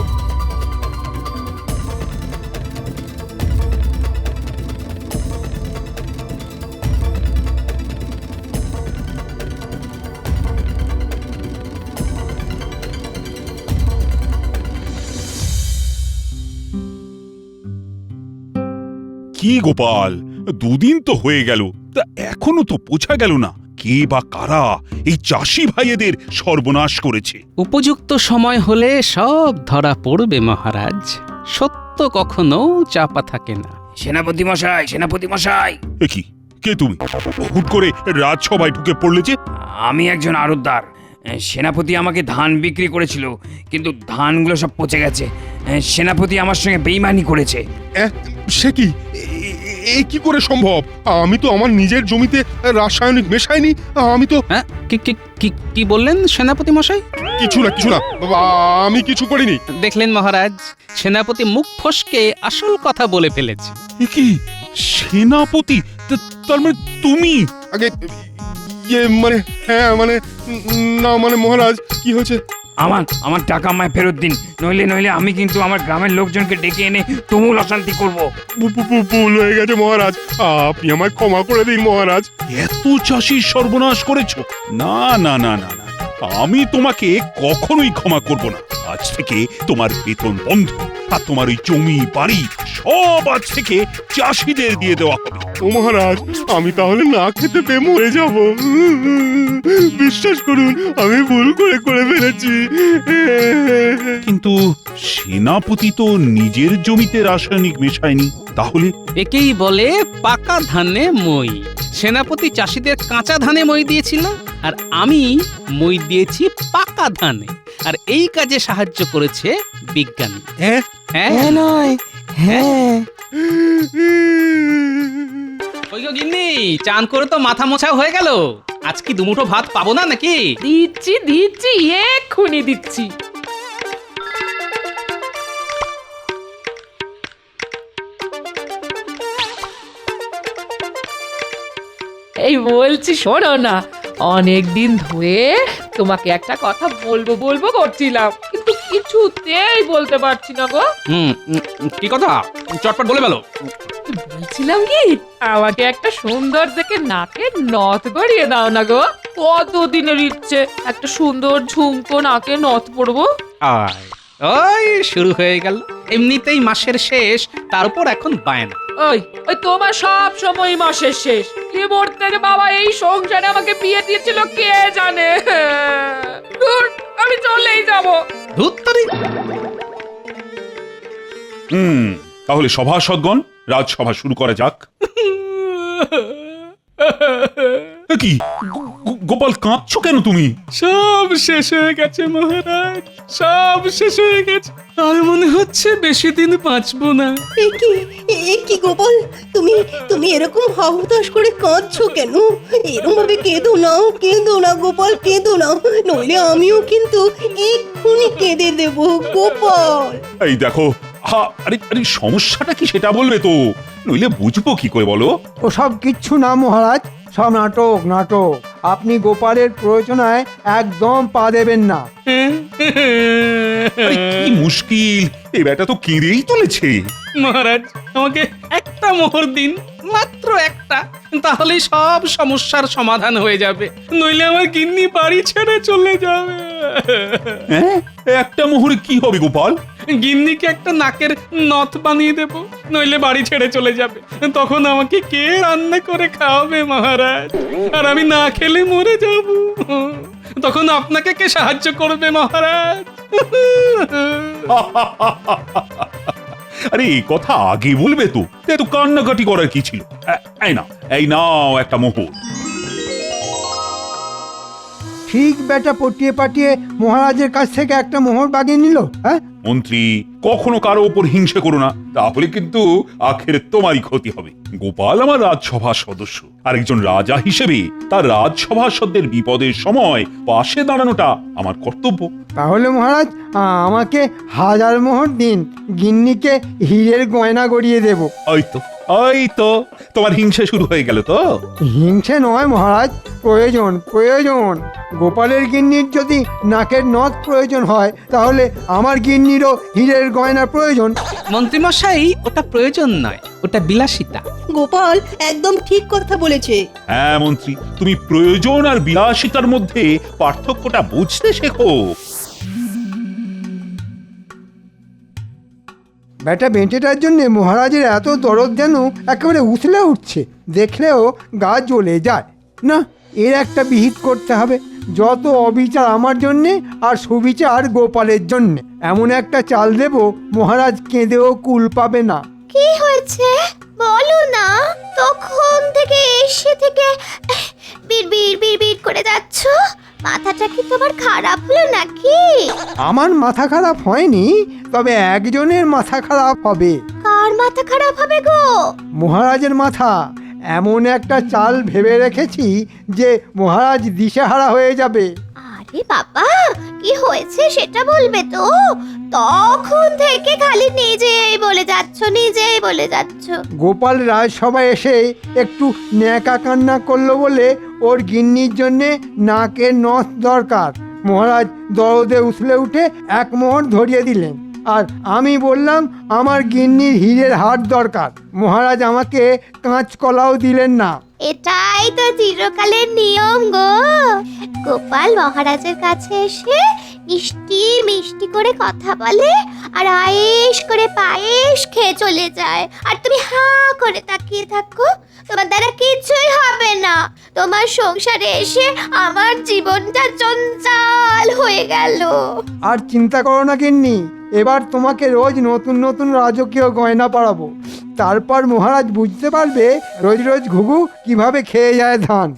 কি গোপাল, দুদিন তো হয়ে গেল, তা এখনো তো বোঝা গেল না কে বা কারা এই চাষি ভাইয়েদের সর্বনাশ করেছে। উপযুক্ত সময় হলে সব ধরা পড়বে মহারাজ। সত্য কখনো চাপা থাকে না। সেনাপতি মশাই, সেনাপতি মশাই। এ কি, কে তুমি? হুট করে রাজসভায় ঢুকে পড়লে যে? আমি একজন আড়তদার। সেনাপতি আমাকে ধান বিক্রি করেছিল, কিন্তু ধানগুলো সব পচে গেছে। সেনাপতি আমার সঙ্গে বেইমানি করেছে। সে কি? এ কি করে সম্ভব? আমি তো আমার নিজের জমিতে রাসায়নিক মেশাইনি। আমি তো কি বললেন সেনাপতি মশাই? কিছু না বাবা, আমি কিছু করিনি। দেখলেন মহারাজ, সেনাপতি মুখ ফসকে আসল কথা বলে ফেলেছে। কি সেনাপতি? তার মানে তুমি? আগে মানে হ্যাঁ মানে না মানে মহারাজ কি হয়েছে? আমার টাকা আমায় ফেরত দিন, নইলে আমি কিন্তু আমার গ্রামের লোকজনকে ডেকে এনে তুমুল অশান্তি করব। ভুল হয়ে গেছে মহারাজ, আপনি আমায় ক্ষমা করে দিন মহারাজ। এত চাষির সর্বনাশ করেছো? না না না না না, আমি তোমাকে কখনোই ক্ষমা করব না। আজ থেকে তোমার বেতন বন্ধ, আর তোমার ওই জমি বাড়ি সব আজ থেকে চাষিদের দিয়ে দেওয়া হবে। ও মহারাজ, আমি তাহলে না খেতে পেয়ে মরে যাব। বিশ্বাস করুন, আমি ভুল করে ফেলেছি। কিন্তু সেনাপতি তো নিজের জমিতে রাসায়নিক মেশায়নি, তাহলে? একেই বলে পাকা ধানে মই। সেনাপতি চাষিদের কাঁচা ধানে মই দিয়েছিল, আর আমি মই দিয়েছি পাকা ধানে। আর এই কাজে সাহায্য করেছে বিজ্ঞানী। হ্যাঁ হ্যাঁ নয় হ্যাঁ। ওই গো গিন্নি, চান করে তো মাথা মোছা হয়ে গেল। আজ কি দুমুঠো ভাত পাবো না নাকি? দিচ্ছি এক্ষুনি দিচ্ছি। এই বলছি শোনো না, অনেক দিন ধরে তোমাকে একটা কথা বলবো করছিলাম, কিন্তু কিছুতেই বলতে পারছি না গো। কি কথা? চটপট বলে বলো। বলছিলাম কি, আমাকে একটা সুন্দর দেখে নাকে নথ গড়িয়ে দাও না গো। কতদিনের ইচ্ছে একটা সুন্দর ঝুমকো নাকে নথ পরবো। আয় ওই শুরু হয়ে গেল। এমনিতেই মাসের শেষ, তার উপর এখন বায়না। ওই তোমার সব সময় মাসের শেষ। কি মরতে যে বাবা এই সংসারে আমাকে বিয়ে দিয়েছিল কে জানে। ধুর, আমি চলেই যাব। ধুত্তরি। তাহলে সভাসদগণ, রাজসভা শুরু করা যাক। কি গোপাল, কাঁদছো কেন তুমি? সব শেষ হয়ে গেছে মহারাজ, সব শেষ হয়ে গেছে। আর মনে হচ্ছে বেশি দিন বাঁচবো না। এ কি গোপাল, তুমি এরকম হতাশ করে কাঁদছো কেন? এরকম ভাবে কেঁদো না গোপাল, কেঁদো না, নইলে আমিও কিন্তু এক্ষুনি কেঁদে দেব গোপাল। এই দেখো, আরে সমস্যাটা কি সেটা বলবে তো, নইলে বুঝবো কি করে বলো? ওসব কিচ্ছু না মহারাজ, সব নাটক। আপনি গোপালের প্রয়োজনায় একদম পা দেবেন না। কি মুশকিল, এই ব্যাটা তো কেঁদেই চলেছে। মহারাজ, আমাকে একটা মোহর দিন, মাত্র একটা, তাহলেই সব সমস্যার সমাধান হয়ে যাবে। নইলে আমার গিন্নি বাড়ি ছেড়ে চলে যাবে। হ্যাঁ, একটা মোহরে কি হবে গোপাল? গিন্নিকে একটা নাকের নথ বানিয়ে দেব, নইলে বাড়ি ছেড়ে চলে যাবে। তখন আমাকে কে রান্না করে খাওয়াবে মহারাজ? আর আমি না খেলে মরে যাব। তখন আপনাকে কে সাহায্য করবে মহারাজ? আরে এই কথা আগে বলবে তো, এত কান্নাকাটি করার কি ছিল? এই নাও একটা মোহর। ঠিক বেটা পটিয়ে পাটিয়ে মহারাজের কাছ থেকে একটা মোহর বাগিয়ে নিল। হ্যাঁ মন্ত্রী, কখনো কারো ওপর হিংসে করো না, তাহলে কিন্তু আখের তোমারই ক্ষতি হবে। গোপাল আমার রাজসভার সদস্য, আর একজন রাজা হিসেবে তার রাজসভাসদের বিপদের সময় পাশে দাঁড়ানোটা আমার কর্তব্য। তাহলে মহারাজ আমাকে 1000 মোহর দিন, গিন্নিকে হীরের গয়না গড়িয়ে দেব। ওই তো তোমার হিংসা শুরু হয়ে গেল তো? হিংসে নয় মহারাজ, প্রয়োজন। গোপালের গিন্নির যদি নাকের নথ প্রয়োজন হয়, তাহলে আমার গিন্নিরও হীরের গয়না প্রয়োজন। মন্ত্রীমশাই, ওটা প্রয়োজন নয়, ওটা বিলাসিতা। গোপাল একদম ঠিক কথা বলেছে। হ্যাঁ মন্ত্রী, তুমি প্রয়োজন আর বিলাসিতার মধ্যে পার্থক্যটা বুঝতে শেখো। বেটা বেঁটেটার জন্য মহারাজের এত দরদ যেন একেবারে উথলে উঠছে, দেখলেও গা জ্বলে যায়। না, এর একটা বিহিত করতে হবে। যত অবিচার আমার জন্যে আর সুবিচার গোপালের জন্যে, এমন একটা চাল দেব মহারাজ কেঁদেও কুল পাবে না। কি হয়েছে বলো না, তখন থেকে এসে থেকে বিড় করে যাচ্ছ। মাথাটা কি তোমার খারাপ হলো নাকি? আমার মাথা খারাপ হয়নি, তবে একজনের মাথা খারাপ হবে। কার মাথা খারাপ হবে গো? মহারাজের মাথা। এমন একটা চাল ভেবে রেখেছি যে মহারাজ দিশেহারা হয়ে যাবে। আরে বাবা, কি হয়েছে সেটা বলবে তো? তখন থেকে খালি নিজেই বলে যাচ্ছ। গোপাল রাজসভায় এসে একটু ন্যাকা কান্না করলো বলে ওর গিন্নির জন্যে নাকের নথ দরকার। মহারাজ দরদে উছলে উঠে এক মোহর ধরিয়ে দিলেন, আর আমি বললাম আমার গিন্নির হীরের হার দরকার। মহারাজ আমাকে কাঁচকলাও দিলেন না। এটাই তো চিরকালের নিয়ম গো। গোপাল মহারাজের কাছে এসে মিষ্টি মিষ্টি করে কথা বলে আর আয়েশ করে পায়েস খেয়ে চলে যায়, আর তুমি হাঁ করে তাকিয়ে থাকো। তোমার দ্বারা কিছুই হবে না। তোমার সংসারে এসে আমার জীবনটা চঞ্চল হয়ে গেল। আর চিন্তা করো না গিন্নি, এবার তোমাকে রোজ নতুন নতুন রাজকীয় গয়না পরাবো। তারপর মহারাজ বুঝতে পারবে রোজ রোজ ঘুঘু কিভাবে খেয়ে যায় ধান।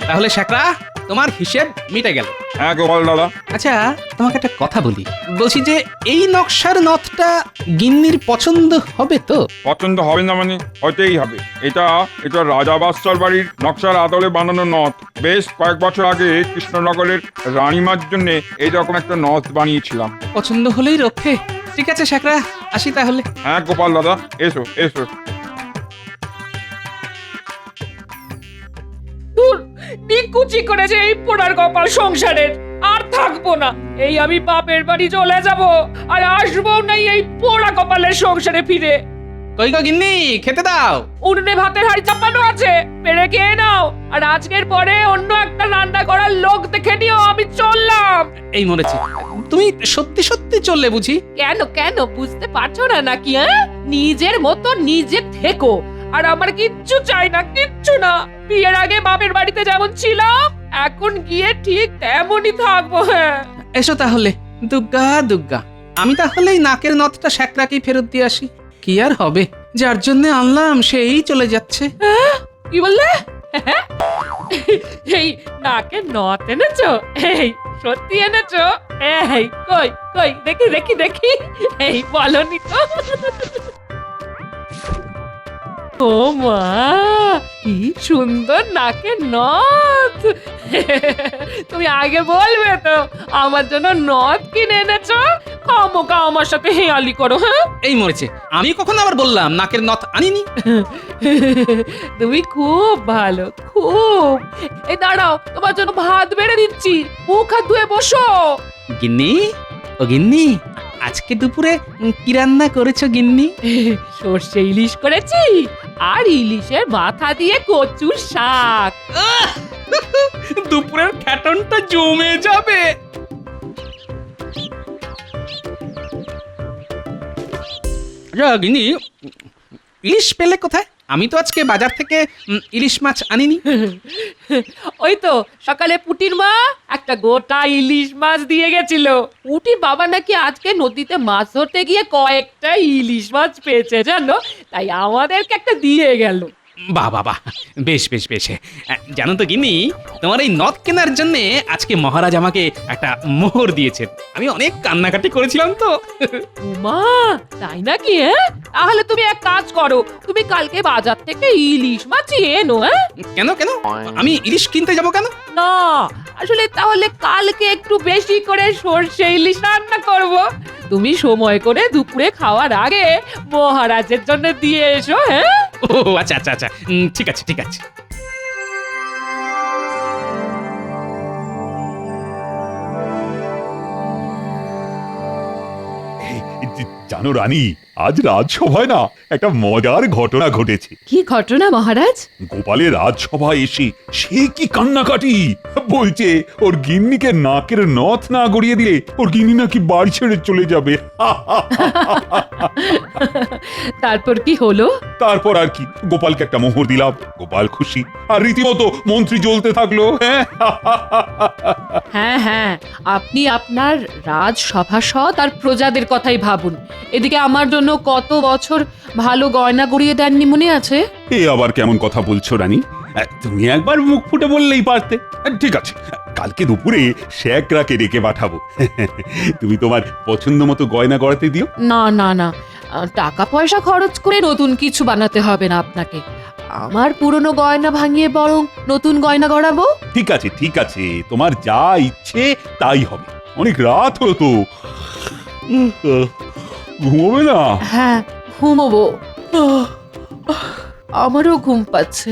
তাহলে শেখরা, তোমার হিসেব মিটে গেল। হ্যাঁ গোপাল দাদা। আচ্ছা, তোমাকে একটা কথা বলি। বলছি যে এই নকশার নথটা গিন্নির পছন্দ হবে তো? পছন্দ হবে না মানে? হতেই হবে। এটা এটা রাজা বাদশার বাড়ির নকশার আদলে বানানো নথ। বেশ কয়েক বছর আগে কৃষ্ণনগরের রানীমার জন্য এইরকম একটা নথ বানিয়েছিলাম। পছন্দ হলেই রক্ষে। ঠিক আছে শেখরা, আসি তাহলে। হ্যাঁ গোপাল দাদা, এসো এসো। নিকুচি করেছে এই পোড়ার কপাল সংসারের। আর থাকবো না, এই আমি বাপের বাড়ি চলে যাব, আর আসবো না এই পোড়া কপালের সংসারে ফিরে। কই গো গিন্নি, খেতে দাও। উনুনে ভাতের হাঁড়ি চাপানো আছে, পেরে খেয়ে নাও। আর আজকের পরে অন্য একটা রান্না করার লোক দেখে নিও। আমি চললাম। এই মরেছি, তুমি সত্যি সত্যি চললে বুঝি? কেন কেন বুঝতে পারছো না নাকি? হ্যাঁ, নিজের মতো নিজে থেকো। আর আমার কিচ্ছু চাই না, কিচ্ছু না। বিয়ের আগে বাপের বাড়িতে যেমন ছিলাম, এখন গিয়ে ঠিক তেমনই থাকবো। হ্যাঁ, এসো তাহলে। দুগ্গা দুগ্গা, আমি তাহলে এই নাকের নথটা শেখরাকেই ফেরত দিয়ে আসি। কি আর হবে, যার জন্য আনলাম সেই চলে যাচ্ছে। কি বললে? এই নাকের নথ এনেছো? এই সত্যি এনেছো? এই কই কই দেখি দেখি দেখি। এই বলনি তো। ও মা, কি সুন্দর নাকের নথ। তুমি আগে বলবে তো, আমার জন্য নথ কিনে এনেছো। খামোকা আমার সাথে হেয়ালি করো। হ্যাঁ, এই মরেছে, আমি কখন আবার বললাম নাকের নথ আনিনি? তুমি খুব ভালো, খুব। এই দাঁড়াও, তোমার জন্য ভাত বেড়ে দিচ্ছি, মুখ হাত ধুয়ে বসো। গিন্নি, ও গিন্নি, আজকে দুপুরে কি রান্না করেছো গিন্নি? সর্ষে ইলিশ করেছি, আর ইলিশের মাথা দিয়ে কচুর শাক। দুপুরের খ্যাটনটা জমে যাবে। গিন্নি, ইলিশ পেলে কোথায়? আমি তো আজকে বাজার থেকে ইলিশ মাছ আনিনি। ওই তো সকালে পুটির মা একটা গোটা ইলিশ মাছ দিয়ে গেছিল। পুটির বাবা নাকি আজকে নদীতে মাছ ধরতে গিয়ে কয়েকটা ইলিশ মাছ পেয়েছে জানো, তাই আমাদেরকে একটা দিয়ে গেল। বাহ বাহ বাহ, বেশ বেশ বেশ। জানো তো গিন্নি, তোমার এই নথ কেনার জন্য আজকে মহারাজ আমাকে একটা মোহর দিয়েছেন। আমি অনেক কান্নাকাটি করেছিলাম তো। উমা, তাই নাকি? হ্যাঁ, তাহলে তুমি এক কাজ করো, তুমি কালকে বাজার থেকে ইলিশ মাছ এনো। হ্যাঁ, কেন কেন? আমি ইলিশ কিনতে যাব কেন? না, আসলে তাহলে কালকে একটু বেশি করে সর্ষে ইলিশ রান্না করব। তুমি সময় করে দুপুরে খাওয়ার আগে মহারাজের জন্য দিয়ে এসো। হ্যাঁ, ও আচ্ছা আচ্ছা আচ্ছা, ঠিক আছে ঠিক আছে। জানো রানী, আজ রাজসভায় না একটা মজার ঘটনা ঘটেছে। কি ঘটনা মহারাজ? গোপালের রাজসভায় এসে সে কি কান্নাকাটি! বলছে ওর গিন্নিকে নাকের নথ না গড়িয়ে দিলে ওর গিন্নি নাকি বাড়ি ছেড়ে চলে যাবে। তারপর কি হলো? তারপর আর কি, গোপালকে একটা মোহর দিলাম, গোপাল খুশি, আর রীতিমতো মন্ত্রী জ্বলতে থাকলো। হ্যাঁ হ্যাঁ, আপনি আপনার রাজসভাসদ আর প্রজাদের কথাই ভাবুন। এদিকে আমার জন্য কত বছর ভালো গয়না গড়িয়ে দেননি মনে আছে? এ আবার কেমন কথা বলছো রানী? তুমি একবার মুখ ফুটে বললেই পারতে। ঠিক আছে, কালকে দুপুরে শেখরাকে ডেকে পাঠাবো। তুমি তোমার পছন্দ মতো গয়না গড়াতে দিও। না না না, টাকা পয়সা খরচ করে নতুন কিছু বানাতে হবে না আপনাকে। আমার পুরনো গয়না ভাঙিয়ে বরং নতুন গয়না গড়াবো। ঠিক আছে ঠিক আছে, তোমার যা ইচ্ছে তাই হবে। অনেক রাত হলো তো, ঘুমোবে না? হ্যাঁ, ঘুমোবো। আমারও ঘুম পাচ্ছে।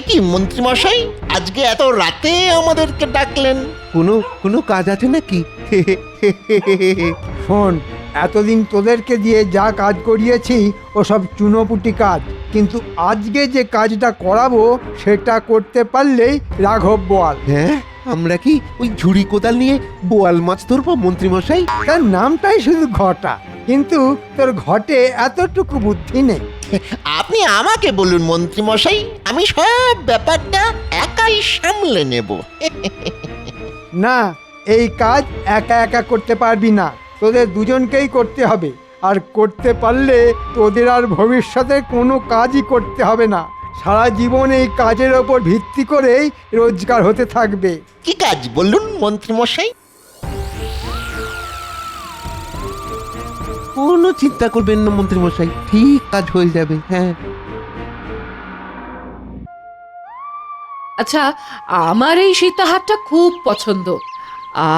কি মন্ত্রী মশাই, আজকে এত রাতে আমাদেরকে ডাকলেন? কোনো কাজ আছে নাকি? শোন, এতদিন তোদেরকে দিয়ে যা কাজ করিয়েছি ওসব চুনোপুটি কাজ, কিন্তু আজকে যে কাজটা করাবো সেটা করতে পারলেই রাঘব বোয়াল। হ্যাঁ, আমরা কি ওই ঝুড়ি কোদাল নিয়ে বোয়াল মাছ ধরবো মন্ত্রী মশাই? তার নামটাই শুধু ঘটা, কিন্তু তোর ঘটে এতটুকু বুদ্ধি নেই। আপনি আমাকে বলুন মন্ত্রী মশাই, আমি সব ব্যাপারটা একাই সামলে নেব। না, এই কাজ একা একা করতে পারবি না, তোদের দুজনকেই করতে হবে। আর করতে পারলে তোদের আর ভবিষ্যতে কোনো কাজই করতে হবে না। সারা জীবন এই কাজের ওপর ভিত্তি করেই রোজগার হতে থাকবে। কি কাজ বলুন মন্ত্রী মশাই? কোনো চিন্তা করবেন না মন্ত্রী মশাই, ঠিক কাজ হয়ে যাবে। হ্যাঁ, আচ্ছা, আমার এই সীতাহারটা খুব পছন্দ,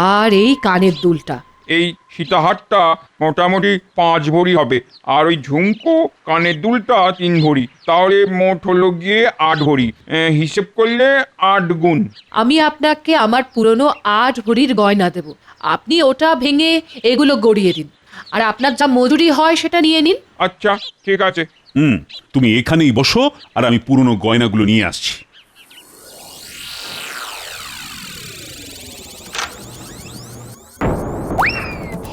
আর এই কানের দুলটা। এই সীতাহারটা মোটামুটি 5 ভরি হবে, আর ওই ঝুমকো কানের দুলটা 3 ভরি, তাহলে মোট হলো গিয়ে 8 ভরি। হিসেব করলে 8 গুণ। আমি আপনাকে আমার পুরনো 8 ভরির গয়না দেব, আপনি ওটা ভেঙে এগুলো গড়িয়ে দিন, আর আপনার যা মজুরি হয় সেটা নিয়ে নিন। আচ্ছা ঠিক আছে। তুমি এখানেই বসো, আর আমি পুরনো গয়নাগুলো নিয়ে আসছি।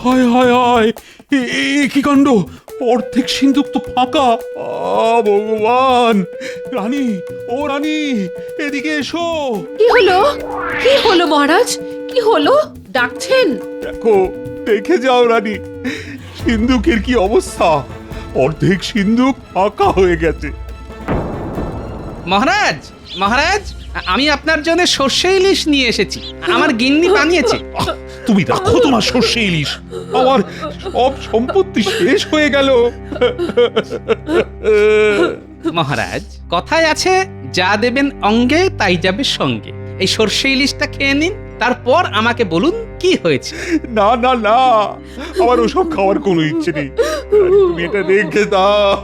হায় হায় হায়, কি কাণ্ড! অর্ধেক সিন্ধুক তো ফাঁকা। ভগবান! রানী, ও রানী, এদিকে এসো। কি হলো? কি হলো মহারাজ? কি হলো? ডাকছেন? দেখো, দেখে যাও রানী, সিন্ধুকের কি অবস্থা। অর্ধেক সিন্ধুক ফাঁকা হয়ে গেছে। মহারাজ, মহারাজ, আমি আপনার জন্য সর্ষে ইলিশ নিয়ে এসেছি, আমার গিন্নি বানিয়েছে। তুমি রাখো তোমার সর্ষে ইলিশ, আমার সব সম্পত্তি শেষ হয়ে গেল। মহারাজ, কথায় আছে, যা দেবেন অঙ্গে তাই যাবে সঙ্গে। এই সর্ষে ইলিশটা খেয়ে নিন, তারপর আমাকে বলুন কি হয়েছে। না না না, আমার ওসব খাওয়ার কোনো ইচ্ছে নেই, তুমি এটা রেখে দাও।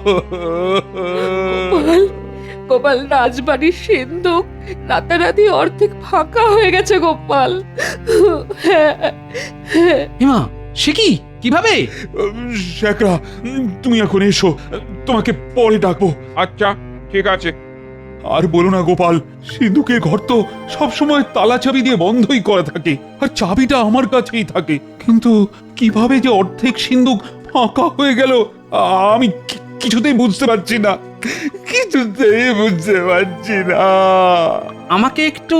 গোপাল, রাজবাড়ির সিন্ধুক রাতারাতি অর্ধেক ফাঁকা হয়ে গেছে গোপাল। হিমা, সে কি? কিভাবে? শেখরা, তুমি এখন এসো, তোমাকে পরে ডাকবো। আচ্ছা ঠিক আছে। আর বলো না গোপাল, সিন্ধুকের ঘর তো সবসময় তালা চাবি দিয়ে বন্ধই করা থাকে, আর চাবিটা আমার কাছেই থাকে, কিন্তু কিভাবে যে অর্ধেক সিন্ধুক ফাঁকা হয়ে গেল আমি কিছুতেই বুঝতে পারছি না, কিছুতেই বুঝতে পারছি না। আমাকে একটু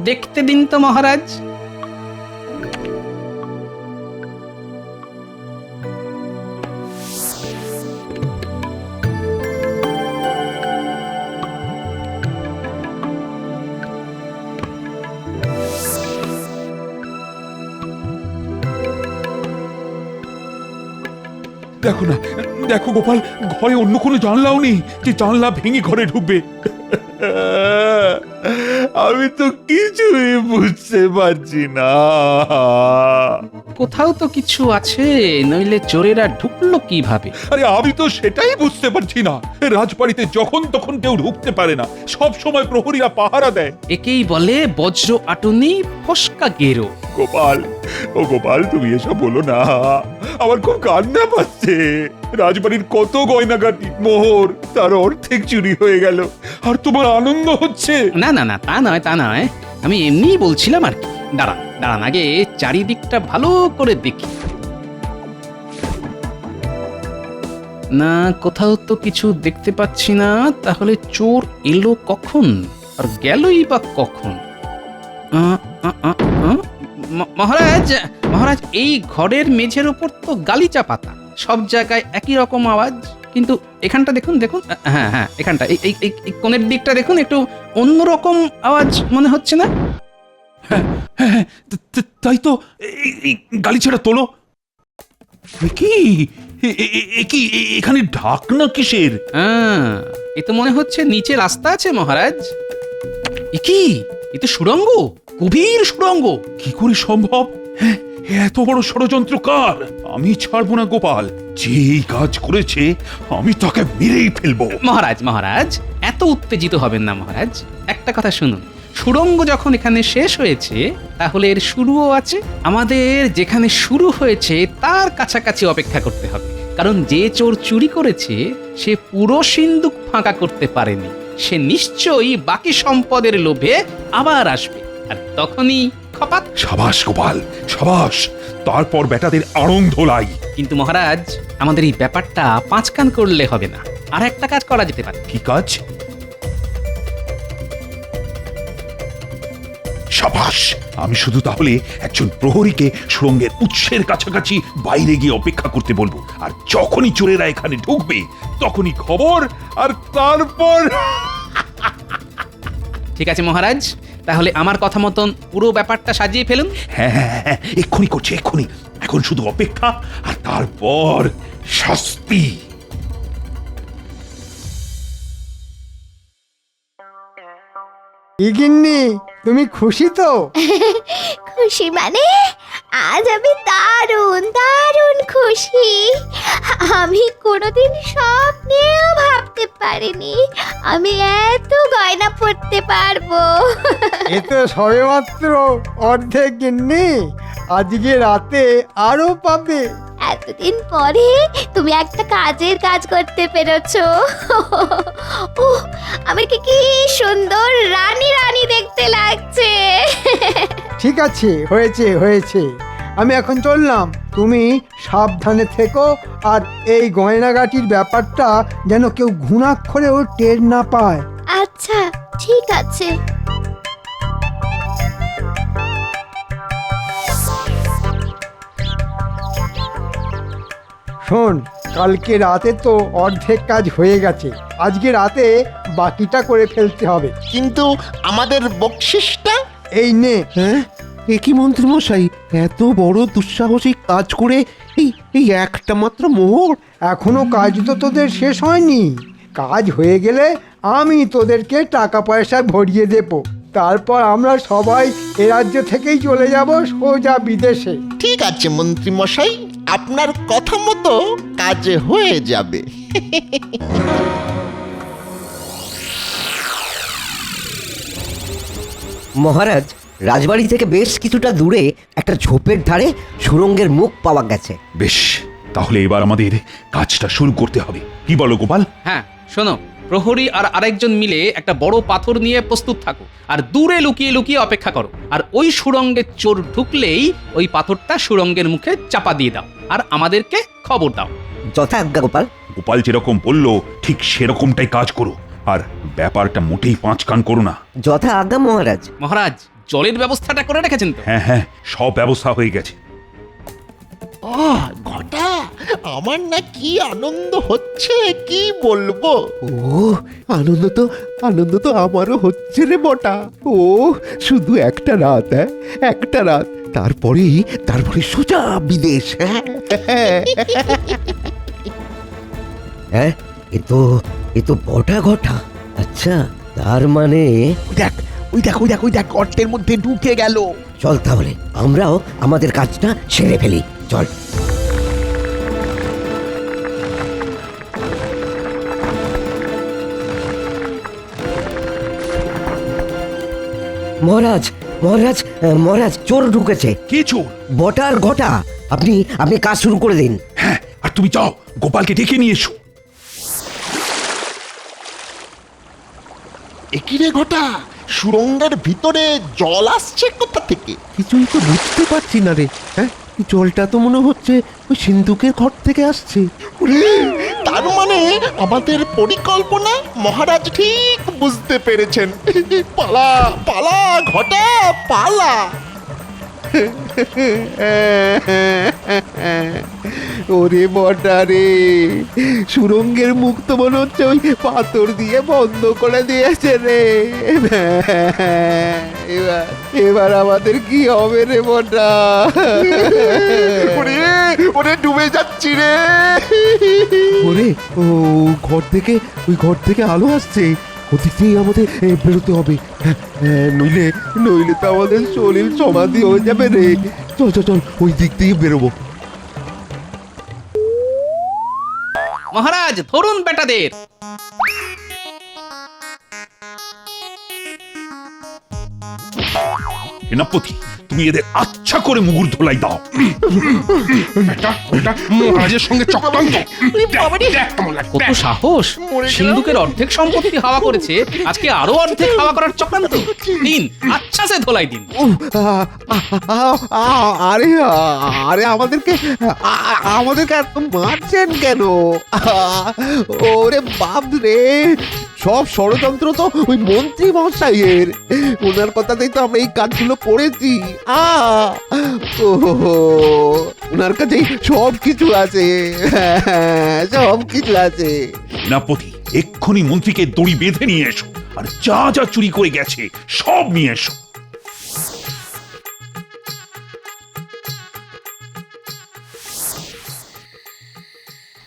দেখতে দিন তো মহারাজ। দেখো না, দেখো গোপাল, ঘরে অন্য কোনো জানলাও নেই যে জানলা ভেঙে ঘরে ঢুকবে। আমি তো কিছুই বুঝতে পারছি না। কোথাও তো কিছু আছে, নইলে চোরেরা ঢুকলো কিভাবে? আরে আমি তো সেটাই বুঝতে পারছি না। রাজবাড়িতে যখন তখন কেউ ঢুকতে পারে না, সব সময় প্রহরীরা পাহারা দেয়। একেই বলে বজ্র আটুনি ফসকা গেরো। গোপাল, ও গোপাল, তুমি এসব বলো না, আমার খুব কান্না পাচ্ছে। রাজবাড়ির কত গয়নাগাটি, মোহর, তার অর্ধেক চুরি হয়ে গেল, আর তোমার আনন্দ হচ্ছে? না না না, তা নয়, তা নয়, আমি এমনিই বলছিলাম আর কি। দাঁড়ান দাঁড়ান, আগে চারিদিকটা ভালো করে দেখি। না, কোথাও তো কিছু দেখতে পাচ্ছি না। তাহলে চোর এলো কখন আর গেলই বা কখন? মহারাজ, মহারাজ, এই ঘরের মেঝের উপর তো গালিচা পাতা, সব জায়গায় একই রকম আওয়াজ। কিন্তু এখানটা দেখুন দেখুন হ্যাঁ হ্যাঁ এখানটা এই এই এই কোণের দিকটা দেখুন একটু অন্যরকম আওয়াজ মনে হচ্ছে না? তাই তো গালিচাটা তোলো। কি কি এখানে ঢাকনা কিসের? এ তো মনে হচ্ছে নিচে রাস্তা আছে মহারাজ। এ কি, এ তো সুড়ঙ্গ, গভীর সুড়ঙ্গ। কি করে সম্ভব? এত বড় ষড়যন্ত্র কার? আমি ছাড়বো না গোপাল, যে এই কাজ করেছে আমি তাকে মেরেই ফেলবো। মহারাজ মহারাজ এত উত্তেজিত হবেন না মহারাজ, একটা কথা শুনুন। সুড়ঙ্গ যখন এখানে শেষ হয়েছে তাহলে এর শুরুও আছে। আমাদের যেখানে শুরু হয়েছে তার কাছাকাছি অপেক্ষা করতে হবে, কারণ যে চোর চুরি করেছে সে পুরো সিন্দুক ফাঁকা করতে পারেনি। সে নিশ্চয়ই বাকি সম্পদের লোভে আবার আসবে, আর তখনই খপাত। সাবাস গোপাল সাবাস, তারপর বেটাদের আড়ং ধোলাই। কিন্তু মহারাজ আমাদের এই ব্যাপারটা পাঁচ কান করলে হবে না, আর একটা কাজ করা যেতে পারে। কি কাজ? সাবাস, আমি শুধু তাহলে একজন প্রহরীকে সুড়ঙ্গের উৎসের কাছাকাছি বাইরে গিয়ে অপেক্ষা করতে বলবো, আর যখনই চোরেরা এখানে ঢুকবে তখনই খবর, আর তারপর। ঠিক আছে মহারাজ, তাহলে আমার কথা মতন পুরো ব্যাপারটা সাজিয়ে ফেলুন। হ্যাঁ হ্যাঁ হ্যাঁ, এক্ষুনি করছি এক্ষুনি। এখন শুধু অপেক্ষা আর তারপর শাস্তি। গিন্নি, তুমি খুশি তো? খুশি মানে আজ আমি দারুণ দারুণ খুশি। আমি কোনোদিন স্বপ্নেও ভাবতে পারিনি আমি এত গয়না পরতে পারবো। এ তো সবেমাত্র অর্ধেক গিন্নি, আজকে রাতে আরো পাবে। এতদিন পরে তুমি একটা কাজের কাজ করতে পেরেছো। আমাকে কি সুন্দর রানী রানী দেখতে লাগছে। ঠিক আছে, হয়েছে হয়েছে, আমি এখন চললাম। তুমি সাবধানে থেকো, আর এই গয়নাগাটির ব্যাপারটা যেন কেউ ঘুণাক্ষরেও টের না পায়। আচ্ছা ঠিক আছে। শোন, কালকে রাতে তো অর্ধেক কাজ হয়ে গেছে, আজকে রাতে বাকিটা করে ফেলতে হবে। কিন্তু আমাদের বকশিসটা? এই নে। হ্যাঁ, এ কি মন্ত্রী মশাই, এত বড় দুঃসাহসিক কাজ করে এই এই একটা মাত্র মোহর? এখনো কাজ তো তোদের শেষ হয়নি। কাজ হয়ে গেলে আমি তোদেরকে টাকা পয়সা ভরিয়ে দেব, তারপর আমরা সবাই এ রাজ্য থেকেই চলে যাব সোজা বিদেশে। ঠিক আছে মন্ত্রী মশাই, আপনার কথা মতো কাজ হয়ে যাবে। মহারাজ, রাজবাড়ি থেকে বেশ কিছুটা দূরে একটা ঝোপের ধারে সুড়ঙ্গের মুখ পাওয়া গেছে। বেশ, তাহলে এবার আমাদের কাজটা শুরু করতে হবে। কি বলো গোপাল? হ্যাঁ শোনো, প্রহরী আর আরেকজন মিলে একটা বড় পাথর নিয়ে প্রস্তুত থাকো, আর দূরে লুকিয়ে লুকিয়ে অপেক্ষা করো। আর ওই সুড়ঙ্গের চোর ঢুকলেই ওই পাথরটা সুড়ঙ্গের মুখে চাপা দিয়ে দাও, আর আমাদেরকে খবর দাও। যথা আজ্ঞা গোপাল। গোপাল যেরকম বললো ঠিক সেরকমটাই কাজ করো, আর ব্যাপারটা মোটেই পাঁচ কান করো না। যথা আজ্ঞা মহারাজ। মহারাজ, জলের ব্যবস্থাটা করে রেখেছেন তো? হ্যাঁ হ্যাঁ, সব ব্যবস্থা হয়ে গেছে। ঘটা, আমার না কি আনন্দ হচ্ছে কি বলবো। ও আনন্দ তো আমারও হচ্ছে রে বটা। ও শুধু একটা রাত, একটা রাত, তারপরে সোজা বিদেশ। হ্যাঁ, এ তো বটা ঘটা। আচ্ছা, তার মানে ওই দেখ গর্তের মধ্যে ঢুকে গেল। চল তাহলে আমরাও আমাদের কাজটা সেরে ফেলি, চল। মহারাজ মহারাজ মহারাজ, চোর ঢুকেছে। কে চোর? বটার ঘটা। আপনি কাজ শুরু করে দিন। হ্যাঁ, আর তুমি যাও গোপালকে ডেকে নিয়ে এসো। একিরে ঘটা, সুড়ঙ্গের ভিতরে জল আসছে কোথা থেকে? কিছুই তো বুঝতে পারছি না রে। হ্যাঁ, জলটা তো মনে হচ্ছে ওই সিন্ধুকের ঘর থেকে আসছে। তার মানে আমাদের পরিকল্পনা মহারাজ ঠিক বুঝতে পেরেছেন। পালা পালা ঘটা, পালা। ওরে বটা রে, সুরঙ্গের মুখ তো মনে হচ্ছে ওই পাথর দিয়ে বন্ধ করে দিয়েছে রে। এবার এবার আমাদের কি হবে রে বটা? ওরে ওরে ডুবে যাচ্ছি রে। ওরে ও ওই ঘর থেকে আলো আসছে, ওদিকেই আমাদের বেরোতে হবে। নইলে নইলে তো আমাদের শরীর সমাধি হয়ে যাবে রে। চল চল চল, ওই দিক দিয়ে বেরোবো। মহারাজ ধরুন বেটাদের। সেনাপতি, তুমি এদের আচ্ছা করে মুগুর ধোলাই দাও। মহারাজের সঙ্গে চক্রান্ত। কত সাহস! সিন্ধুকের অর্ধেক সম্পত্তি হাওয়া করেছে, আজকে আরো অর্ধেক হাওয়া করার চক্রান্ত। দিন, আচ্ছা সে ধোলাই দিন। আরে আরে আমাদেরকে এত মারছেন কেন? ওরে বাপ রে, সব ষড়যন্ত্র তো ওই মন্ত্রী মশাইয়ের। ওনার কথাতেই তো আমরা এই কাজগুলো করেছি। ওনার কাছেই সব কিছু আছে, সব কিছু আছে। সেনাপতি, এক্ষুনি মন্ত্রীকে দড়ি বেঁধে নিয়ে এসো, আর যা যা চুরি করে গেছে সব নিয়ে এসো।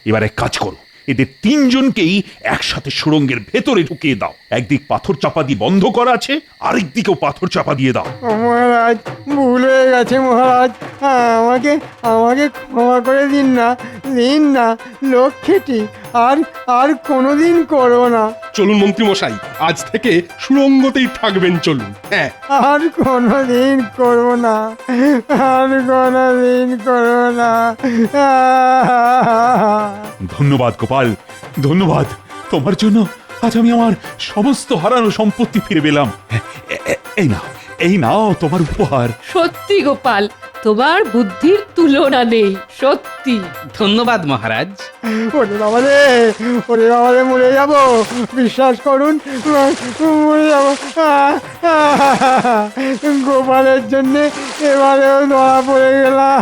এবার এক কাজ করো, এদের তিনজনকেই একসাথে সুড়ঙ্গের ভেতরে ঢুকিয়ে দাও। একদিক পাথর চাপা দিয়ে বন্ধ করা আছে, আরেক দিকেও পাথর চাপা দিয়ে দাও। মহারাজ, ভুল হয়ে গেছে মহারাজ, আমাকে আমাকে ক্ষমা করে দিন না লক্ষ্মীটি, আর কোনোদিন করবো না। চলুন মন্ত্রী মশাই, আজ থেকে সুড়ঙ্গতেই থাকবেন, চলুন। হ্যাঁ, আর কোনোদিন করবো না, আর কোনোদিন করবো না। ধন্যবাদ গোপাল, ধন্যবাদ। তোমার জন্য আজ আমি আমার সমস্ত হারানো সম্পত্তি ফিরে পেলাম। এই নাও তোমার উপহার। সত্যি গোপাল, তোমার বুদ্ধির তুলনা নেই, সত্যি। ধন্যবাদ মহারাজ। ওরে বাবারে মরে যাব, বিশ্বাস করুন, মরে যাব। গোপালের জন্যে এবারেও ধরা পড়ে গেলাম।